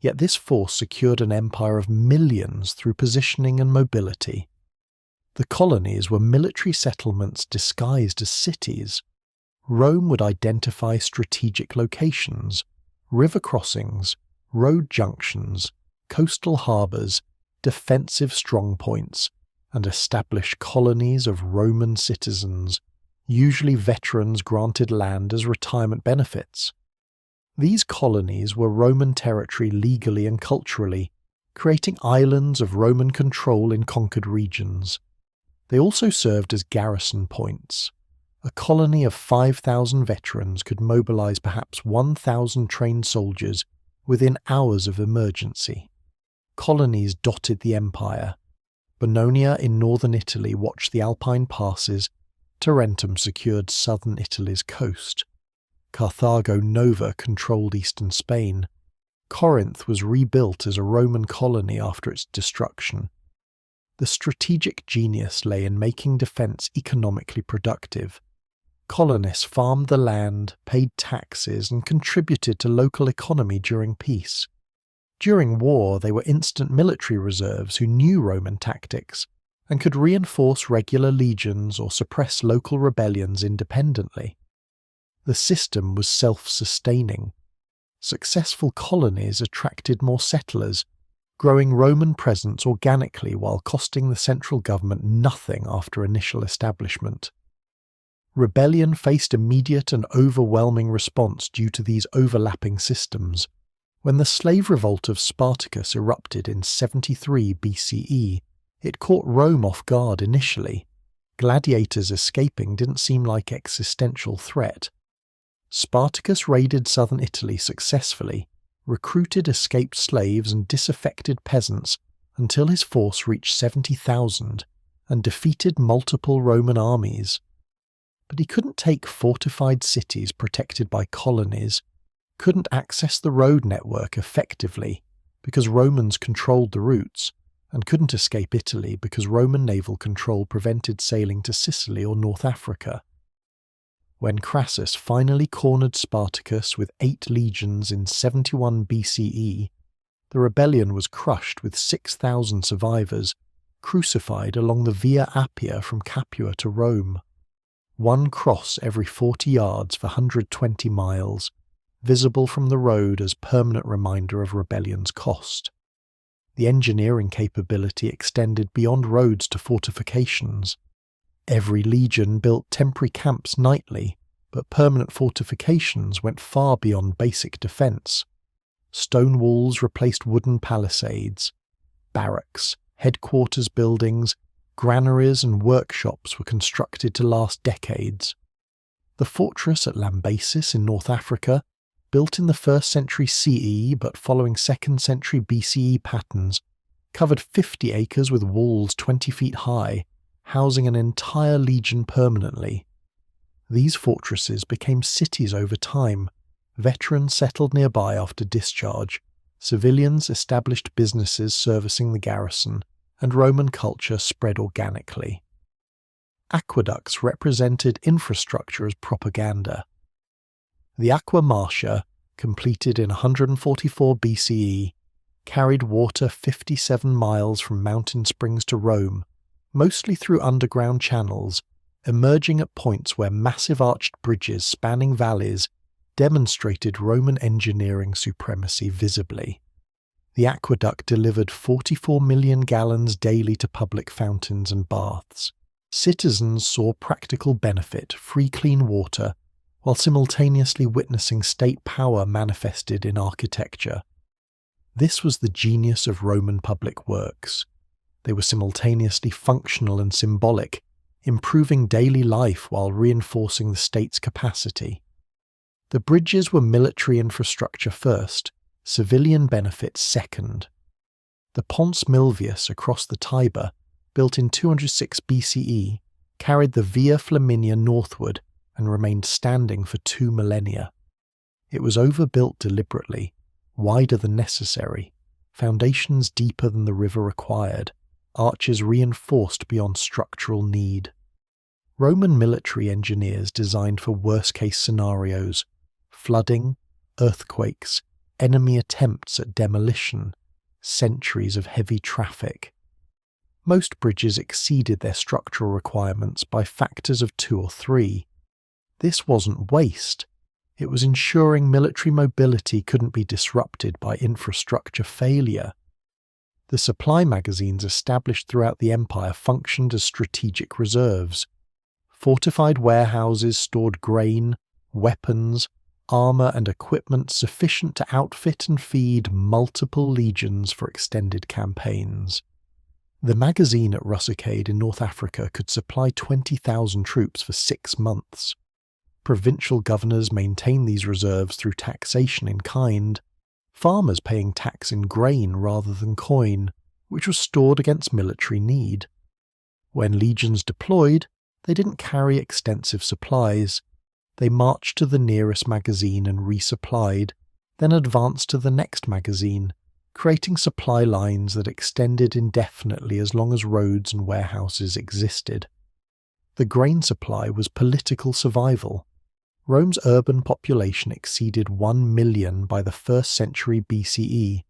yet this force secured an empire of millions through positioning and mobility. The colonies were military settlements disguised as cities. Rome would identify strategic locations, river crossings, road junctions, coastal harbours, defensive strongpoints, and establish colonies of Roman citizens, usually veterans granted land as retirement benefits. These colonies were Roman territory legally and culturally, creating islands of Roman control in conquered regions. They also served as garrison points. A colony of 5,000 veterans could mobilize perhaps 1,000 trained soldiers within hours of emergency. Colonies dotted the empire. Bononia in northern Italy watched the Alpine passes. Tarentum secured southern Italy's coast. Carthago Nova controlled eastern Spain. Corinth was rebuilt as a Roman colony after its destruction. The strategic genius lay in making defense economically productive. Colonists farmed the land, paid taxes, and contributed to local economy during peace. During war, they were instant military reserves who knew Roman tactics and could reinforce regular legions or suppress local rebellions independently. The system was self-sustaining. Successful colonies attracted more settlers, growing Roman presence organically while costing the central government nothing after initial establishment. Rebellion faced immediate and overwhelming response due to these overlapping systems. When the slave revolt of Spartacus erupted in 73 BCE, it caught Rome off guard initially. Gladiators escaping didn't seem like existential threat. Spartacus raided southern Italy successfully, recruited escaped slaves and disaffected peasants until his force reached 70,000 and defeated multiple Roman armies. But he couldn't take fortified cities protected by colonies, couldn't access the road network effectively because Romans controlled the routes, and couldn't escape Italy because Roman naval control prevented sailing to Sicily or North Africa. When Crassus finally cornered Spartacus with 8 legions in 71 BCE, the rebellion was crushed with 6,000 survivors, crucified along the Via Appia from Capua to Rome. 1 cross every 40 yards for 120 miles, visible from the road as permanent reminder of rebellion's cost. The engineering capability extended beyond roads to fortifications. Every legion built temporary camps nightly, but permanent fortifications went far beyond basic defence. Stone walls replaced wooden palisades. Barracks, headquarters buildings, granaries and workshops were constructed to last decades. The fortress at Lambasis in North Africa, built in the 1st century CE but following 2nd century BCE patterns, covered 50 acres with walls 20 feet high, housing an entire legion permanently. These fortresses became cities over time. Veterans settled nearby after discharge. Civilians established businesses servicing the garrison, and Roman culture spread organically. Aqueducts represented infrastructure as propaganda. The Aqua Marcia, completed in 144 BCE, carried water 57 miles from mountain springs to Rome, mostly through underground channels, emerging at points where massive arched bridges spanning valleys demonstrated Roman engineering supremacy visibly. The aqueduct delivered 44 million gallons daily to public fountains and baths. Citizens saw practical benefit, free clean water, while simultaneously witnessing state power manifested in architecture. This was the genius of Roman public works. They were simultaneously functional and symbolic, improving daily life while reinforcing the state's capacity. The bridges were military infrastructure first, civilian benefits second. The Pons Milvius across the Tiber, built in 206 BCE, carried the Via Flaminia northward and remained standing for 2 millennia. It was overbuilt deliberately, wider than necessary, foundations deeper than the river required, arches reinforced beyond structural need. Roman military engineers designed for worst-case scenarios: flooding, earthquakes, enemy attempts at demolition, centuries of heavy traffic. Most bridges exceeded their structural requirements by factors of 2 or 3. This wasn't waste. It was ensuring military mobility couldn't be disrupted by infrastructure failure. The supply magazines established throughout the empire functioned as strategic reserves. Fortified warehouses stored grain, weapons, armor and equipment sufficient to outfit and feed multiple legions for extended campaigns. The magazine at Rusicade in North Africa could supply 20,000 troops for 6 months. Provincial governors maintained these reserves through taxation in kind, farmers paying tax in grain rather than coin, which was stored against military need. When legions deployed, they didn't carry extensive supplies. They marched to the nearest magazine and resupplied, then advanced to the next magazine, creating supply lines that extended indefinitely as long as roads and warehouses existed. The grain supply was political survival. Rome's urban population exceeded 1 million by the 1st century BCE,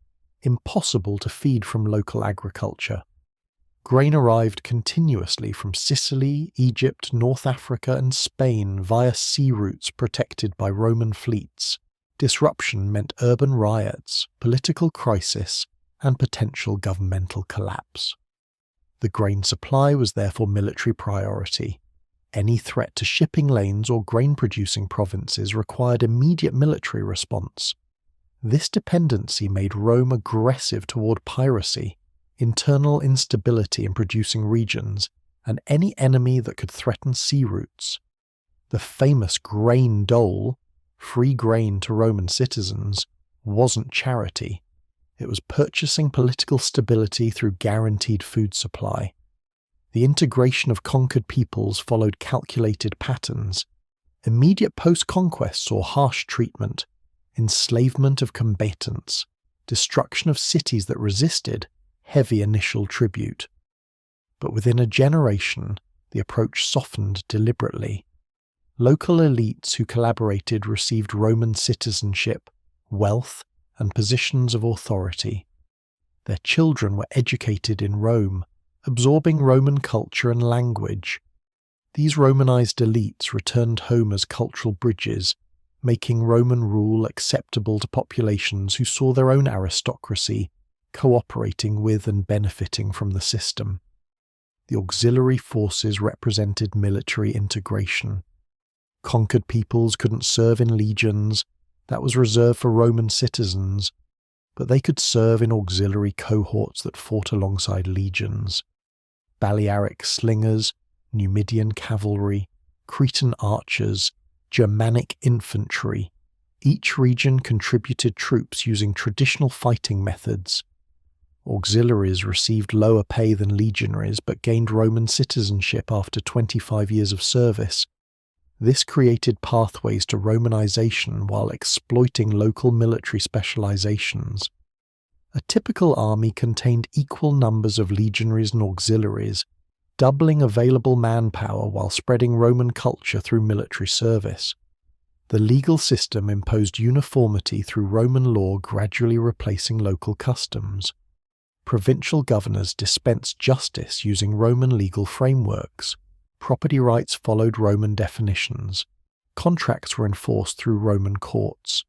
impossible to feed from local agriculture. Grain arrived continuously from Sicily, Egypt, North Africa and Spain via sea routes protected by Roman fleets. Disruption meant urban riots, political crisis, and potential governmental collapse. The grain supply was therefore military priority. Any threat to shipping lanes or grain-producing provinces required immediate military response. This dependency made Rome aggressive toward piracy, internal instability in producing regions, and any enemy that could threaten sea routes. The famous grain dole, free grain to Roman citizens, wasn't charity. It was purchasing political stability through guaranteed food supply. The integration of conquered peoples followed calculated patterns. Immediate post-conquest saw harsh treatment, enslavement of combatants, destruction of cities that resisted, heavy initial tribute. But within a generation, the approach softened deliberately. Local elites who collaborated received Roman citizenship, wealth, and positions of authority. Their children were educated in Rome, absorbing Roman culture and language. These Romanized elites returned home as cultural bridges, making Roman rule acceptable to populations who saw their own aristocracy cooperating with and benefiting from the system. The auxiliary forces represented military integration. Conquered peoples couldn't serve in legions, that was reserved for Roman citizens, but they could serve in auxiliary cohorts that fought alongside legions. Balearic slingers, Numidian cavalry, Cretan archers, Germanic infantry. Each region contributed troops using traditional fighting methods. Auxiliaries received lower pay than legionaries but gained Roman citizenship after 25 years of service. This created pathways to Romanization while exploiting local military specializations. A typical army contained equal numbers of legionaries and auxiliaries, doubling available manpower while spreading Roman culture through military service. The legal system imposed uniformity through Roman law, gradually replacing local customs. Provincial governors dispensed justice using Roman legal frameworks. Property rights followed Roman definitions. Contracts were enforced through Roman courts.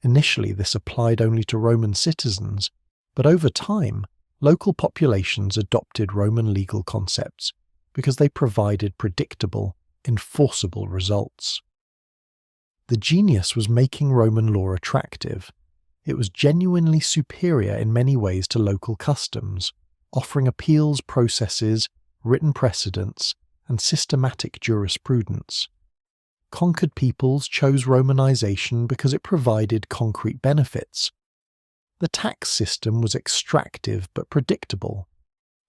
Initially, this applied only to Roman citizens, but over time, local populations adopted Roman legal concepts because they provided predictable, enforceable results. The genius was making Roman law attractive. It was genuinely superior in many ways to local customs, offering appeals processes, written precedents, and systematic jurisprudence. Conquered peoples chose Romanization because it provided concrete benefits. The tax system was extractive but predictable.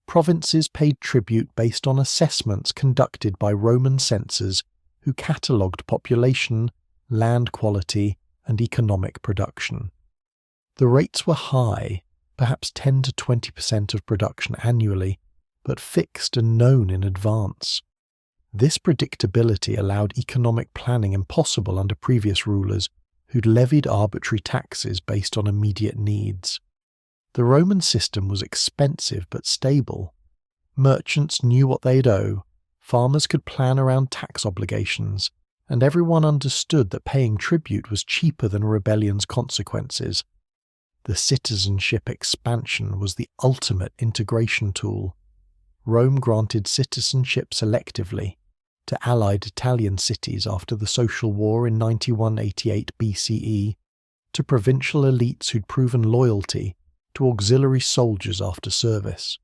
Provinces paid tribute based on assessments conducted by Roman censors who catalogued population, land quality, and economic production. The rates were high, perhaps 10 to 20% of production annually, but fixed and known in advance. This predictability allowed economic planning impossible under previous rulers who'd levied arbitrary taxes based on immediate needs. The Roman system was expensive but stable. Merchants knew what they'd owe, farmers could plan around tax obligations, and everyone understood that paying tribute was cheaper than a rebellion's consequences. The citizenship expansion was the ultimate integration tool. Rome granted citizenship selectively to allied Italian cities after the Social War in 91-88 BCE, to provincial elites who'd proven loyalty, to auxiliary soldiers after service.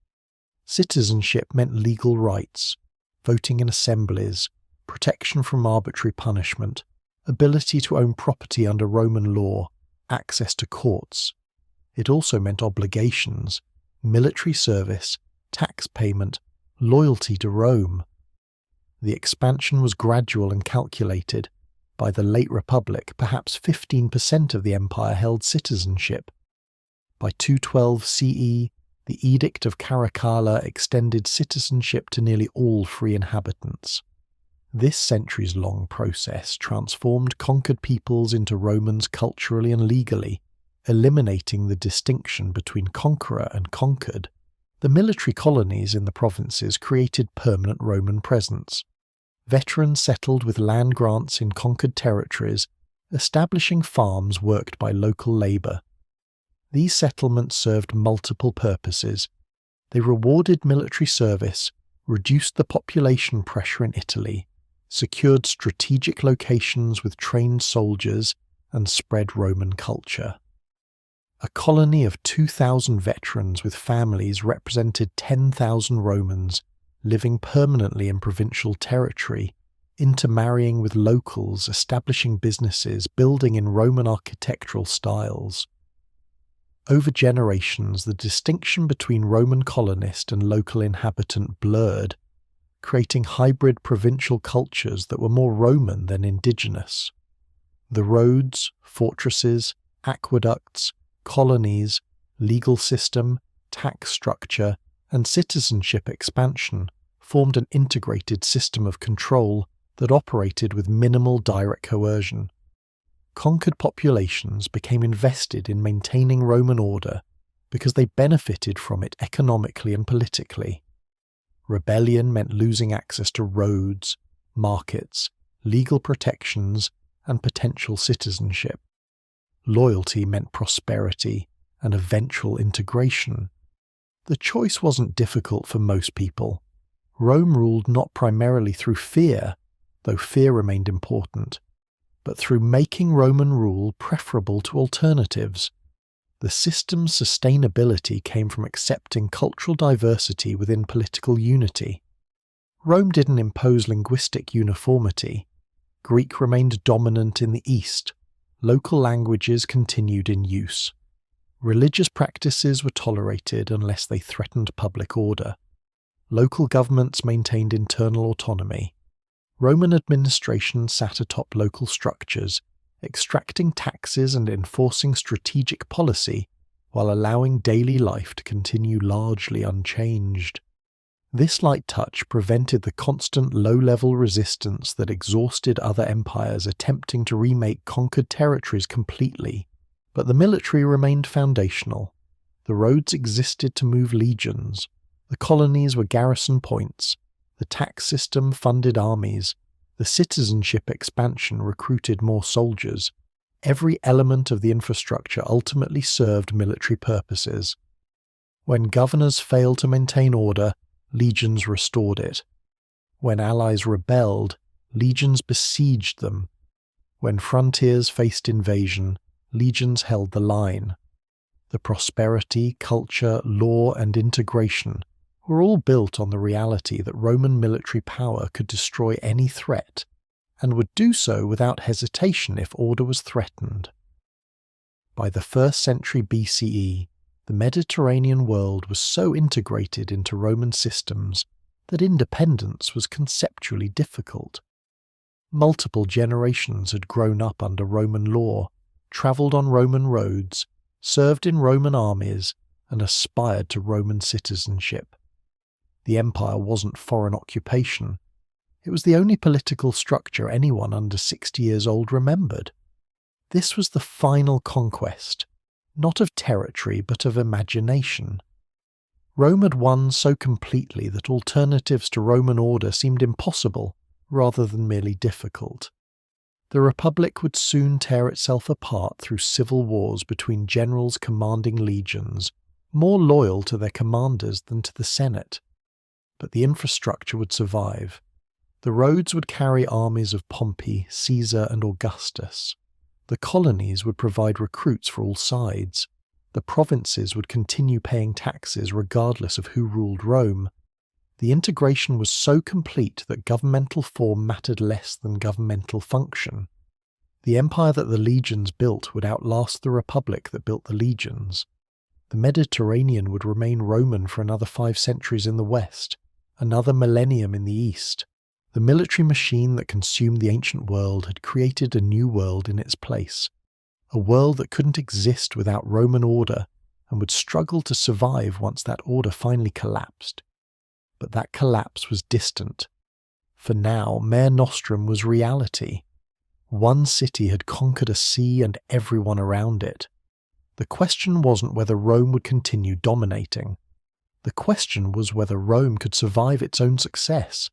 Citizenship meant legal rights, voting in assemblies, protection from arbitrary punishment, ability to own property under Roman law, access to courts. It also meant obligations, military service, tax payment, loyalty to Rome. The expansion was gradual and calculated. By the late Republic, perhaps 15% of the empire held citizenship. By 212 CE, the Edict of Caracalla extended citizenship to nearly all free inhabitants. This centuries-long process transformed conquered peoples into Romans culturally and legally, eliminating the distinction between conqueror and conquered. The military colonies in the provinces created permanent Roman presence. Veterans settled with land grants in conquered territories, establishing farms worked by local labour. These settlements served multiple purposes. They rewarded military service, reduced the population pressure in Italy, secured strategic locations with trained soldiers, and spread Roman culture. A colony of 2,000 veterans with families represented 10,000 Romans living permanently in provincial territory, intermarrying with locals, establishing businesses, building in Roman architectural styles. Over generations, the distinction between Roman colonist and local inhabitant blurred, creating hybrid provincial cultures that were more Roman than indigenous. The roads, fortresses, aqueducts, colonies, legal system, tax structure, and citizenship expansion formed an integrated system of control that operated with minimal direct coercion. Conquered populations became invested in maintaining Roman order because they benefited from it economically and politically. Rebellion meant losing access to roads, markets, legal protections, and potential citizenship. Loyalty meant prosperity and eventual integration. The choice wasn't difficult for most people. Rome ruled not primarily through fear, though fear remained important, but through making Roman rule preferable to alternatives. The system's sustainability came from accepting cultural diversity within political unity. Rome didn't impose linguistic uniformity. Greek remained dominant in the East. Local languages continued in use. Religious practices were tolerated unless they threatened public order. Local governments maintained internal autonomy. Roman administration sat atop local structures, extracting taxes and enforcing strategic policy while allowing daily life to continue largely unchanged. This light touch prevented the constant low-level resistance that exhausted other empires attempting to remake conquered territories completely, but the military remained foundational. The roads existed to move legions, the colonies were garrison points, the tax system funded armies, the citizenship expansion recruited more soldiers. Every element of the infrastructure ultimately served military purposes. When governors failed to maintain order, legions restored it. When allies rebelled, legions besieged them. When frontiers faced invasion, legions held the line. The prosperity, culture, law, and integration were all built on the reality that Roman military power could destroy any threat, and would do so without hesitation if order was threatened. By the 1st century BCE, the Mediterranean world was so integrated into Roman systems that independence was conceptually difficult. Multiple generations had grown up under Roman law, travelled on Roman roads, served in Roman armies, and aspired to Roman citizenship. The empire wasn't foreign occupation. It was the only political structure anyone under 60 years old remembered. This was the final conquest, not of territory but of imagination. Rome had won so completely that alternatives to Roman order seemed impossible rather than merely difficult. The Republic would soon tear itself apart through civil wars between generals commanding legions, more loyal to their commanders than to the Senate. But the infrastructure would survive. The roads would carry armies of Pompey, Caesar, and Augustus. The colonies would provide recruits for all sides. The provinces would continue paying taxes regardless of who ruled Rome. The integration was so complete that governmental form mattered less than governmental function. The empire that the legions built would outlast the republic that built the legions. The Mediterranean would remain Roman for another 5 centuries in the west, another millennium in the east. The military machine that consumed the ancient world had created a new world in its place, a world that couldn't exist without Roman order and would struggle to survive once that order finally collapsed. But that collapse was distant. For now, Mare Nostrum was reality. One city had conquered a sea and everyone around it. The question wasn't whether Rome would continue dominating. The question was whether Rome could survive its own success.